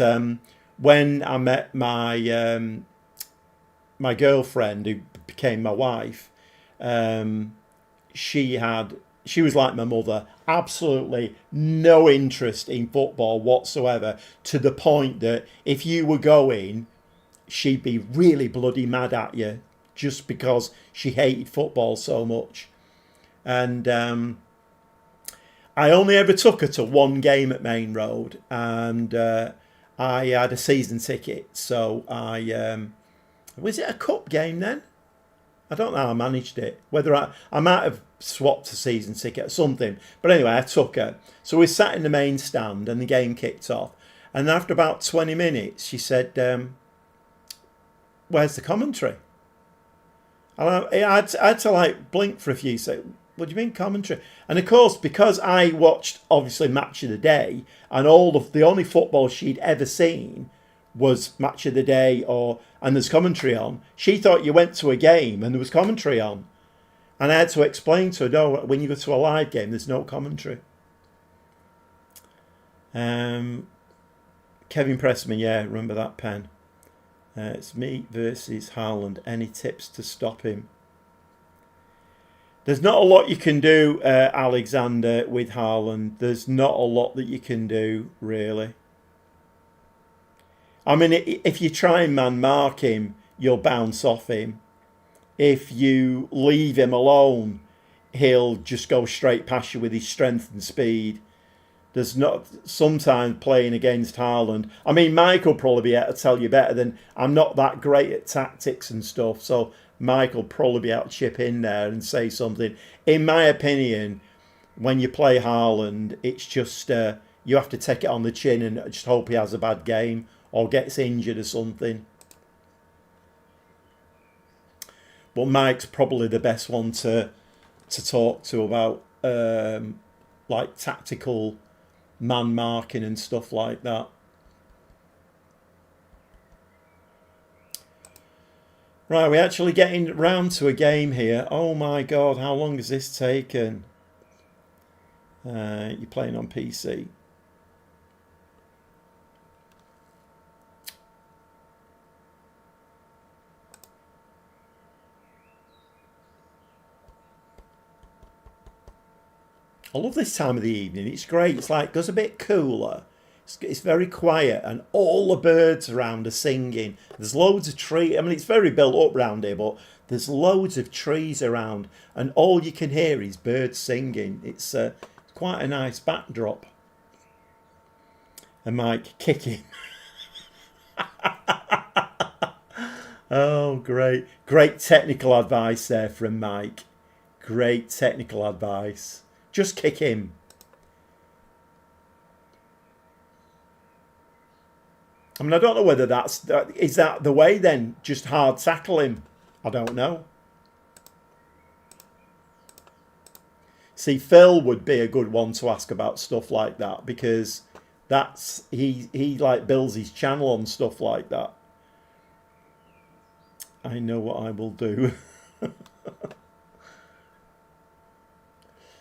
When I met my my girlfriend, who became my wife, she was like my mother, absolutely no interest in football whatsoever, to the point that if you were going, she'd be really bloody mad at you just because she hated football so much. And I only ever took her to one game at Main Road, and I had a season ticket. So was it a cup game then? I don't know how I managed it. Whether I might have swapped a season ticket or something. But anyway, I took her. So we sat in the main stand and the game kicked off. And after about 20 minutes, she said, where's the commentary? And I had to like blink for a few seconds. What do you mean commentary? And of course, because I watched obviously Match of the Day, and all of the only football she'd ever seen was Match of the Day and there's commentary on, she thought you went to a game and there was commentary on. And I had to explain to her, no, when you go to a live game, there's no commentary. Kevin Pressman, yeah, remember that pen. It's me versus Haaland. Any tips to stop him? There's not a lot you can do, Alexander, with Haaland. There's not a lot that you can do, really. I mean, if you try and man-mark him, you'll bounce off him. If you leave him alone, he'll just go straight past you with his strength and speed. There's not, sometimes playing against Haaland. I mean, Mike will probably be able to tell you better than, I'm not that great at tactics and stuff, so Mike will probably be able to chip in there and say something. In my opinion, when you play Haaland, it's just, you have to take it on the chin and just hope he has a bad game or gets injured or something. But Mike's probably the best one to talk to about like tactical man marking and stuff like that. Right, we're actually getting round to a game here. Oh my God, how long has this taken? You're playing on PC. I love this time of the evening. It's great. It's like, it goes a bit cooler. It's very quiet and all the birds around are singing. There's loads of trees. I mean, it's very built up around here, but there's loads of trees around and all you can hear is birds singing. It's quite a nice backdrop. And Mike kicking. Oh, great. Great technical advice there from Mike. Great technical advice. Just kick him. I mean, I don't know whether is that the way then? Just hard tackle him? I don't know. See, Phil would be a good one to ask about stuff like that because he like builds his channel on stuff like that. I know what I will do.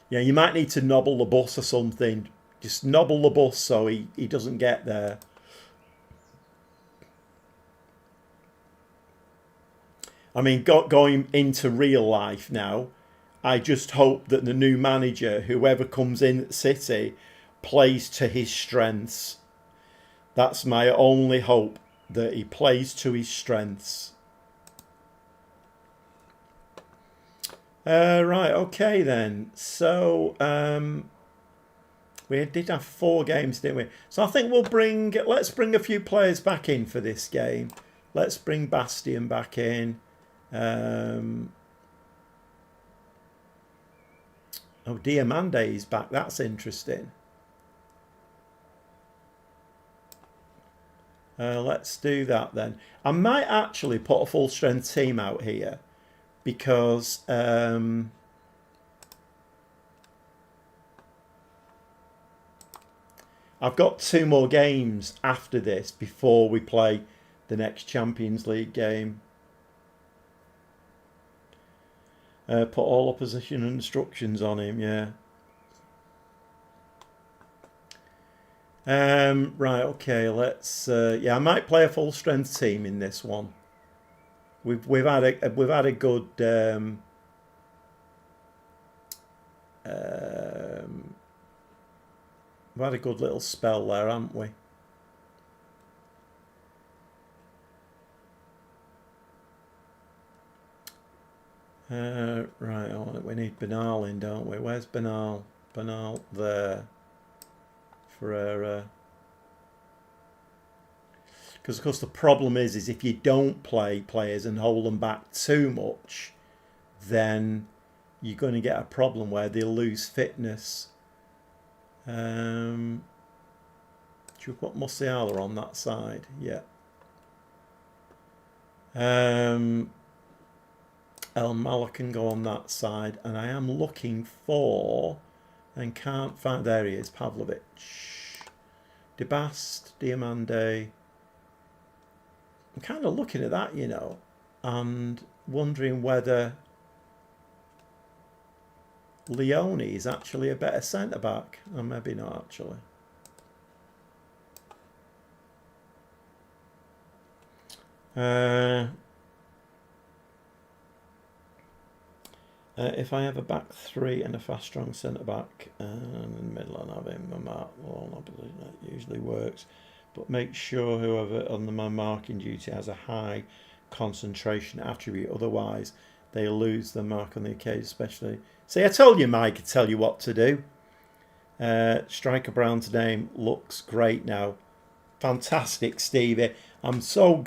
Yeah, you might need to nobble the bus or something. Just nobble the bus so he doesn't get there. I mean, going into real life now, I just hope that the new manager, whoever comes in at City, plays to his strengths. That's my only hope, that he plays to his strengths. Right, okay then. So we did have 4 games, didn't we? So I think let's bring a few players back in for this game. Let's bring Bastian back in. Oh, Diamande is back. That's interesting. Let's do that then. I might actually put a full strength team out here because I've got 2 more games after this before we play the next Champions League game. Put all opposition instructions on him, yeah. Right, okay, let's yeah, I might play a full strength team in this one. We've had a good we've had a good little spell there, haven't we? Right, we need Bernal in, don't we? Where's Bernal? Bernal there. Ferreira. Because, of course, the problem is if you don't play players and hold them back too much, then you're going to get a problem where they'll lose fitness. Should we put Musiala on that side? Yeah. El Mala can go on that side, and I am looking for, and can't find, there he is, Pavlovic. Debast, Diamande. I'm kind of looking at that, you know, and wondering whether Leone is actually a better centre-back. Or maybe not, actually. If I have a back three and a fast, strong centre-back, and in the middle and have him, well, that usually works. But make sure whoever on my marking duty has a high concentration attribute. Otherwise, they lose the mark on the occasion, especially. See, I told you Mike could tell you what to do. Striker Brown's name looks great now. Fantastic, Stevie. I'm so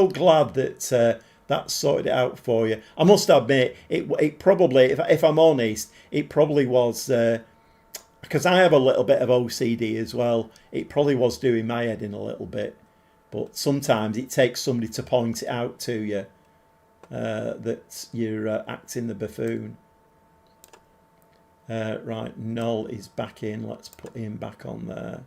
glad that that sorted it out for you. I must admit, it probably, if I'm honest, it probably was, because I have a little bit of OCD as well, it probably was doing my head in a little bit. But sometimes it takes somebody to point it out to you that you're acting the buffoon. Right, Null is back in. Let's put him back on there.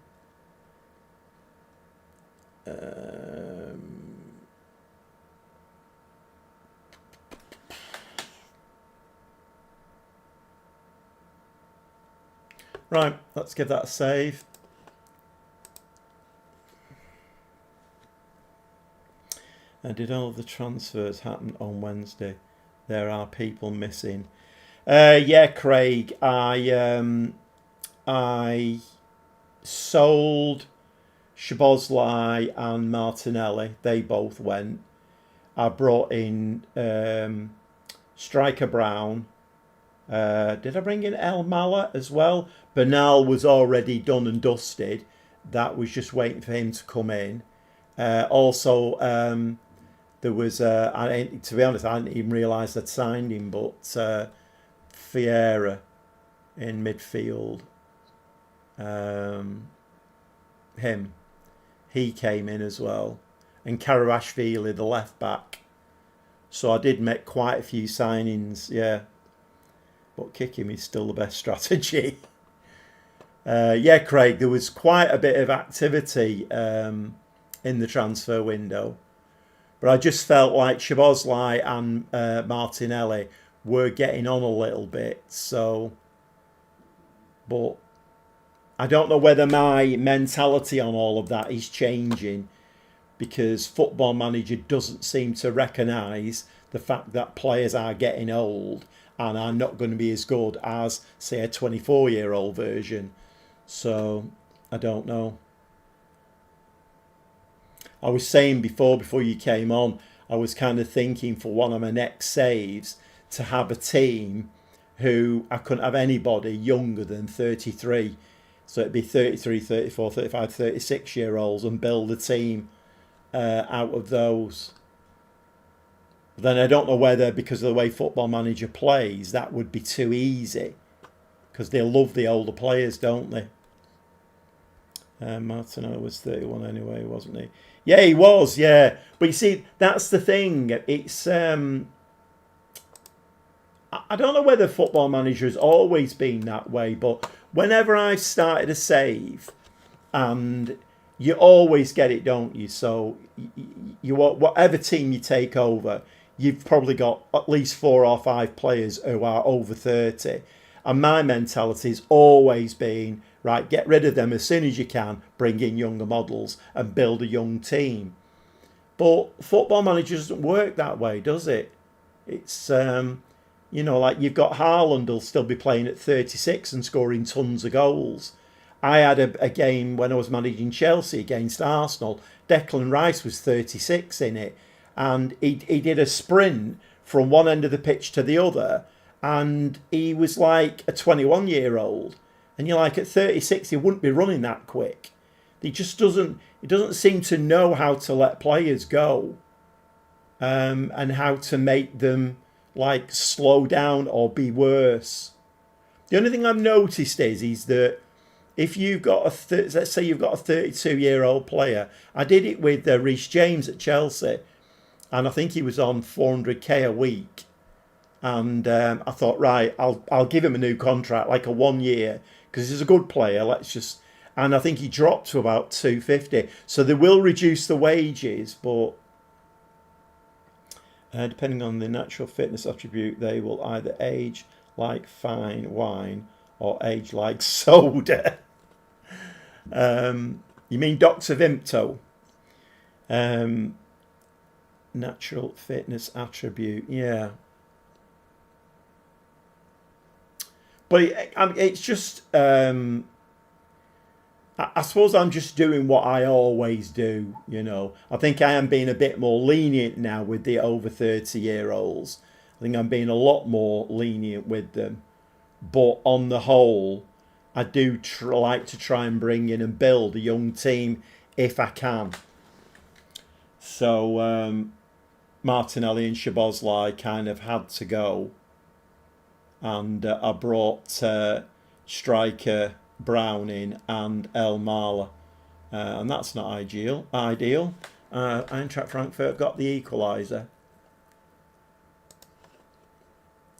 Right, let's give that a save. Did all of the transfers happen on Wednesday? There are people missing. Yeah, Craig, I sold Szoboszlai and Martinelli. They both went. I brought in Striker Brown. Did I bring in El Mala as well? Bernal was already done and dusted. That was just waiting for him to come in. Also, there was, to be honest, I didn't even realise I'd signed him, but Fiera in midfield. He came in as well. And Karabashvili, the left back. So I did make quite a few signings, yeah. But kicking is still the best strategy. Yeah, Craig, there was quite a bit of activity in the transfer window. But I just felt like Szoboszlai and Martinelli were getting on a little bit. So, but I don't know whether my mentality on all of that is changing, because Football Manager doesn't seem to recognise the fact that players are getting old and are not going to be as good as, say, a 24-year-old version. So, I don't know. I was saying before you came on, I was kind of thinking for one of my next saves to have a team who I couldn't have anybody younger than 33. So it'd be 33, 34, 35, 36-year-olds and build a team out of those. Then I don't know whether, because of the way Football Manager plays, that would be too easy. Because they love the older players, don't they? Martineau was 31 anyway, wasn't he? Yeah, he was, yeah. But you see, that's the thing. It's I don't know whether Football Manager has always been that way, but whenever I've started a save, and you always get it, don't you? So you whatever team you take over, you've probably got at least 4 or 5 players who are over 30. And my mentality's always been, right, get rid of them as soon as you can, bring in younger models and build a young team. But Football Manager doesn't work that way, does it? It's, you know, like you've got Haaland will still be playing at 36 and scoring tons of goals. I had a game when I was managing Chelsea against Arsenal. Declan Rice was 36 in it. And he did a sprint from one end of the pitch to the other. and he was like a 21-year-old, and you're like, at 36 he wouldn't be running that quick. He doesn't seem to know how to let players go, and how to make them like slow down or be worse. The only thing I've noticed is that if you've got let's say you've got a 32-year-old player. I did it with Reece James at Chelsea, and I think he was on 400k a week. And I thought, right, I'll give him a new contract, like a 1 year, because he's a good player. And I think he dropped to about 250. So they will reduce the wages, but depending on the natural fitness attribute, they will either age like fine wine or age like soda. You mean Dr. Vimto? Natural fitness attribute, yeah. But it's just, I suppose I'm just doing what I always do, you know. I think I am being a bit more lenient now with the over 30-year-olds. I think I'm being a lot more lenient with them. But on the whole, I do like to try and bring in and build a young team if I can. So Martinelli and Szoboszlai kind of had to go. And I brought striker Brown in and El Mala, and that's not ideal. Eintracht Frankfurt got the equaliser.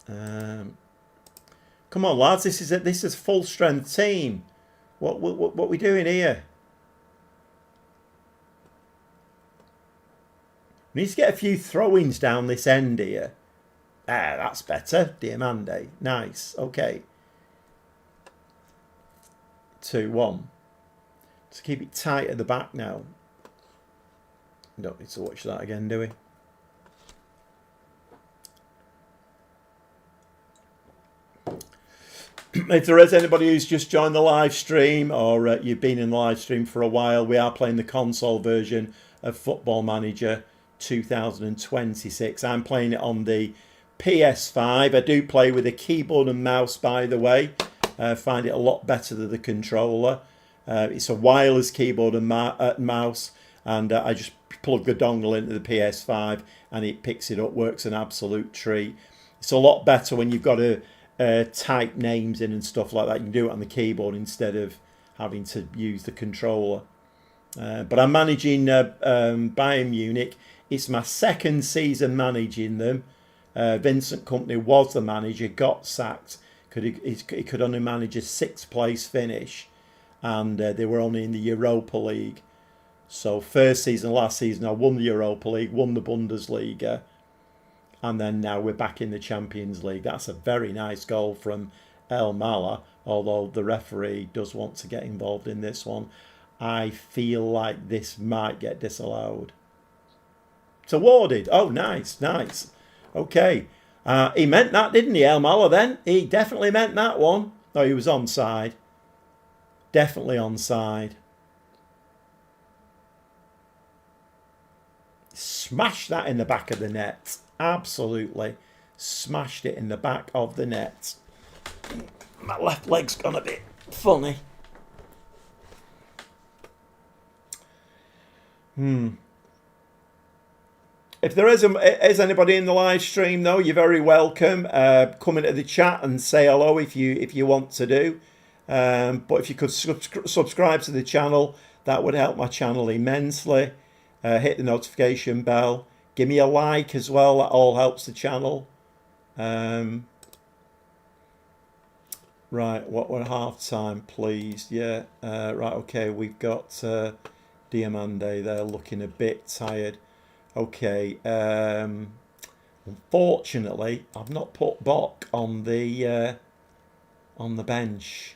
Come on, lads! This is full strength team. What we doing here? We need to get a few throw-ins down this end here. Ah, that's better. Diamande. Nice. Okay. 2-1. Let's keep it tight at the back now. Don't need to watch that again, do we? If there is anybody who's just joined the live stream, or you've been in the live stream for a while, we are playing the console version of Football Manager 2026. I'm playing it on the PS5. I do play with a keyboard and mouse, by the way. I find it a lot better than the controller. It's a wireless keyboard and mouse, and I just plug the dongle into the PS5 and it picks it up. Works an absolute treat. It's a lot better when you've got to type names in and stuff like that. You can do it on the keyboard instead of having to use the controller. But I'm managing Bayern Munich. It's my second season managing them. Vincent Kompany was the manager, got sacked. He could only manage a 6th place finish, and they were only in the Europa League. So first season, last season, I won the Europa League, won the Bundesliga, and then now we're back in the Champions League. That's a very nice goal from El Mala, although the referee does want to get involved in this one. I feel like this might get disallowed. It's awarded. Oh, nice. Okay. He meant that, didn't he, El Mala, then? He definitely meant that one. No, he was onside. Definitely onside. Smashed that in the back of the net. Absolutely. Smashed it in the back of the net. My left leg's gone a bit funny. If there is anybody in the live stream, though, you're very welcome. Come into the chat and say hello if you want to do. But if you could subscribe to the channel, that would help my channel immensely. Hit the notification bell. Give me a like as well. That all helps the channel. Right, what we're half time, please. Yeah. Right. Okay. We've got Diamande there, looking a bit tired. Okay. Unfortunately, I've not put Bock on the bench.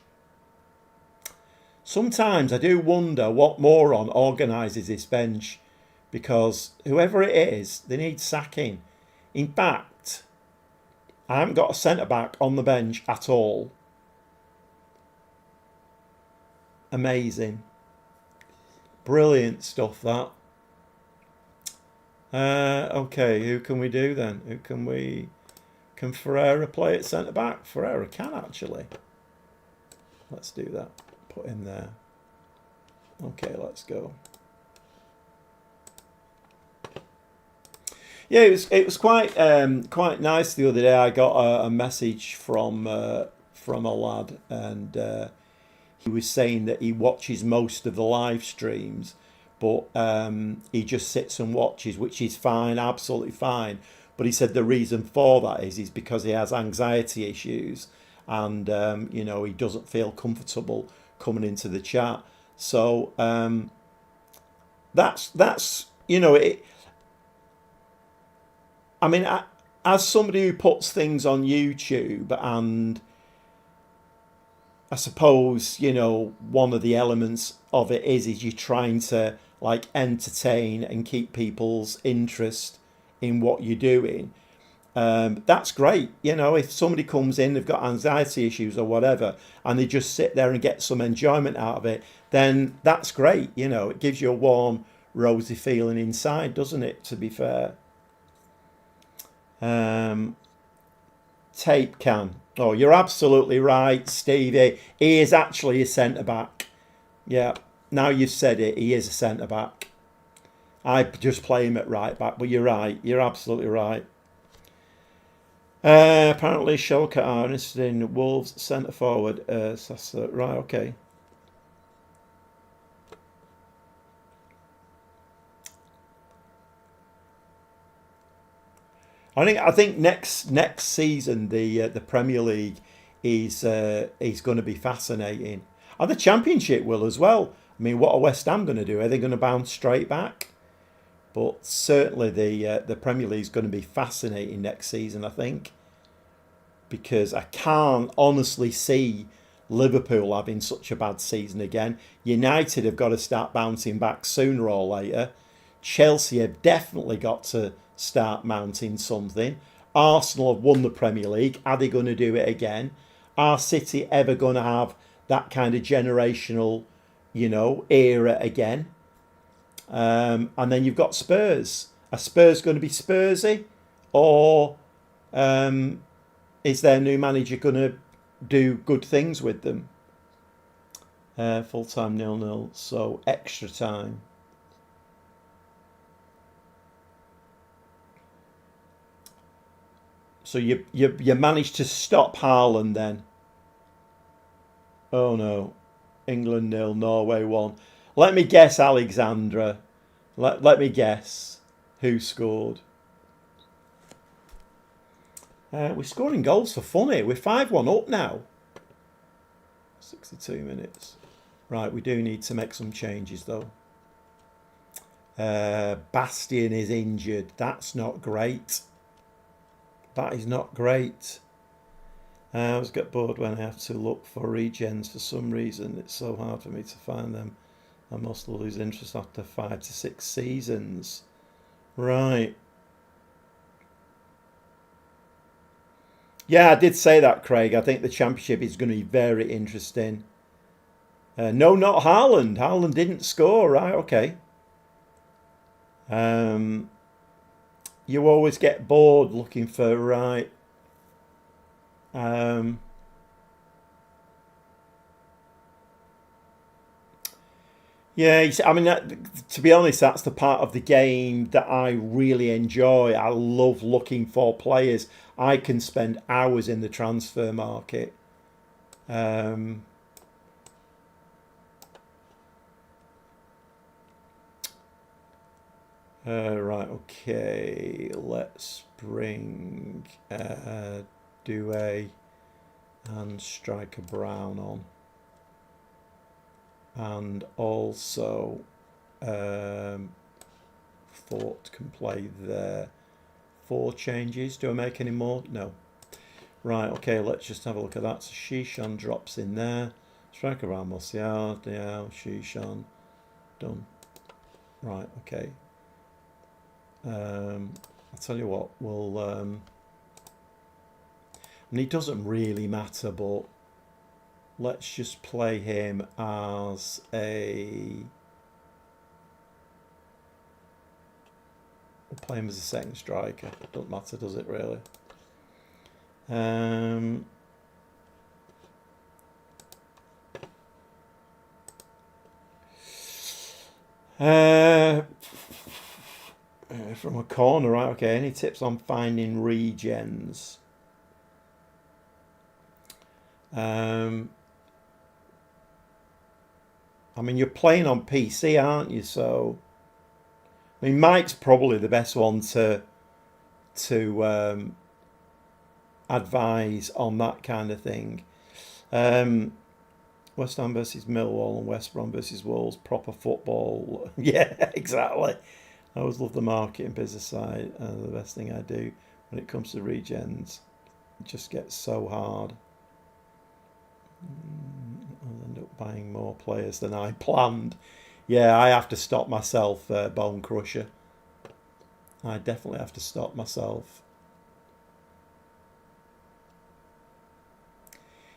Sometimes I do wonder what moron organises this bench, because whoever it is, they need sacking. In fact, I haven't got a centre-back on the bench at all. Amazing. Brilliant stuff, that. Okay, who can we do then? Can Ferreira play at centre back? Ferreira can actually. Let's do that. Put him there. Okay, let's go. Yeah, it was quite nice the other day. I got a message from a lad, and he was saying that he watches most of the live streams, but he just sits and watches, which is fine, absolutely fine. But he said the reason for that is because he has anxiety issues, and he doesn't feel comfortable coming into the chat. So that's it. I mean, as somebody who puts things on YouTube, and I suppose one of the elements of it is you're trying to like entertain and keep people's interest in what you're doing. That's great. If somebody comes in, they've got anxiety issues or whatever, and they just sit there and get some enjoyment out of it, then that's great. It gives you a warm, rosy feeling inside, doesn't it? To be fair. Tape can. Oh, you're absolutely right, Stevie. He is actually a centre back. Yeah, now you've said it, he is a centre back. I just play him at right back, but you're right. You're absolutely right. Apparently, Schalke are interested in Wolves centre forward. Right, okay. I think next season the Premier League is going to be fascinating, and the Championship will as well. I mean, what are West Ham going to do? Are they going to bounce straight back? But certainly the Premier League is going to be fascinating next season, I think, because I can't honestly see Liverpool having such a bad season again. United have got to start bouncing back sooner or later. Chelsea have definitely got to start mounting something. Arsenal have won the Premier League. Are they going to do it again? Are City ever going to have that kind of generational, era again? And then you've got Spurs. Are Spurs going to be Spursy? Or is their new manager going to do good things with them? Full time 0-0, so extra time. So you managed to stop Haaland then? Oh no, England 0, Norway 1. Let me guess, Alexandra. Let me guess who scored. We're scoring goals for fun here. We're 5-1 up now. 62 minutes. Right, we do need to make some changes though. Bastian is injured. That's not great. That is not great. I always get bored when I have to look for regens for some reason. It's so hard for me to find them. I must lose interest after 5 to 6 seasons. Right. Yeah, I did say that, Craig. I think the Championship is going to be very interesting. No, not Haaland. Haaland didn't score. Right, okay. You always get bored looking for, right. Yeah, I mean, to be honest, that's the part of the game that I really enjoy. I love looking for players. I can spend hours in the transfer market. Right, okay. Let's bring Douay and Striker Brown on. And also Fort can play there. 4 changes. Do I make any more? No. Right, okay, let's just have a look at that. So Shishan drops in there. Striker Ramos, yeah, Shishan. Done. Right, okay. I'll tell you what, we'll and it doesn't really matter, but let's just play him as we'll play him as a second striker. Doesn't matter, does it really? Um, from a corner, right? Okay. Any tips on finding regens? I mean, you're playing on PC, aren't you? So, I mean, Mike's probably the best one to advise on that kind of thing. West Ham versus Millwall and West Brom versus Wolves, proper football. Yeah, exactly. I always love the market and business side. The best thing I do when it comes to regens, it just gets so hard. I'll end up buying more players than I planned. Yeah, I have to stop myself, Bone Crusher. I definitely have to stop myself.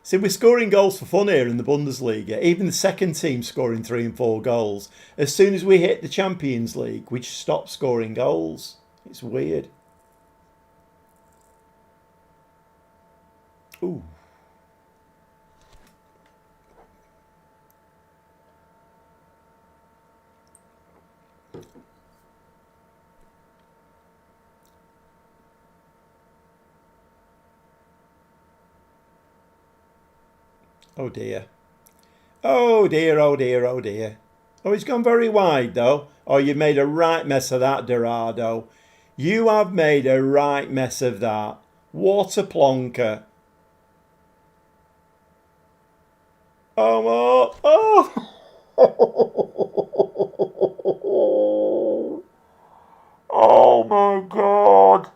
See, we're scoring goals for fun here in the Bundesliga. Even the second team scoring 3 and 4 goals. As soon as we hit the Champions League, we just stop scoring goals. It's weird. Ooh. Oh dear. Oh dear, oh dear, oh dear. Oh, he's gone very wide though. Oh, you've made a right mess of that, Dorado. You have made a right mess of that. What a plonker. Oh, oh, oh. Oh my God.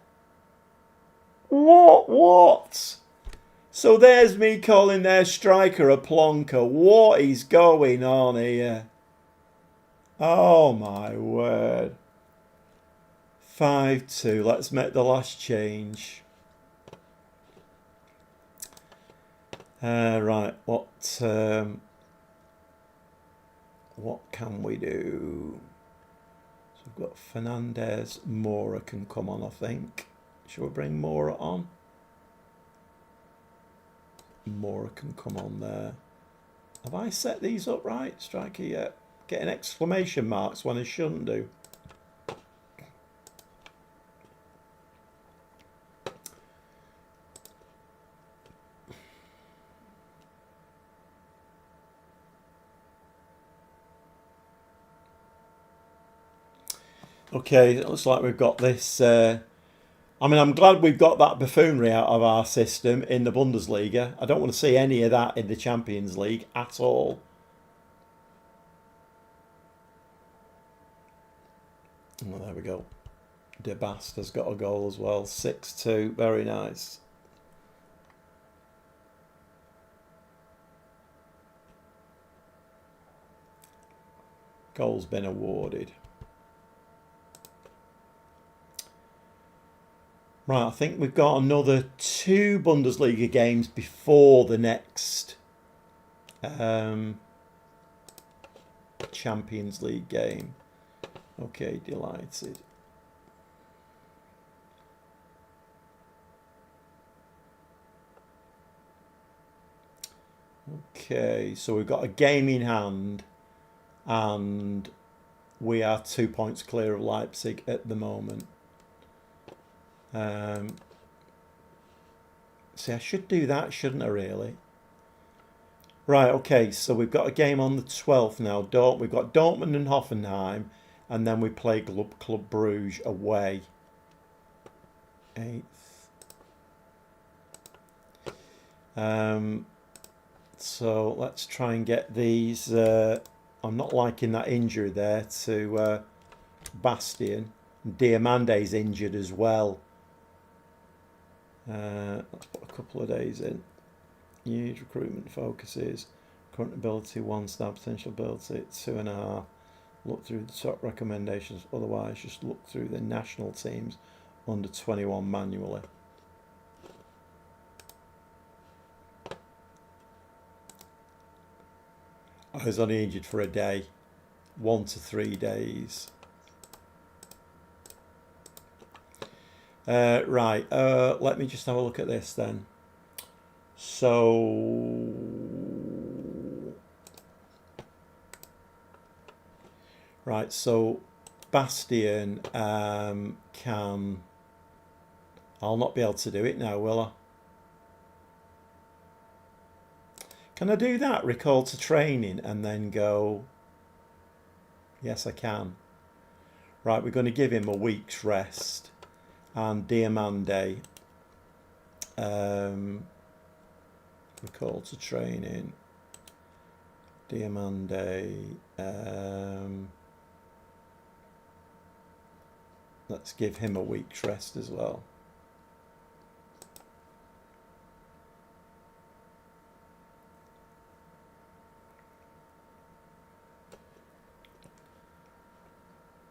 What? So there's me calling their striker a plonker. What is going on here? Oh my word. 5-2. Let's make the last change. Right. What can we do? So we've got Fernandez. Mora can come on, I think. Shall we bring Mora on? Mora can come on there. Have I set these up right? Striker yet? Getting exclamation marks when I shouldn't do. Okay, it looks like we've got this. I mean, I'm glad we've got that buffoonery out of our system in the Bundesliga. I don't want to see any of that in the Champions League at all. Oh, there we go. De Bast has got a goal as well. 6-2. Very nice. Goal's been awarded. Right, I think we've got another 2 Bundesliga games before the next Champions League game. Okay, delighted. Okay, so we've got a game in hand and we are 2 points clear of Leipzig at the moment. See, I should do that, shouldn't I, really? Right, okay, so we've got a game on the 12th now. We've got Dortmund and Hoffenheim, and then we play Club Bruges away. 8th. So let's try and get these. I'm not liking that injury there to Bastian. Diamande's injured as well. Let's put a couple of days in. Huge recruitment focuses. Current ability 1 star, potential ability 2.5. Look through the top recommendations. Otherwise, just look through the national teams under 21 manually. I was only injured for a day. 1 to 3 days. Right, let me just have a look at this then. So, right, so Bastion can... I'll not be able to do it now, will I? Can I do that? Recall to training and then go... Yes, I can. Right, we're going to give him a week's rest. And Diamande, recall to training. Diamande, let's give him a week's rest as well.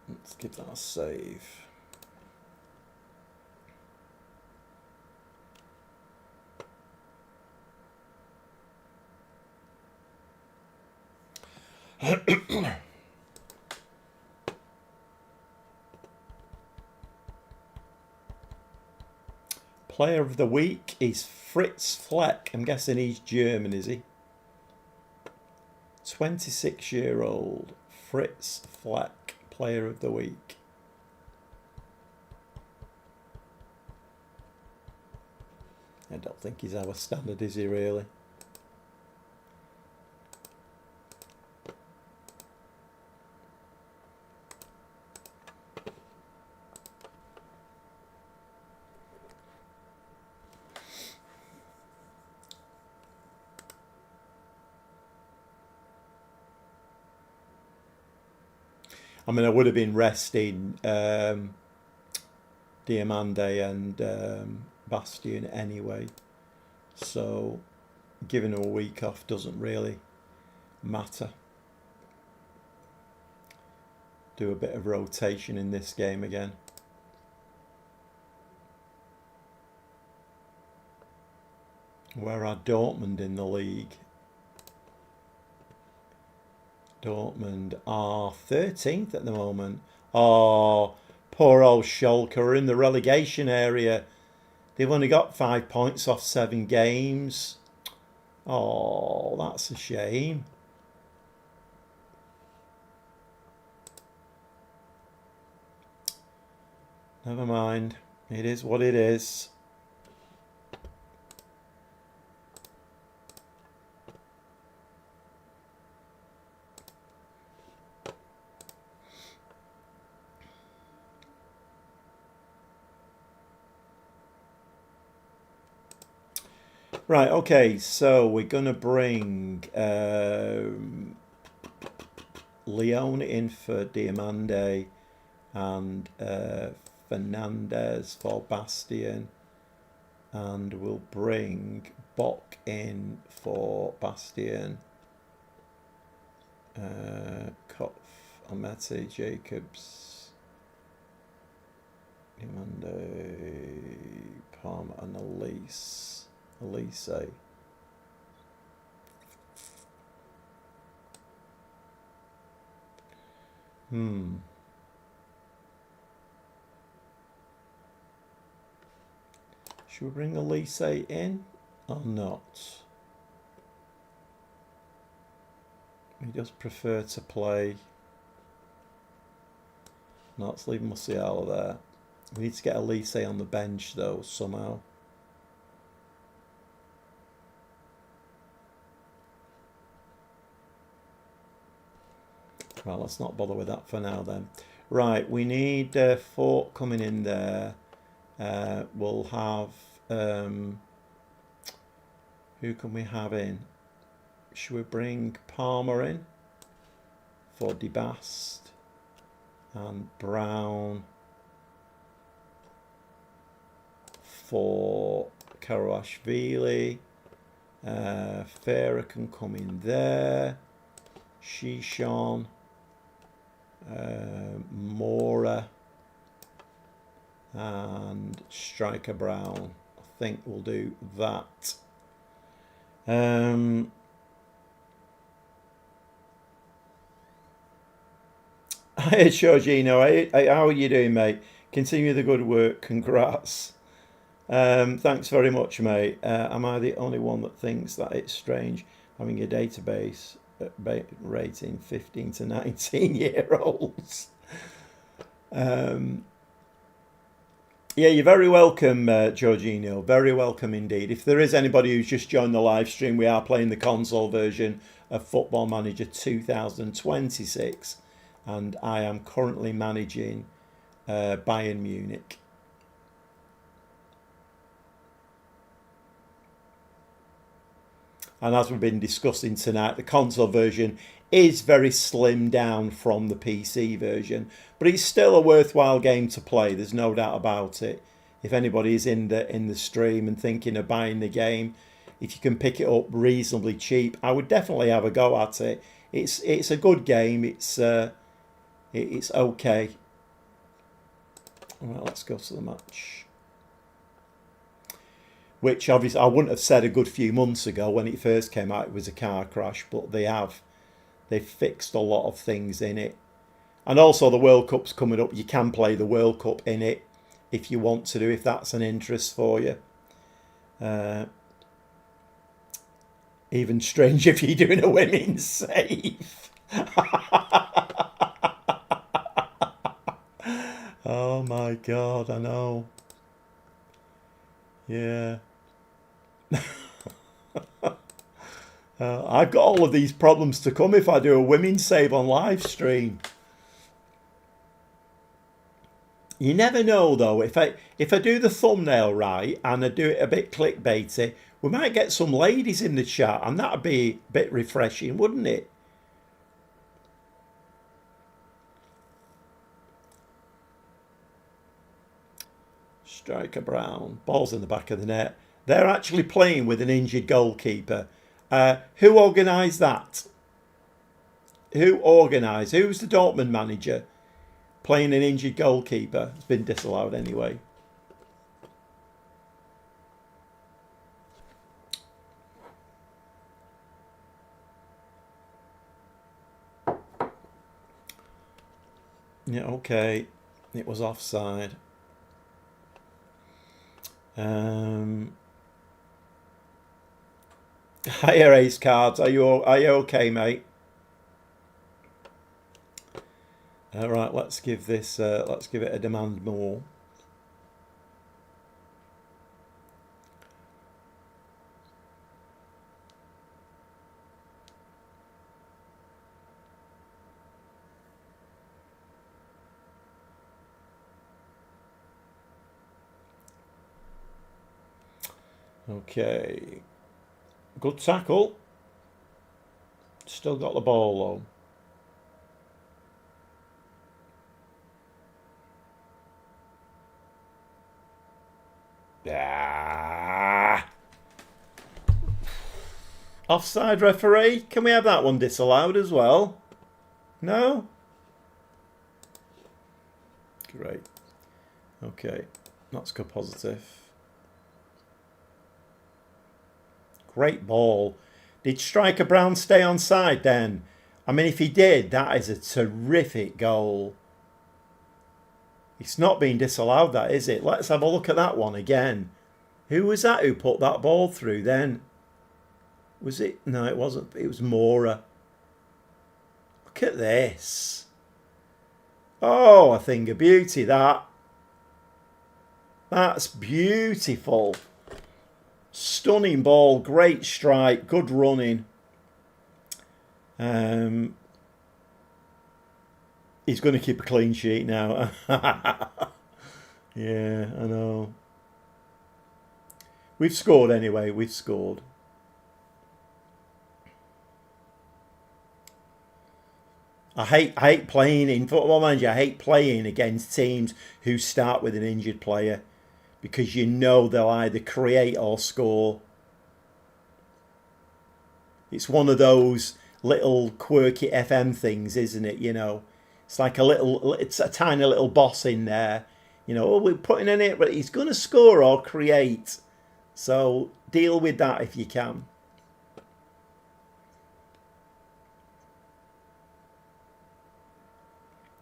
Let's give that a save. Player of the week is Fritz Fleck. I'm guessing he's German, is he? 26-year-old Fritz Fleck, player of the week. I don't think he's our standard, is he really? I mean, I would have been resting Diamande and Bastion anyway. So giving him a week off doesn't really matter. Do a bit of rotation in this game again. Where are Dortmund in the league? Dortmund are 13th at the moment. Oh, poor old Schalke are in the relegation area. They've only got 5 points off 7 games. Oh, that's a shame. Never mind. It is what it is. Right, okay, so we're going to bring Leone in for Diamande and Fernandez for Bastion, and we'll bring Bock in for Bastion, Kopf, Amete, Jacobs, Diamande, Palmer and Elise. Should we bring Elise in or not? He does prefer to play. No, let's leave Musiala there. We need to get Elise on the bench though somehow. Well, let's not bother with that for now then. Right, we need Fort coming in there. We'll have... who can we have in? Should we bring Palmer in for Debast and Brown for Karaashvili? Farah can come in there. Shishon. Mora and Striker Brown. I think we'll do that. Hey, Giorgino, how are you doing, mate? Continue the good work. Congrats. Thanks very much, mate. Am I the only one that thinks that it's strange having a database rating 15 to 19-year-olds? Yeah, you're very welcome, Jorginho. Very welcome indeed. If there is anybody who's just joined the live stream, we are playing the console version of Football Manager 2026, and I am currently managing Bayern Munich. And as we've been discussing tonight, the console version is very slimmed down from the PC version, but it's still a worthwhile game to play. There's no doubt about it. If anybody is in the stream and thinking of buying the game, if you can pick it up reasonably cheap, I would definitely have a go at it. It's a good game. It's okay. Well, let's go to the match. Which obviously I wouldn't have said a good few months ago when it first came out it was a car crash, but they've fixed a lot of things in it. And also the World Cup's coming up. You can play the World Cup in it if you want to do, if that's an interest for you. Even strange if you're doing a women's save. Oh my God, I know. Yeah. I've got all of these problems to come if I do a women's save on live stream. You never know though. If I do the thumbnail right and I do it a bit clickbaity, we might get some ladies in the chat, and that'd be a bit refreshing, wouldn't it? Striker Brown, ball's in the back of the net. They're actually playing with an injured goalkeeper. Who organised that? Who organised? Who's the Dortmund manager playing an injured goalkeeper? It's been disallowed anyway. Yeah, okay. It was offside. Hiya, Ace Cards. Are you okay, mate? All right, let's give it a demand more. Okay. Good tackle. Still got the ball though. Ah. Offside referee. Can we have that one disallowed as well? No? Great. Okay. That's good positive. Great ball. Did Striker Brown stay on side then? I mean, if he did, that is a terrific goal. It's not being disallowed, that, is it? Let's have a look at that one again. Who was that who put that ball through then? Was it? No, it wasn't. It was Mora. Look at this. Oh, a thing of beauty, that. That's beautiful. Stunning ball, great strike, good running. He's going to keep a clean sheet now. Yeah, I know. We've scored anyway, we've scored. I hate playing in Football Manager. I hate playing against teams who start with an injured player, because you know they'll either create or score. It's one of those little quirky FM things, isn't it? You know, it's like it's a tiny little boss in there. You know, oh, we're putting in it, but he's going to score or create. So deal with that if you can.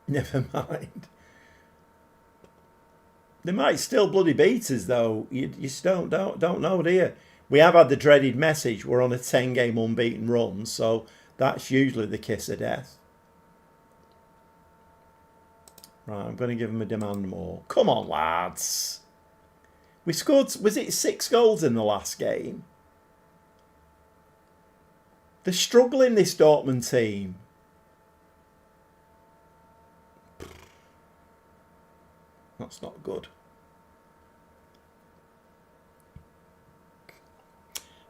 Never mind. They might still bloody beat us though. You just don't know, do you? We have had the dreaded message. We're on a 10-game unbeaten run, so that's usually the kiss of death. Right, I'm going to give them a demand more. Come on, lads. We scored, was it 6 goals in the last game? They're struggling, this Dortmund team. That's not good.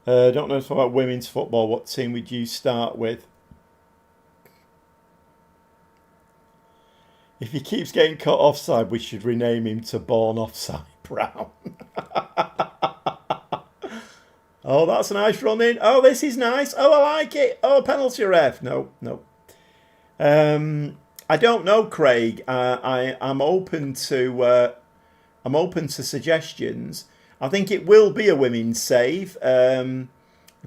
Don't know about women's football. What team would you start with? If he keeps getting caught offside, we should rename him to Born Offside Brown. Oh, that's a nice run in. Oh, this is nice. Oh, I like it. Oh, penalty ref. No. I don't know, Craig. I'm open to suggestions. I think it will be a women's save. In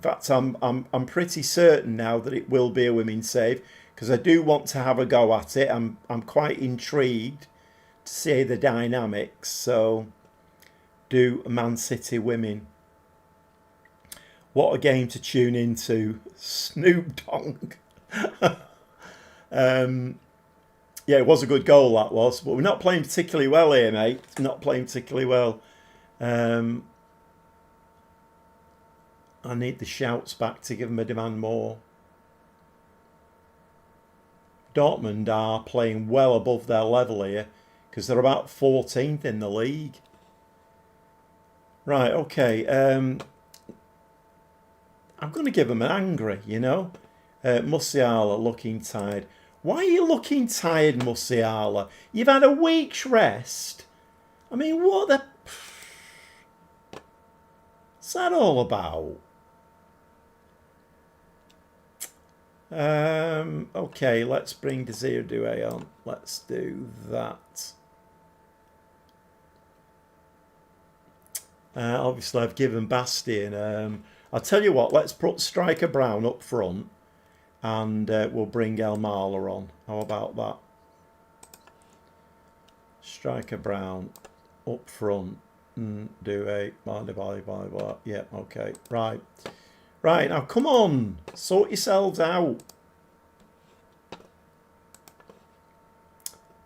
fact, I'm pretty certain now that it will be a women's save because I do want to have a go at it. I'm quite intrigued to see the dynamics. So, do Man City women. What a game to tune into. Snoop Dogg. Yeah, it was a good goal, that was. But we're not playing particularly well here, mate. Not playing particularly well. I need the shouts back to give them a demand more. Dortmund are playing well above their level here because they're about 14th in the league. Right, okay. I'm going to give them an angry, you know. Musiala looking tired. Why are you looking tired, Musiala? You've had a week's rest. I mean, what the... What's that all about? Okay, let's bring Desire Doué on. Let's do that. Obviously, I've given Bastian. I'll tell you what, let's put Striker Brown up front and we'll bring El Marla on. How about that? Striker Brown up front. Doué, blah. Yeah, okay. Right, now come on. Sort yourselves out.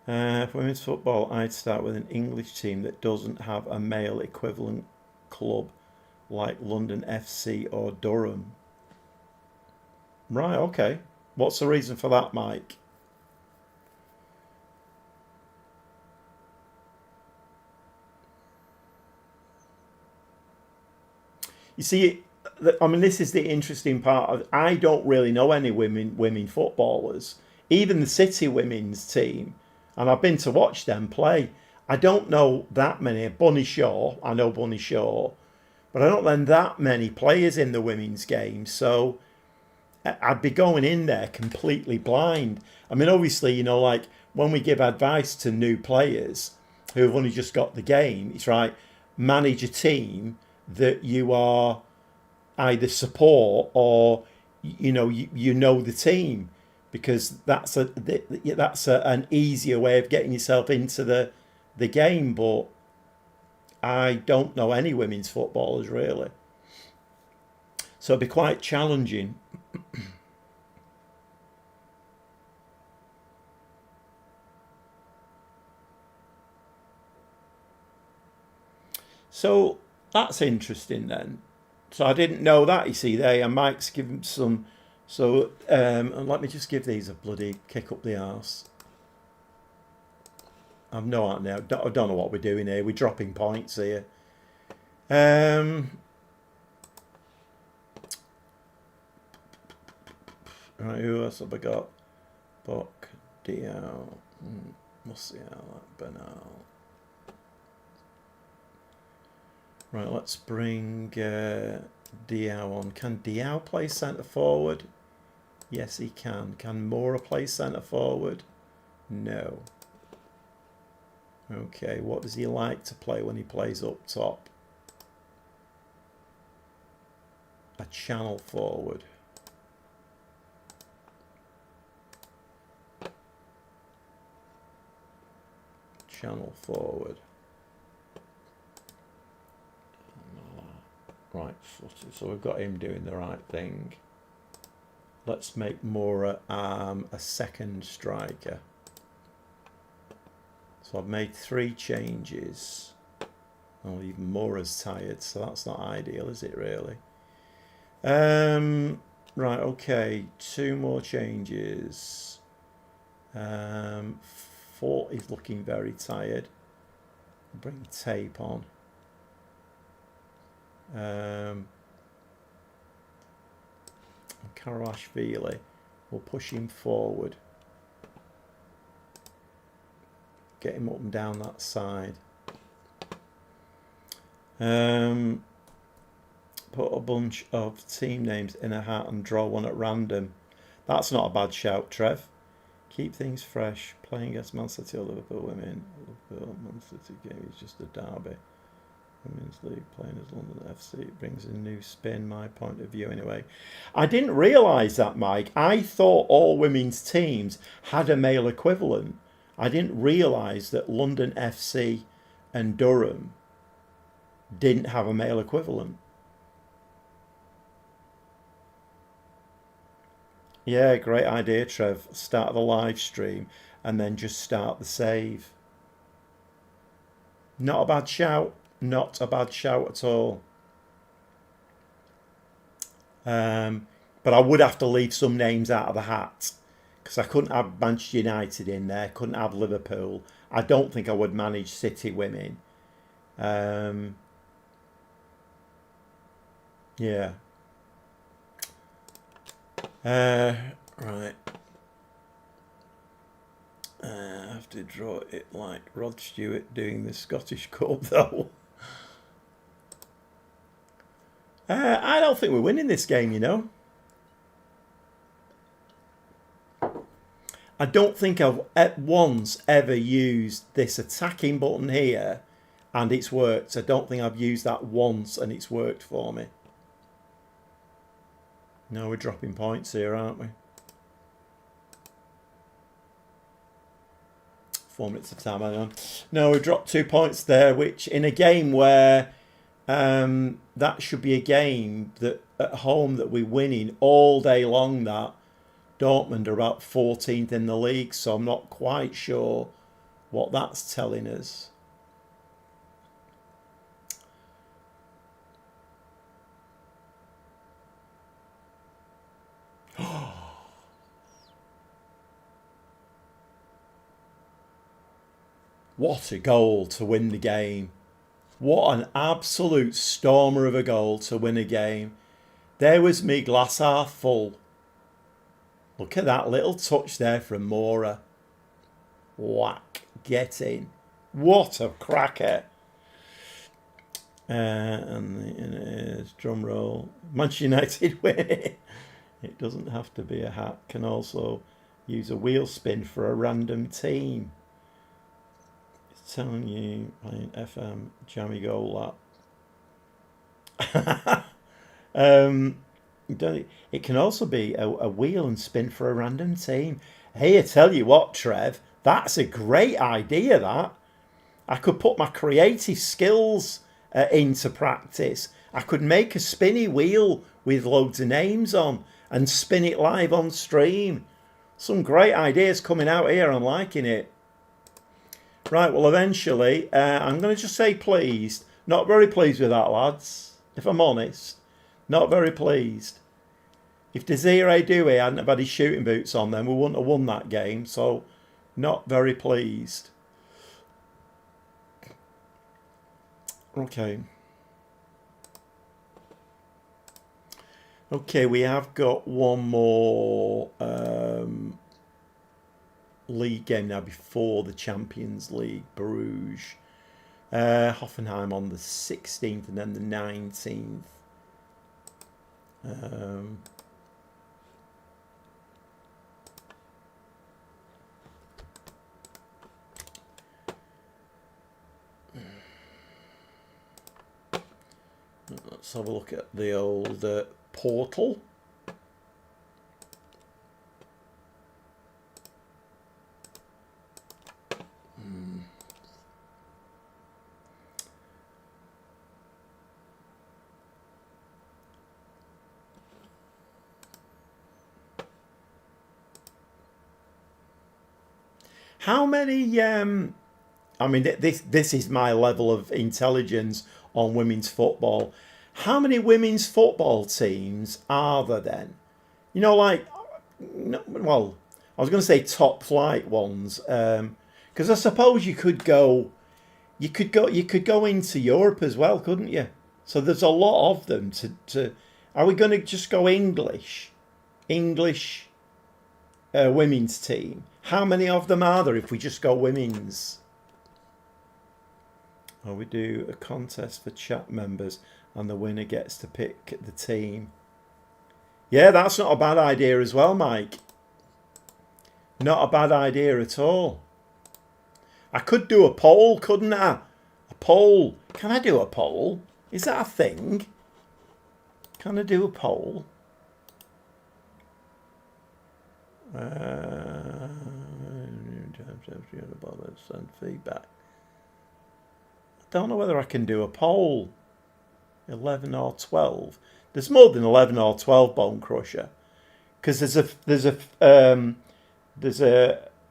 For women's football, I'd start with an English team that doesn't have a male equivalent club like London FC or Durham. Right, okay. What's the reason for that, Mike? You see, I mean, this is the interesting part. I don't really know any women footballers. Even the City women's team, and I've been to watch them play. I don't know that many. Bunny Shaw, I know Bunny Shaw, but I don't know that many players in the women's game. So I'd be going in there completely blind. I mean, obviously, you know, like when we give advice to new players who have only just got the game, it's right, manage a team that you are either support or you know the team, because that's an easier way of getting yourself into the game. But I don't know any women's footballers really, so it'd be quite challenging. So that's interesting then. So I didn't know that, you see there, and Mike's given some. So and let me just give these a bloody kick up the arse. I've no idea. I don't know what we're doing here. We're dropping points here. Right, who else have I got? Buck, Diao, Musiala, Bernal. Right, let's bring Diao on. Can Diao play centre forward? Yes, he can. Can Moura play centre forward? No. Okay, what does he like to play when he plays up top? A channel forward. Channel forward. right-footed. So we've got him doing the right thing. Let's make Moura a second striker. So I've made 3 changes. Oh, even Moura's tired, so that's not ideal, is it really? Right, okay. 2 more changes. 4 is looking very tired. Bring tape on. Karashvili, we'll push him forward. Get him up and down that side. Put a bunch of team names in a hat and draw one at random. That's not a bad shout, Trev. Keep things fresh. Playing against Man City or Liverpool women. Liverpool, Man City game is just a derby. Women's League playing as London FC. It brings a new spin, my point of view anyway. I didn't realise that, Mike. I thought all women's teams had a male equivalent. I didn't realise that London FC and Durham didn't have a male equivalent. Yeah, great idea, Trev. Start the live stream and then just start the save. Not a bad shout. Not a bad shout at all. But I would have to leave some names out of the hat because I couldn't have Manchester United in there. Couldn't have Liverpool. I don't think I would manage City women. Yeah. Right. I have to draw it like Rod Stewart doing the Scottish Cup, though. I don't think we're winning this game, you know. I don't think I've at once ever used this attacking button here and it's worked. I don't think I've used that once and it's worked for me. No, we're dropping points here, aren't we? 4 minutes of time, hang on. No, we dropped 2 points there, which in a game where that should be a game that at home that we're winning all day long. That Dortmund are about 14th in the league, so I'm not quite sure what that's telling us. What a goal to win the game. What an absolute stormer of a goal to win a game. There was me glass half full. Look at that little touch there from Moura. Whack. Get in. What a cracker. And it is drum roll. Manchester United win it. It doesn't have to be a hat. Can also use a wheel spin for a random team. Telling you playing FM jammy goal that. It can also be a wheel and spin for a random team. Hey, I tell you what, Trev, that's a great idea. That I could put my creative skills into practice. I could make a spinny wheel with loads of names on and spin it live on stream. Some great ideas coming out here. I'm liking it. Right, well, eventually, I'm going to just say pleased. Not very pleased with that, lads, if I'm honest. Not very pleased. If Desiree Doué hadn't have had his shooting boots on, then we wouldn't have won that game. So, not very pleased. Okay. Okay, we have got one more league game now before the Champions League. Bruges. Hoffenheim on the 16th and then the 19th. Let's have a look at the old portal. How many? I mean, this is my level of intelligence on women's football. How many women's football teams are there then? You know, like, well, I was going to say top flight ones, because I suppose you could go into Europe as well, couldn't you? So there's a lot of them. Are we going to just go English women's team? How many of them are there if we just go women's? Or we do a contest for chat members and the winner gets to pick the team. Yeah, that's not a bad idea as well, Mike. Not a bad idea at all. I could do a poll, couldn't I? A poll. Can I do a poll? Is that a thing? Can I do a poll? Send feedback. I don't know whether I can do a poll. 11 or 12. There's more than 11 or 12 Bone Crusher, because there's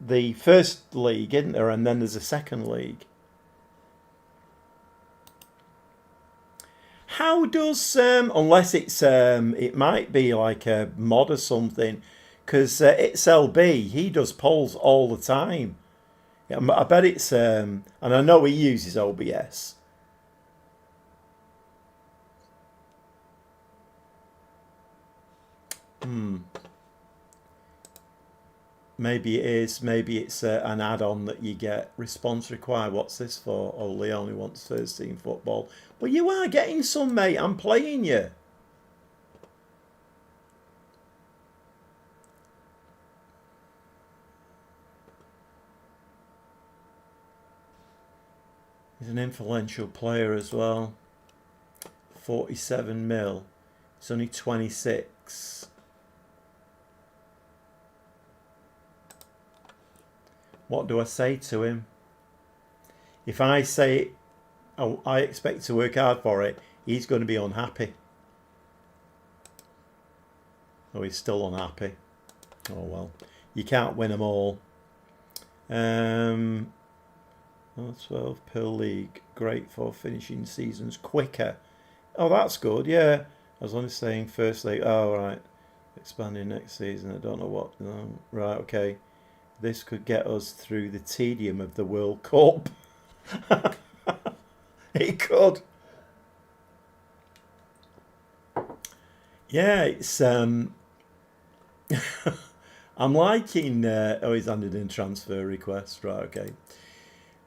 the first league, isn't there, and then there's a second league. How does unless it's it might be like a mod or something, because it's LB, he does polls all the time. Yeah, I bet it's and I know he uses OBS. Maybe it is. Maybe it's an add-on that you get. Response required. What's this for? Oli only wants first team football. Well, you are getting some, mate. I'm playing you. He's an influential player as well. 47 mil. He's only 26. What do I say to him? If I say, oh, I expect to work hard for it, he's going to be unhappy. Oh, he's still unhappy. Oh, well. You can't win them all. 12 per league. Great for finishing seasons quicker. Oh, that's good, yeah. I was only saying first league. Oh, right. Expanding next season. I don't know what. No. Right, okay. This could get us through the tedium of the World Cup. It could. Yeah, it's I'm liking oh, he's handed in transfer request, right, okay.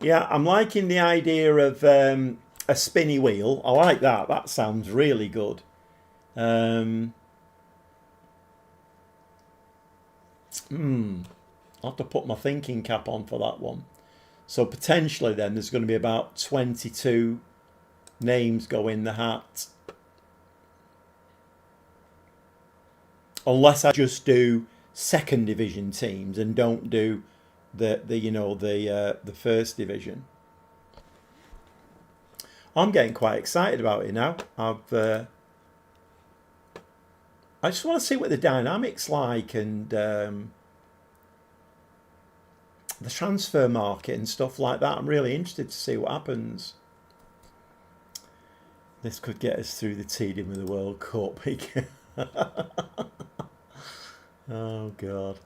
Yeah, I'm liking the idea of a spinny wheel. I like that. That sounds really good. I'll have to put my thinking cap on for that one. So potentially then there's going to be about 22 names go in the hat. Unless I just do second division teams and don't do the first division. I'm getting quite excited about it now. I just want to see what the dynamic's like and the transfer market and stuff like that. I'm really interested to see what happens. This could get us through the tedium of the World Cup. Oh, God.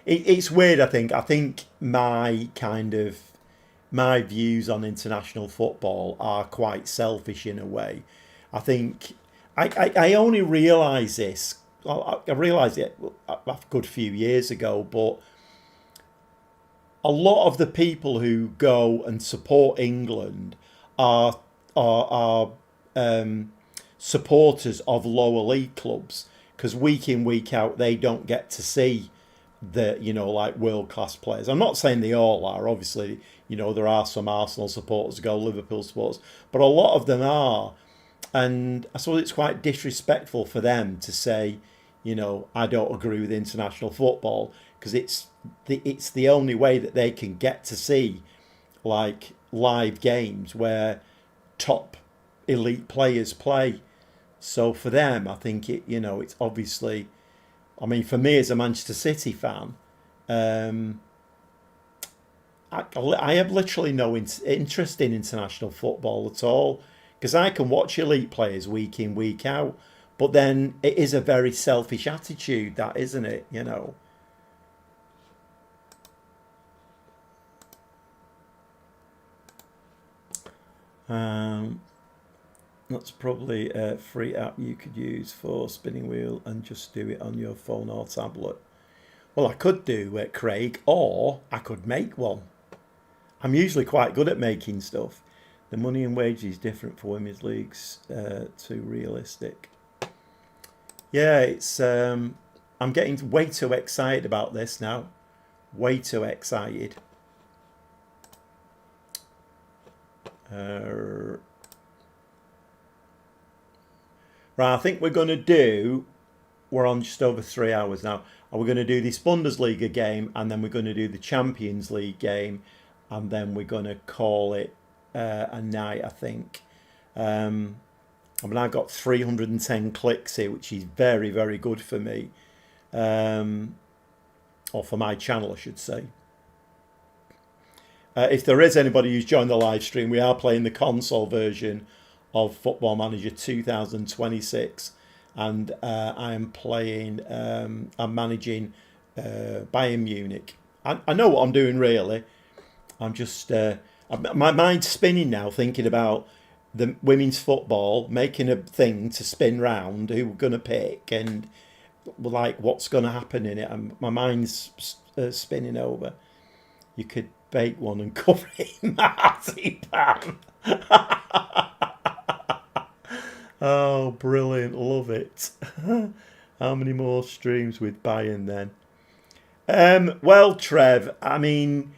It's weird, I think. I think my views on international football are quite selfish in a way. I think I only realise this. I realised it a good few years ago, but a lot of the people who go and support England are supporters of lower league clubs, because week in, week out they don't get to see the like world class players. I'm not saying they all are, obviously. There are some Arsenal supporters go, Liverpool supporters, but a lot of them are, and I suppose it's quite disrespectful for them to say, I don't agree with international football, because it's the only way that they can get to see like live games where top elite players play. So for them, I think it's obviously, I mean, for me as a Manchester City fan, I have literally no interest in international football at all because I can watch elite players week in, week out. But then it is a very selfish attitude, that isn't it? You know. Um, that's probably a free app you could use for spinning wheel and just do it on your phone or tablet. Well, I could do it, Craig, or I could make one. I'm usually quite good at making stuff. The money and wages is different for women's leagues, too realistic. Yeah, it's. I'm getting way too excited about this now. Way too excited. Right, I think we're going to do. We're on just over 3 hours now. And we're going to do this Bundesliga game, and then we're going to do the Champions League game, and then we're going to call it a night, I think. I mean, I've got 310 clicks here, which is very, very good for me. Or for my channel, I should say. If there is anybody who's joined the live stream, we are playing the console version of Football Manager 2026. And I am playing, I'm managing Bayern Munich. I know what I'm doing, really. I'm just, my mind's spinning now, thinking about the women's football, making a thing to spin round, who we're going to pick, and like what's going to happen in it. And my mind's spinning over. You could bake one and cover it in marzipan. Oh, brilliant. Love it. How many more streams with Bayern then? Well, Trev, I mean,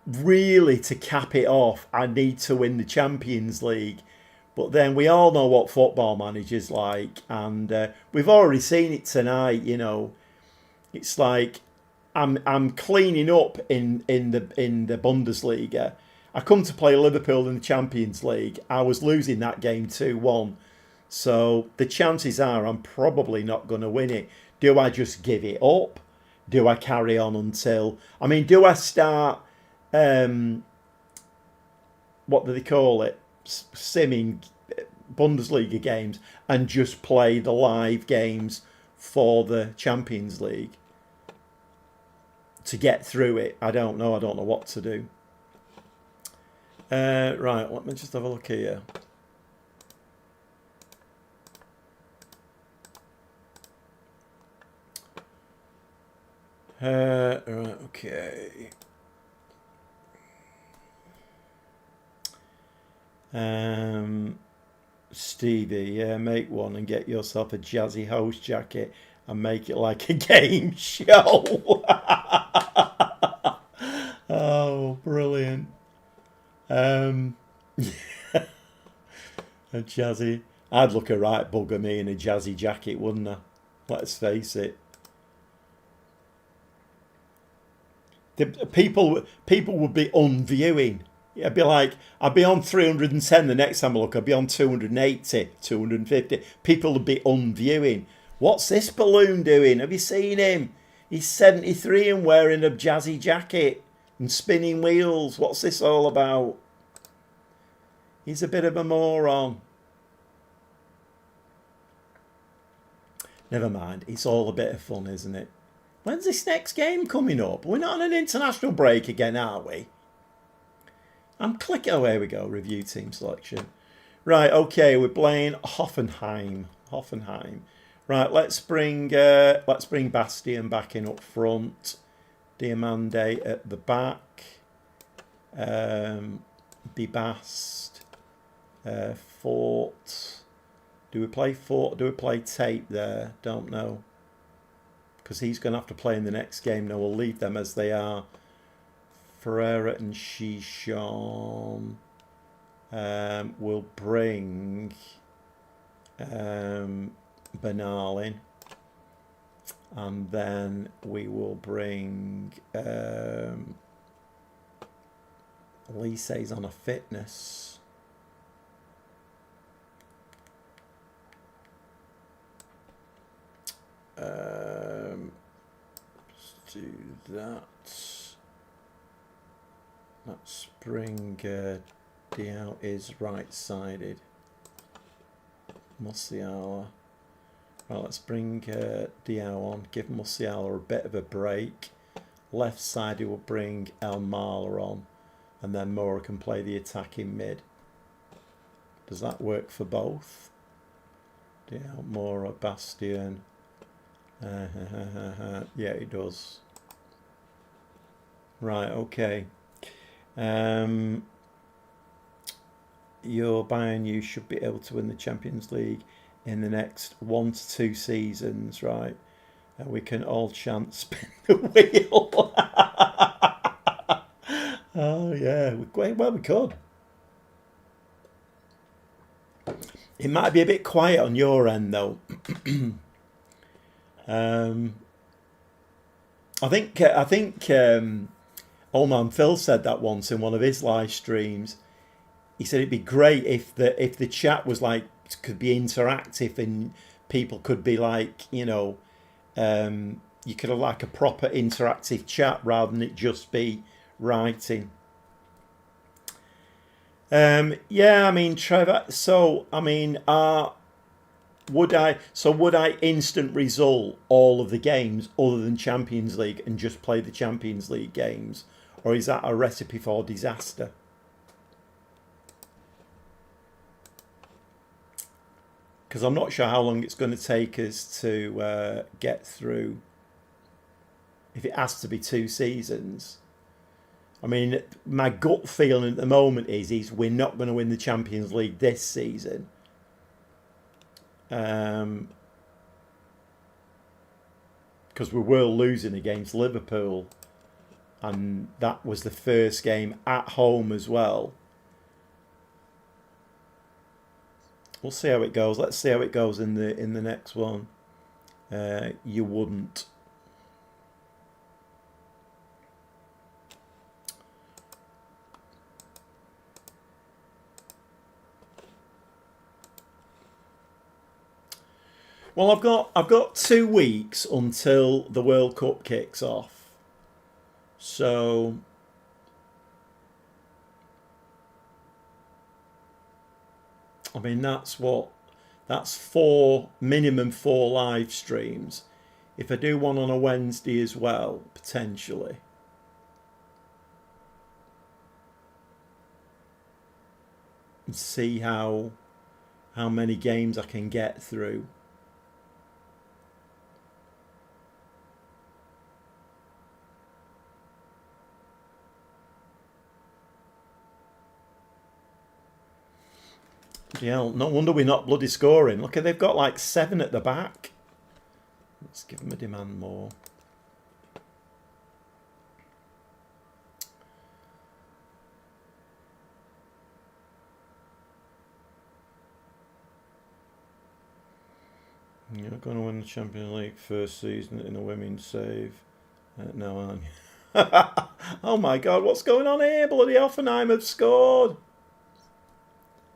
really to cap it off, I need to win the Champions League. But then we all know what Football Manager's like. And we've already seen it tonight, you know. It's like I'm cleaning up in the Bundesliga. I come to play Liverpool in the Champions League. I was losing that game 2-1. So the chances are I'm probably not going to win it. Do I just give it up? Do I carry on until... I mean, do I start... what do they call it? Simming Bundesliga games and just play the live games for the Champions League to get through it? I don't know. I don't know what to do. Right, let me just have a look here. Right, okay. Stevie, yeah, make one and get yourself a jazzy host jacket and make it like a game show. Oh, brilliant. A jazzy. I'd look a right bugger me in a jazzy jacket, wouldn't I? Let's face it. The people would be unviewing. I'd be like, I'd be on 310 the next time I look. I'd be on 280, 250. People would be unviewing. What's this balloon doing? Have you seen him? He's 73 and wearing a jazzy jacket and spinning wheels. What's this all about? He's a bit of a moron. Never mind. It's all a bit of fun, isn't it? When's this next game coming up? We're not on an international break again, are we? I'm clicking. Oh, here we go. Review team selection. Right, okay. We're playing Hoffenheim. Right, let's bring Bastian back in up front. Diamande at the back. Bebast. Fort. Do we play Fort? Do we play Tape there? Don't know. Because he's going to have to play in the next game. No, we'll leave them as they are. Ferreira and Shishon. We'll bring Bernal in. And then we will bring Lise's on a fitness. Let's do that. Let's bring Diao is right-sided. Musiala. Well, let's bring Diao on. Give Musiala a bit of a break. Left-sided will bring El Mala on. And then Moura can play the attacking mid. Does that work for both? Diao, Moura, Bastion. Yeah, it does. Right, okay. Your Bayern, you should be able to win the Champions League in the next 1 to 2 seasons, right? And we can all chant spin the wheel. Oh yeah, well we could. It might be a bit quiet on your end though. I think Old Man Phil said that once in one of his live streams. He said it'd be great if the chat was like, could be interactive and people could be like, you know, you could have like a proper interactive chat rather than it just be writing. Yeah, I mean, Trevor. So I mean, would I instant result all of the games other than Champions League and just play the Champions League games, or is that a recipe for disaster? Because I'm not sure how long it's going to take us to get through. If it has to be 2 seasons. I mean, my gut feeling at the moment is we're not going to win the Champions League this season. Because we were losing against Liverpool. And that was the first game at home as well. We'll see how it goes. Let's see how it goes in the next one. You wouldn't. Well, I've got 2 weeks until the World Cup kicks off. So I mean that's minimum 4 live streams. If I do one on a Wednesday as well, potentially. And see how many games I can get through. Yeah, no wonder we're not bloody scoring. Look, they've got like 7 at the back. Let's give them a demand more. You're going to win the Champions League first season in a women's save. No, aren't you? Oh my God, what's going on here? Bloody Hoffenheim have scored.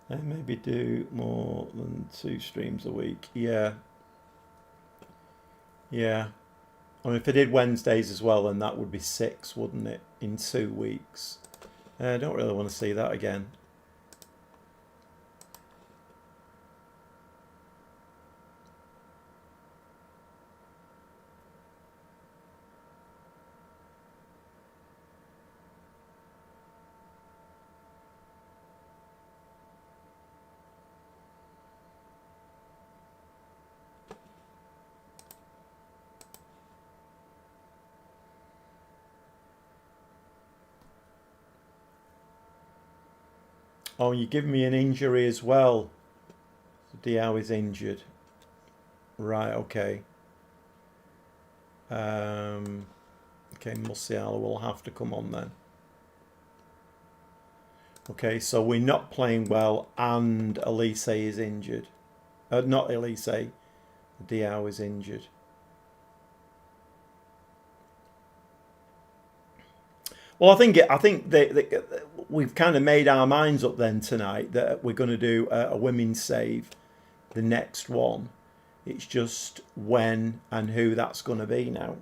Maybe do more than 2 streams a week. Yeah. Yeah. I mean, if I did Wednesdays as well, then that would be 6, wouldn't it? In 2 weeks. I don't really want to see that again. Oh, you give me an injury as well. Diao is injured. Right, okay. Okay, Musiala will have to come on then. Okay, so we're not playing well and Elise is injured. Not Elise. Diao is injured. Well, I think we've kind of made our minds up then tonight that we're going to do a women's save, the next one. It's just when and who that's going to be now.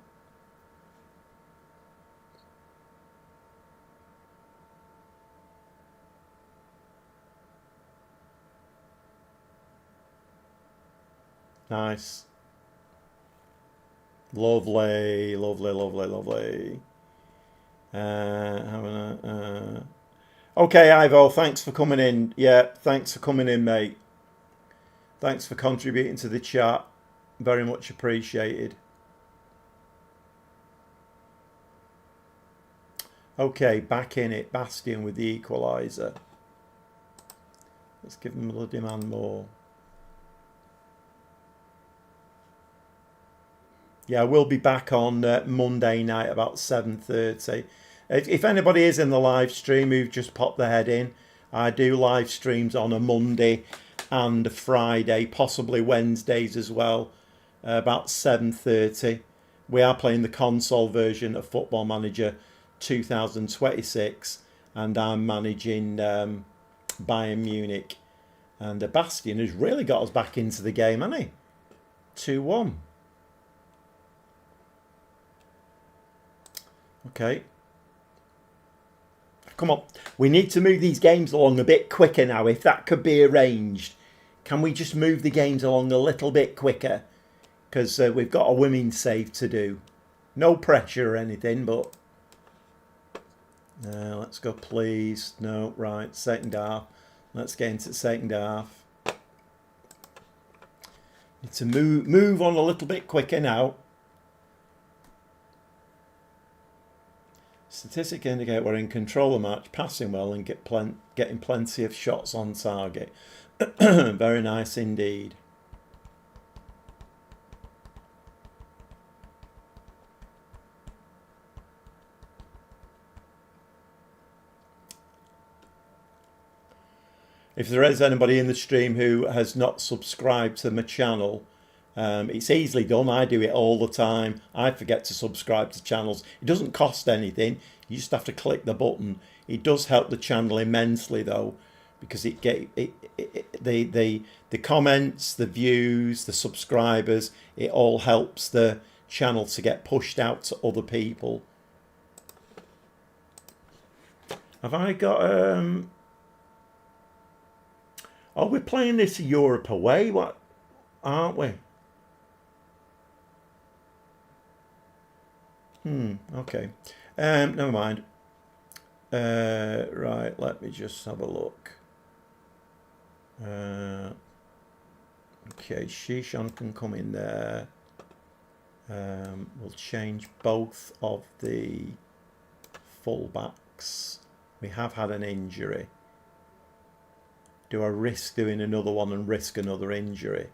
Nice. Lovely, lovely, lovely, lovely. Okay, Ivo, thanks for coming in. Yeah, thanks for coming in, mate. Thanks for contributing to the chat. Very much appreciated. Okay, back in it. Bastion with the equaliser. Let's give them a bloody man more. Yeah, we'll be back on Monday night about 7:30. If anybody is in the live stream who've just popped their head in, I do live streams on a Monday and a Friday, possibly Wednesdays as well, about 7:30. We are playing the console version of Football Manager 2026, and I'm managing Bayern Munich. And Bastion has really got us back into the game, hasn't he? 2-1. Okay. Come on. We need to move these games along a bit quicker now. If that could be arranged. Can we just move the games along a little bit quicker? Because we've got a women's save to do. No pressure or anything, but... let's go, please. No, right. Second half. Let's get into the second half. Need to move on a little bit quicker now. Statistics indicate we're in control of the match, passing well and getting plenty of shots on target. Very nice indeed. If there is anybody in the stream who has not subscribed to my channel, it's easily done. I do it all the time. I forget to subscribe to channels. It doesn't cost anything. You just have to click the button. It does help the channel immensely though, because the comments, the views, the subscribers, it all helps the channel to get pushed out to other people. Have I got oh, we're playing this Europe away, what aren't we? Okay. Never mind. Right, let me just have a look. Okay, Shishan can come in there. We'll change both of the fullbacks. We have had an injury. Do I risk doing another one and risk another injury?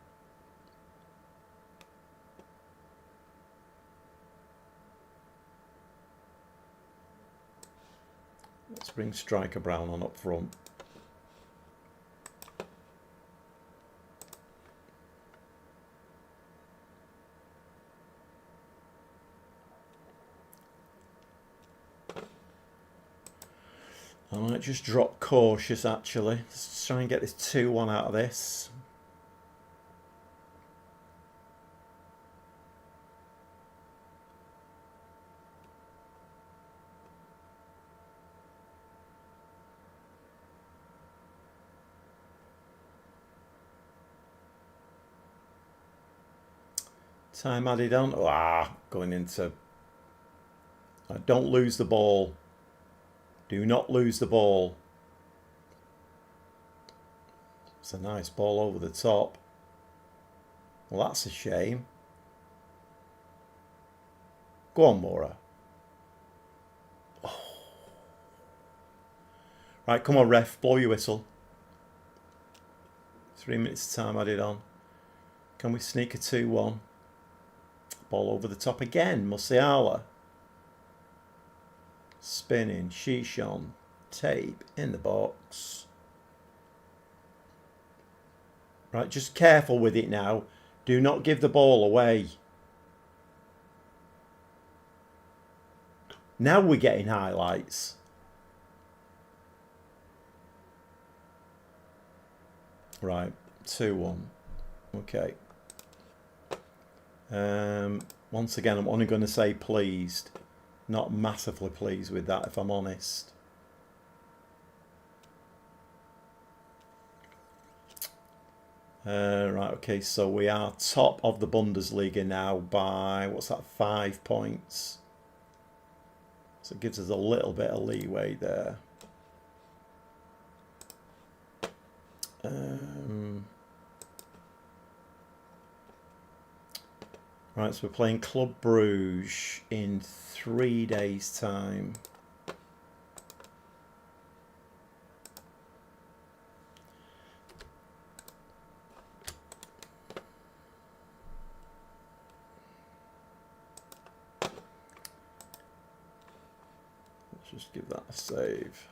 Let's bring Striker Brown on up front. I might just drop cautious actually. Let's try and get this 2-1 out of this. Time added on. Going into... don't lose the ball. Do not lose the ball. It's a nice ball over the top. Well, that's a shame. Go on, Mora. Oh. Right, come on, ref. Blow your whistle. 3 minutes time added on. Can we sneak a 2-1? Ball over the top again. Musiala. Spinning. Shishan. Tape in the box. Right, just careful with it now. Do not give the ball away. Now we're getting highlights. Right, 2-1. Okay. Once again, I'm only going to say pleased. Not massively pleased with that, if I'm honest. Right, okay, so we are top of the Bundesliga now by, what's that, 5 points. So it gives us a little bit of leeway there. Right, so we're playing Club Bruges in 3 days' time. Let's just give that a save.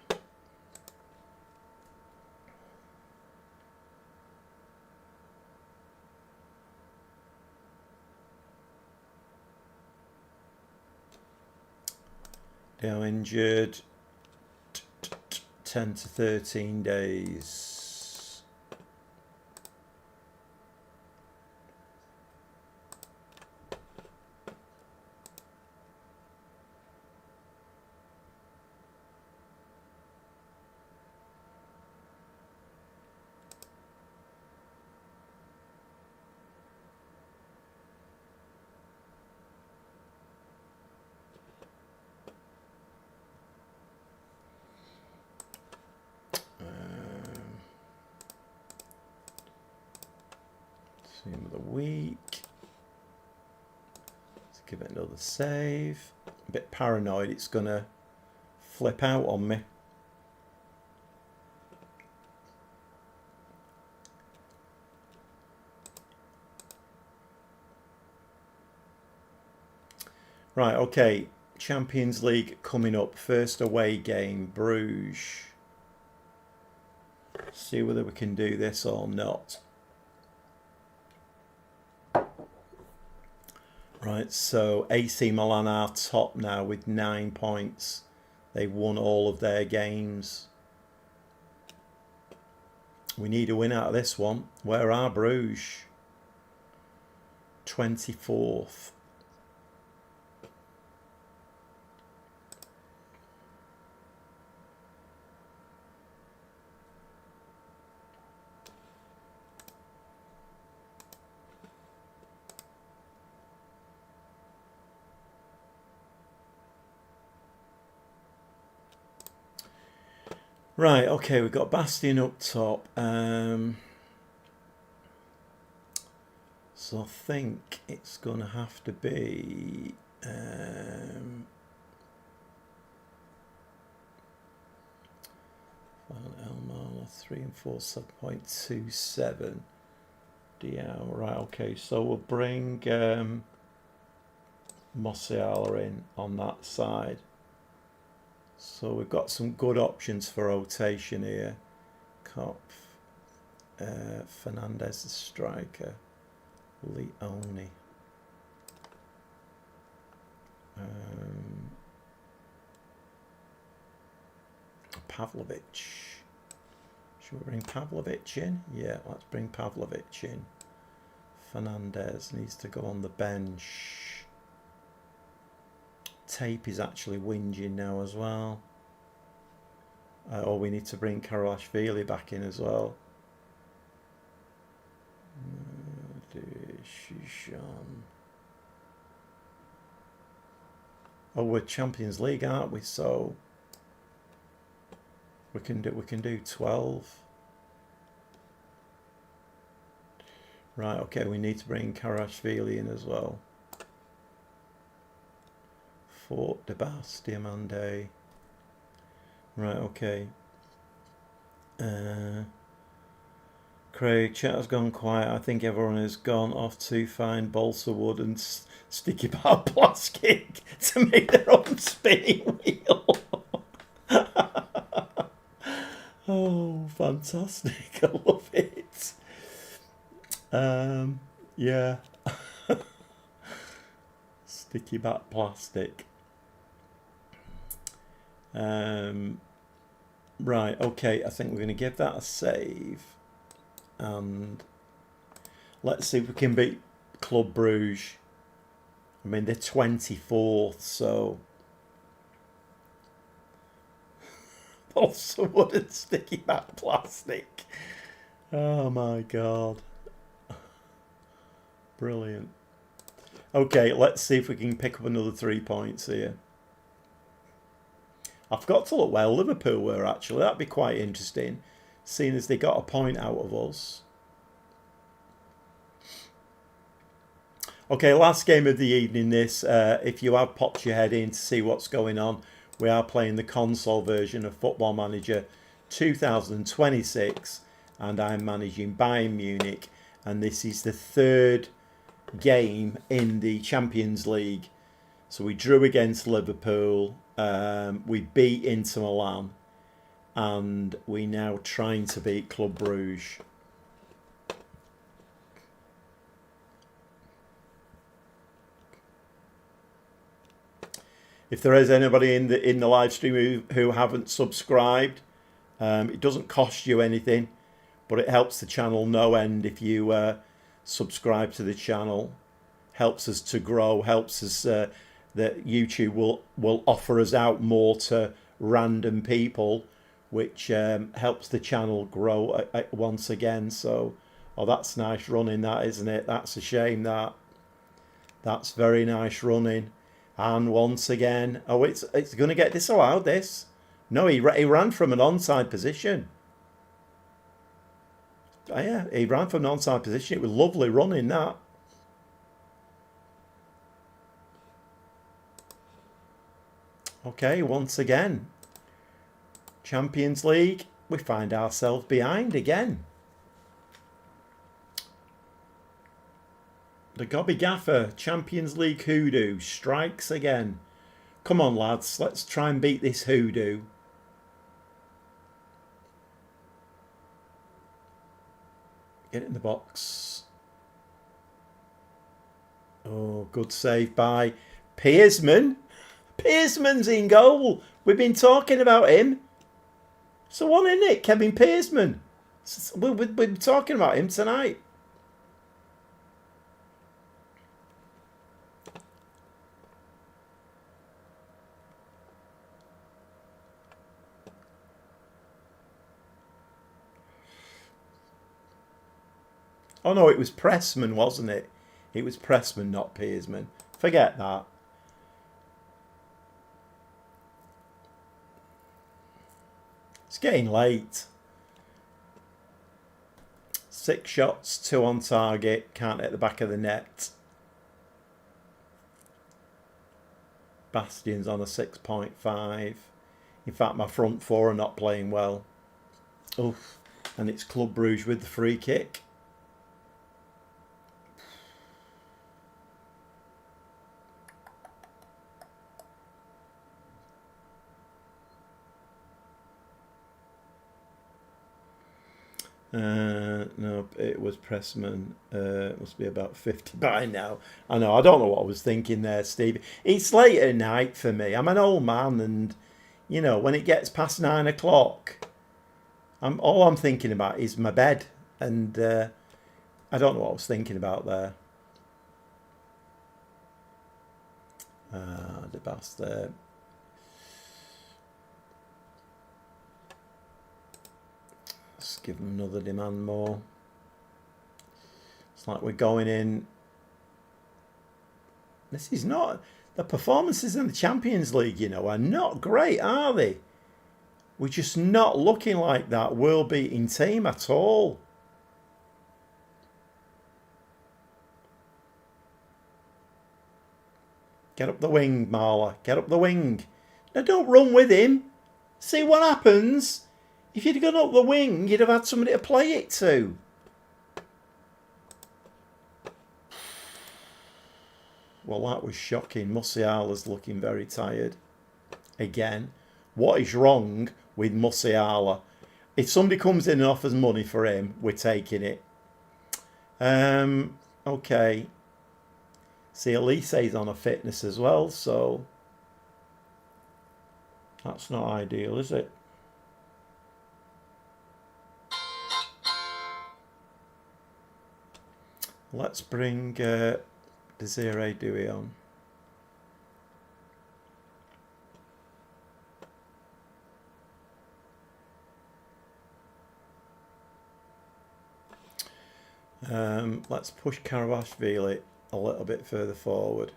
Now injured, 10 to 13 days. Team of the week. Let's give it another save. A bit paranoid it's gonna flip out on me. Right, okay. Champions League coming up. First away game, Bruges. See whether we can do this or not. Right, so AC Milan are top now with 9 points. They won all of their games. We need a win out of this one. Where are Bruges? 24th. Right, okay, we've got Bastion up top. So I think it's going to have to be... Elmar, 3 and 4, 7.27. Diao, right, okay, so we'll bring Musiala in on that side. So we've got some good options for rotation here. Kopf, Fernandez the striker, Leone. Pavlovic. Should we bring Pavlovic in? Yeah, let's bring Pavlovic in. Fernandez needs to go on the bench. Tape is actually whinging now as well. Or we need to bring Karashvili back in as well. Oh, we're Champions League, aren't we? So we can do 12. Right, okay, we need to bring Karashvili in as well. Fort de Bas, Diamande. Right, okay. Craig, chat has gone quiet. I think everyone has gone off to find balsa wood and sticky bar plastic to make their own spinning wheel. Oh, fantastic. I love it. Yeah. Sticky back plastic. Right, okay, I think we're going to give that a save. And let's see if we can beat Club Bruges. I mean, they're 24th, so... Also wooden sticky back plastic. Oh my god. Brilliant. Okay, let's see if we can pick up another 3 points here. I forgot to look where Liverpool were, actually. That'd be quite interesting, seeing as they got a point out of us. Okay, last game of the evening this. If you have popped your head in to see what's going on, we are playing the console version of Football Manager 2026, and I'm managing Bayern Munich, and this is the third game in the Champions League. So we drew against Liverpool, we beat Inter Milan, and we're now trying to beat Club Brugge. If there is anybody in the live stream who haven't subscribed, it doesn't cost you anything, but it helps the channel no end if you subscribe to the channel. Helps us to grow, helps us that YouTube will offer us out more to random people, which helps the channel grow once again. So, oh, that's nice running, that, isn't it? That's a shame, that's very nice running. And once again, oh, it's going to get disallowed, this. No, he ran from an onside position. Oh, yeah, he ran from an onside position. It was lovely running, that. Okay, once again, Champions League, we find ourselves behind again. The Gobby Gaffer, Champions League hoodoo, strikes again. Come on, lads, let's try and beat this hoodoo. Get it in the box. Oh, good save by Pearsman. Pearsman's in goal. We've been talking about him. So what, isn't it? Kevin Pearsman. We've been talking about him tonight. Oh no, it was Pressman, wasn't it? It was Pressman, not Pearsman. Forget that. It's getting late. 6 shots, 2 on target. Can't hit the back of the net. Bastion's on a 6.5. In fact, my front four are not playing well. Oof. And it's Club Brugge with the free kick. No, it was Pressman. It must be about 50 by now. I know, I don't know what I was thinking there, Steve. It's late at night for me. I'm an old man, and you know, when it gets past 9 o'clock, all I'm thinking about is my bed, and I don't know what I was thinking about there. The bastard. Let's give them another demand more. It's like we're going in. This is not... The performances in the Champions League, you know, are not great, are they? We're just not looking like that world-beating team at all. Get up the wing, Marla. Get up the wing. Now, don't run with him. See what happens. If you'd gone up the wing, you'd have had somebody to play it to. Well, that was shocking. Musiala's looking very tired. Again, what is wrong with Musiala? If somebody comes in and offers money for him, we're taking it. Okay. See, Elise's on a fitness as well, so that's not ideal, is it? Let's bring Desiree Dewey on. Let's push Karabashvili a little bit further forward.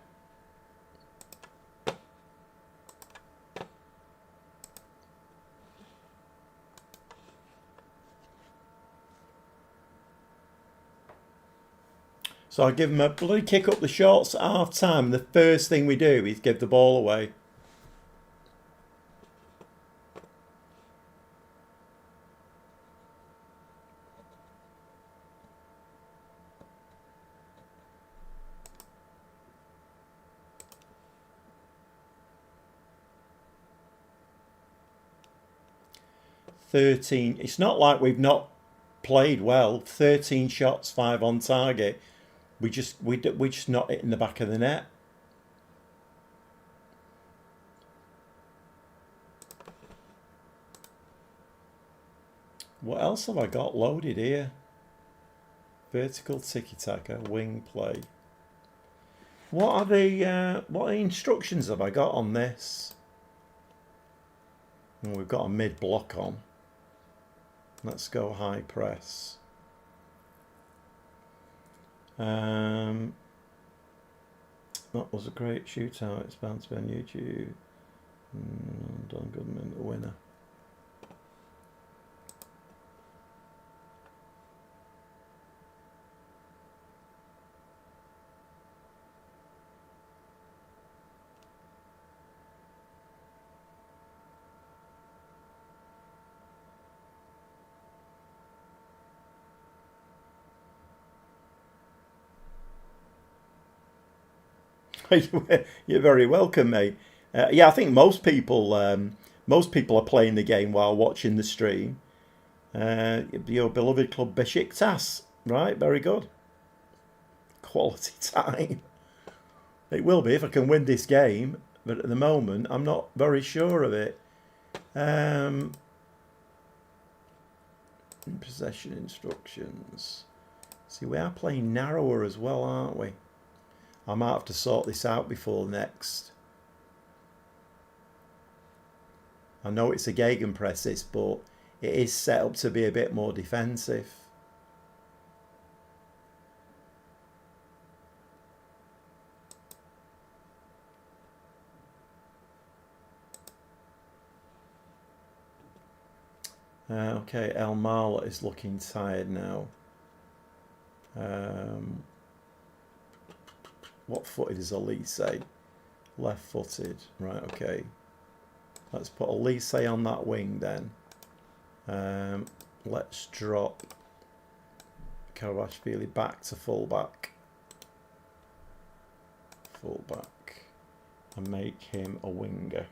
So I give them a bloody kick up the shorts at half time. The first thing we do is give the ball away. It's not like we've not played well. 13 shots, 5 on target. We just not hitting the back of the net. What else have I got loaded here? Vertical tiki-taka, wing play. What instructions have I got on this? Well, we've got a mid block on. Let's go high press. That was a great shootout. It's bound to be on YouTube. Don Goodman, the winner. You're very welcome, mate. Yeah, I think most people are playing the game while watching the stream. Your beloved club Besiktas, right? Very good. Quality time. It will be if I can win this game, but at the moment I'm not very sure of it. Possession instructions. See, we are playing narrower as well, aren't we? I might have to sort this out before next. I know it's a gegenpress, this, but it is set up to be a bit more defensive. Okay, El Marla is looking tired now. What footed is Elise? Left footed. Right, okay. Let's put Elise on that wing then. Let's drop Karabashvili back to fullback. Fullback. And make him a winger.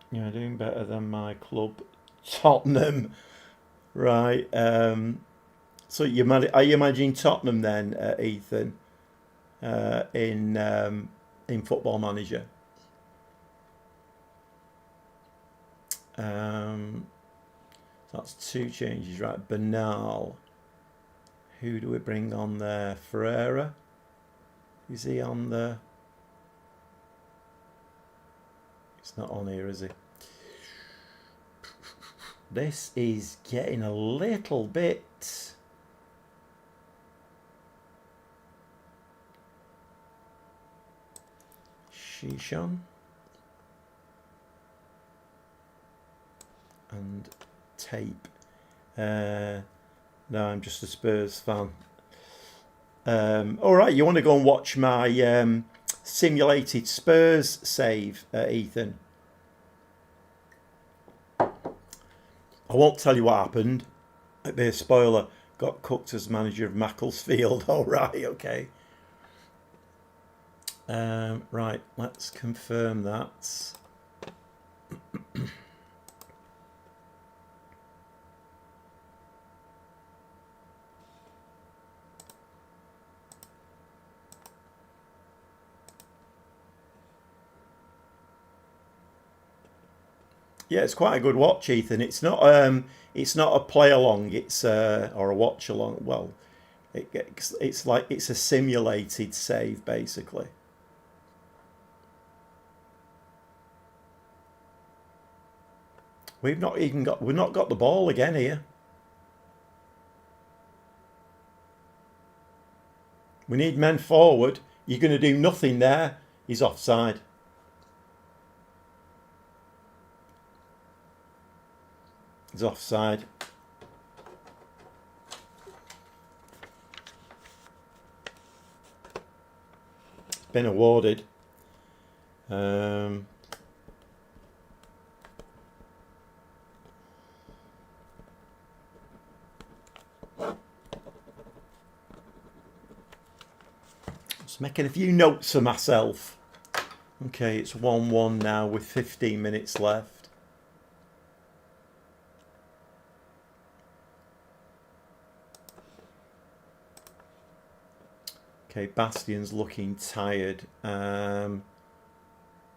You're doing better than my club, Tottenham. Right. So are you managing Tottenham then, Ethan? In Football Manager. That's 2 changes, right? Bernal. Who do we bring on there? Ferreira. Is he on the? It's not on here, is he? This is getting a little bit Shishon and Tape. No, I'm just a Spurs fan. All right, you want to go and watch my simulated Spurs save, Ethan? I won't tell you what happened. It'd be a spoiler. Got cooked as manager of Macclesfield. All right, okay. Right, let's confirm that. Yeah, it's quite a good watch, Ethan. It's not a play along. It's or a watch along. Well, it's like it's a simulated save basically. We've not got the ball again here. We need men forward. You're going to do nothing there. He's offside. He's offside. It's been awarded. Just making a few notes for myself. Okay, it's 1-1 now with 15 minutes left. Okay, Bastion's looking tired.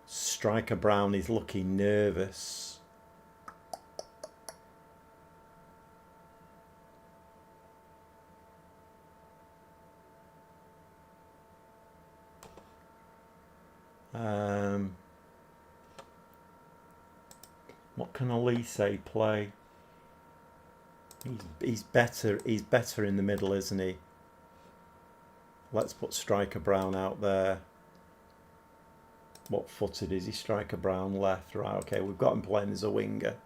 Striker Brown is looking nervous. What can Elise play? He's better. He's better in the middle, isn't he? Let's put Striker Brown out there. What footed is he? Striker Brown left, right? Okay, we've got him playing as a winger.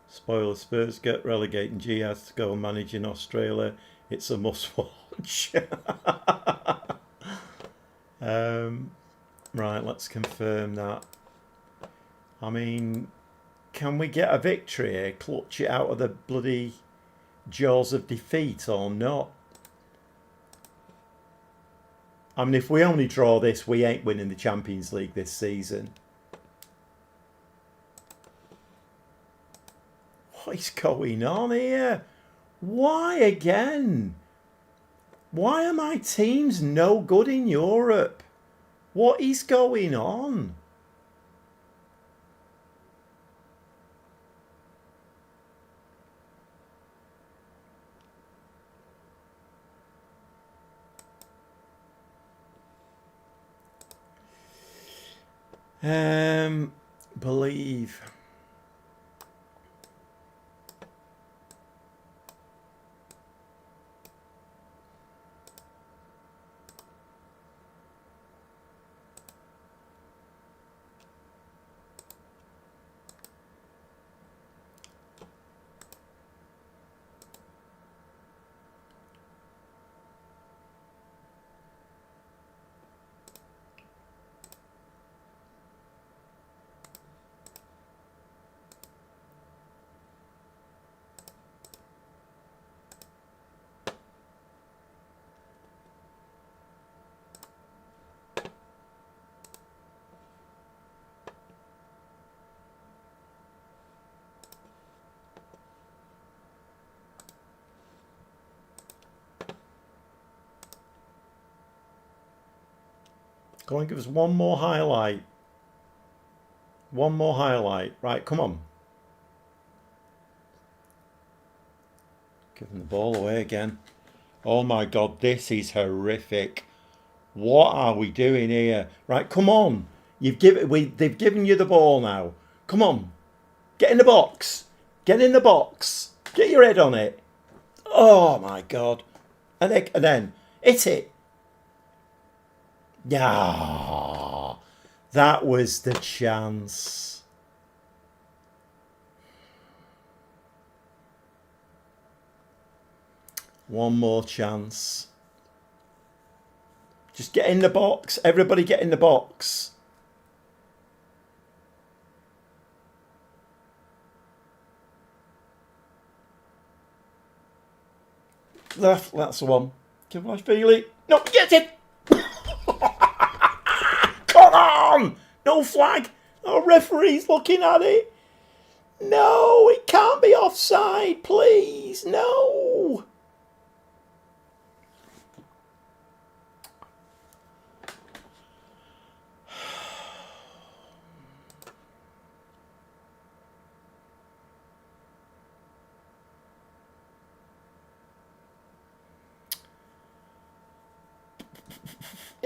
Spoiler: Spurs get relegated. G has to go manage in Australia. It's a must-watch. Right, let's confirm that. I mean, can we get a victory here? Clutch it out of the bloody jaws of defeat or not? I mean, if we only draw this, we ain't winning the Champions League this season. What is going on here? Why again? Why are my teams no good in Europe? What is going on? Believe. Go on, give us one more highlight. One more highlight. Right, come on. Giving the ball away again. Oh my God, this is horrific. What are we doing here? Right, come on. They've given you the ball now. Come on. Get in the box. Get in the box. Get your head on it. Oh my God. And then hit it. Yeah, that was the chance. One more chance. Just get in the box. Everybody get in the box. Left, that's the one. Can I feel it? No, get it! Come on! No flag! Our referee's looking at it. No, it can't be offside, please. No.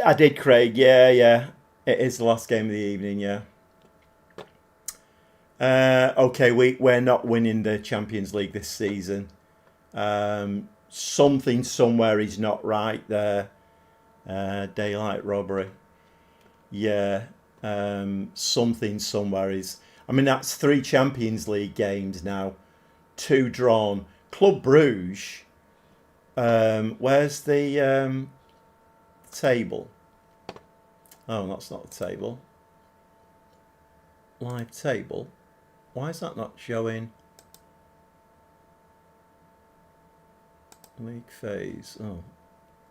I did, Craig. Yeah. It is the last game of the evening, yeah. Okay, we're not winning the Champions League this season. Something somewhere is not right there. Daylight robbery. Yeah. Something somewhere is. I mean, that's 3 Champions League games now, 2 drawn. Club Bruges. Where's the table? Oh, that's not the table. Live table. Why is that not showing? League phase. Oh,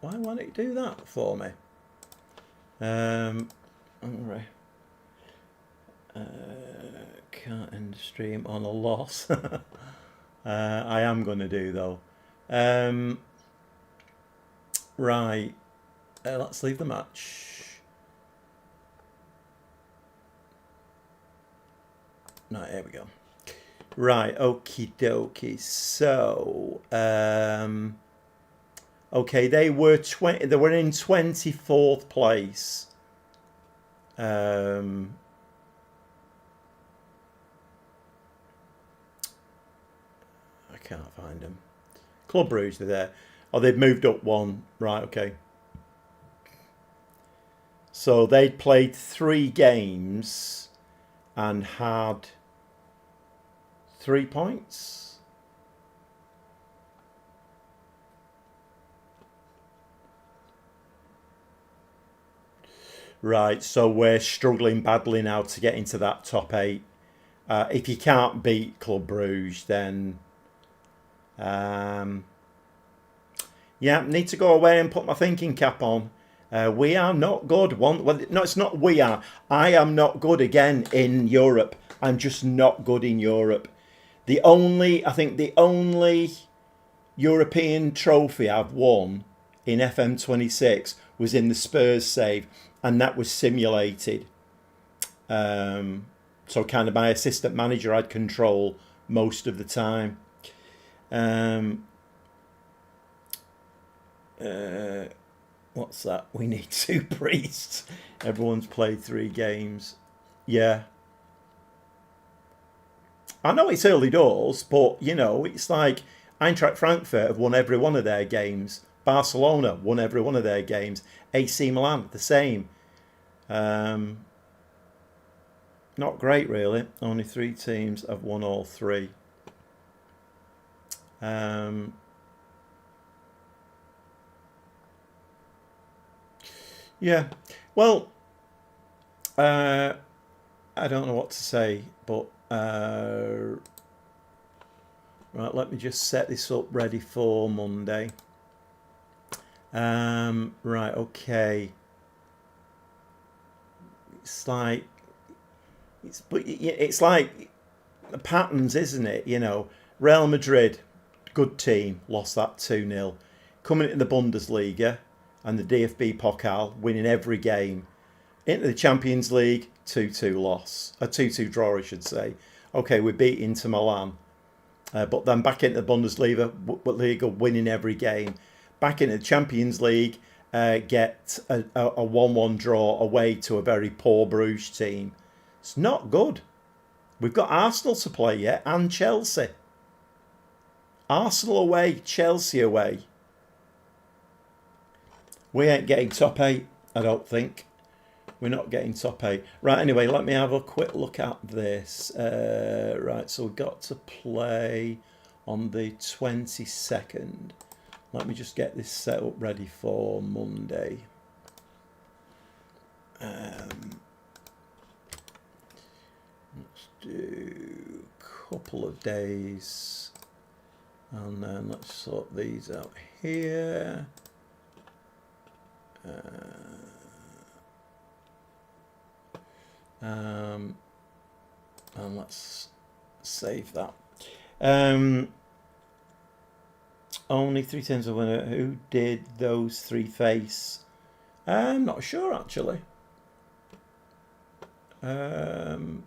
why won't it do that for me? Alright. Can't end stream on a loss. I am going to do though. Right. Let's leave the match. Right, here we go. Right, okie dokie. So, okay, they were in 24th place. I can't find them. Club Bruges, they're there. Oh, they've moved up 1. Right, okay. So they'd played 3 games and had 3 points. Right, so we're struggling badly now to get into that top 8. If you can't beat Club Bruges, then yeah, need to go away and put my thinking cap on. We are not good. Well, no, it's not we are. I am not good again in Europe. I'm just not good in Europe. I think the only European trophy I've won in FM26 was in the Spurs save, and that was simulated. So kind of my assistant manager had control most of the time. What's that? We need 2 priests. Everyone's played 3 games. Yeah. I know it's early doors, but, you know, it's like Eintracht Frankfurt have won every one of their games. Barcelona won every one of their games. AC Milan, the same. Not great, really. Only 3 teams have won all 3. Yeah. Well, I don't know what to say, but right, let me just set this up ready for Monday. Right, okay. It's like it's like patterns, isn't it? You know, Real Madrid, good team, lost that 2-0. Coming into the Bundesliga and the DFB Pokal, winning every game. Into the Champions League, 2-2 loss. A 2-2 draw, I should say. Okay, we beat Inter Milan. But then back into the Bundesliga, winning every game. Back into the Champions League, get a 1-1 draw away to a very poor Bruges team. It's not good. We've got Arsenal to play yet, and Chelsea. Arsenal away, Chelsea away. We ain't getting top 8, I don't think. We're not getting top 8. Right, anyway, let me have a quick look at this. Right, so we've got to play on the 22nd. Let me just get this set up ready for Monday. Let's do a couple of days. And then let's sort these out here. And let's save that. Only 3 times a winner. Who did those 3 face? I'm not sure actually. Let me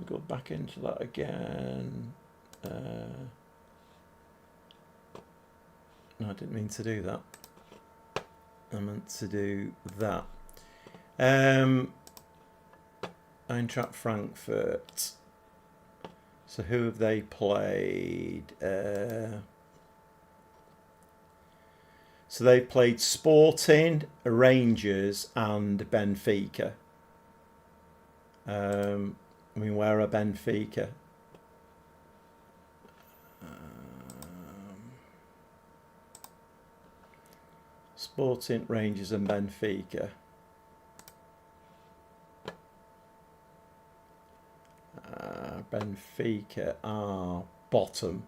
go back into that again. No, I didn't mean to do that. I meant to do that. Eintracht Frankfurt. So who have they played? So they've played Sporting, Rangers and Benfica. Where are Benfica? Sporting, Rangers and Benfica. Benfica are bottom.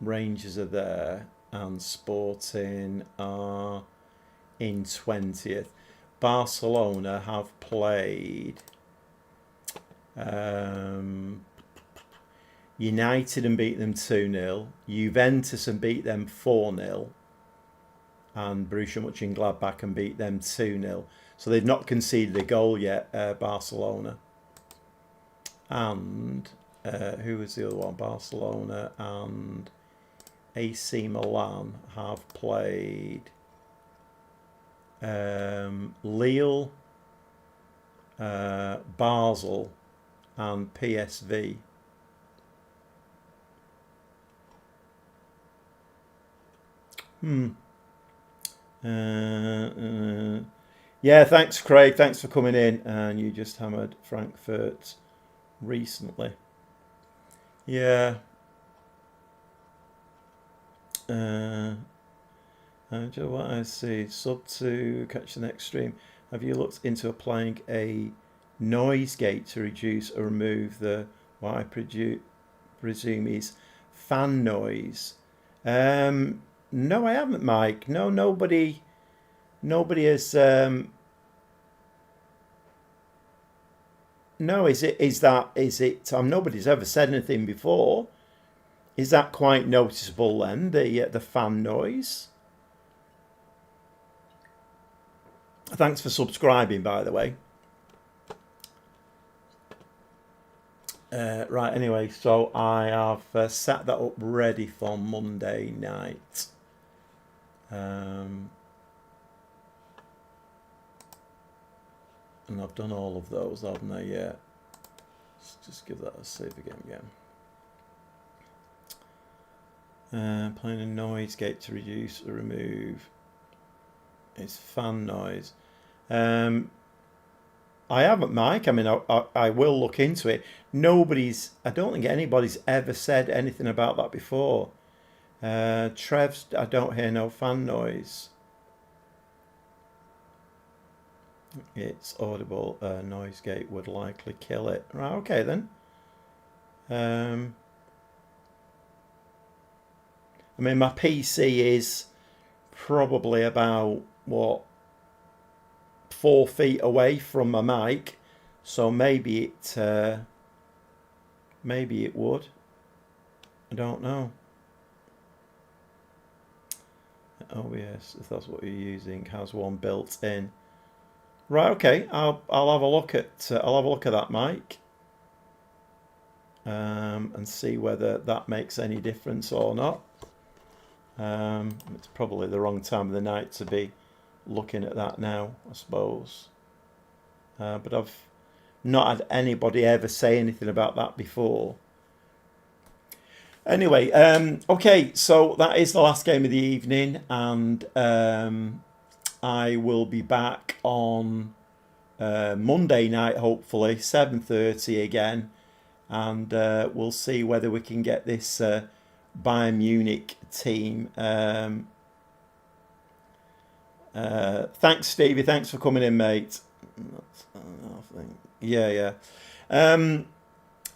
Rangers are there. And Sporting are in 20th. Barcelona have played United and beat them 2-0. Juventus and beat them 4-0. And Borussia Mönchengladbach and beat them 2-0. So they've not conceded a goal yet, Barcelona. And who was the other one? Barcelona and AC Milan have played Lille, Basel and PSV. Yeah, thanks Craig, thanks for coming in. And you just hammered Frankfurt recently. Yeah. What I see, sub to catch the next stream. Have you looked into applying a noise gate to reduce or remove the what I presume is fan noise? No, I haven't, Mike. No, nobody has. No, is it? Nobody's ever said anything before. Is that quite noticeable then, the fan noise? Thanks for subscribing, by the way. Right, anyway, so I have set that up ready for Monday night. And I've done all of those, haven't I? Yeah. Let's just give that a save again. Playing a noise gate to reduce or remove is fan noise. I haven't, Mike. I mean, I will look into it. I don't think anybody's ever said anything about that before. Trev's, I don't hear no fan noise. It's audible. Noise gate would likely kill it. Right, okay then. I mean, my PC is probably about, 4 feet away from my mic, so maybe it would. I don't know. OBS, if that's what you're using, has one built in. Right, okay. I'll have a look at that mic, and see whether that makes any difference or not. It's probably the wrong time of the night to be looking at that now, I suppose. But I've not had anybody ever say anything about that before. Anyway, okay, so that is the last game of the evening, and I will be back on Monday night, hopefully 7:30 again, and we'll see whether we can get this Bayern Munich team. Thanks, Stevie. Thanks for coming in, mate. Yeah.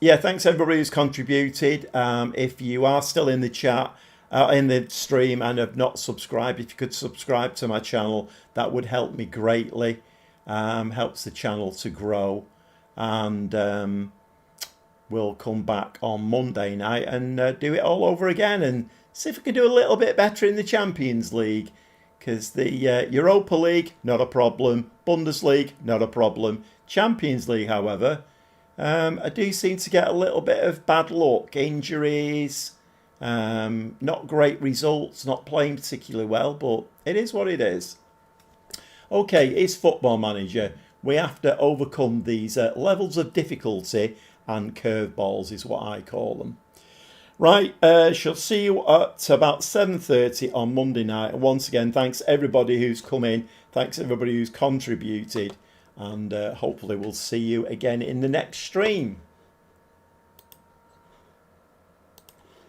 Yeah, thanks everybody who's contributed. If you are still in the chat, in the stream, and have not subscribed, if you could subscribe to my channel, that would help me greatly. Helps the channel to grow. And we'll come back on Monday night and do it all over again and see if we can do a little bit better in the Champions League. Because the Europa League, not a problem. Bundesliga, not a problem. Champions League, however, I do seem to get a little bit of bad luck. Injuries, not great results, not playing particularly well, but it is what it is. Okay, it's Football Manager. we have to overcome these levels of difficulty, and curveballs is what I call them. Right, shall see you at about 7:30 on Monday night. And once again, thanks everybody who's come in. Thanks everybody who's contributed. And hopefully we'll see you again in the next stream.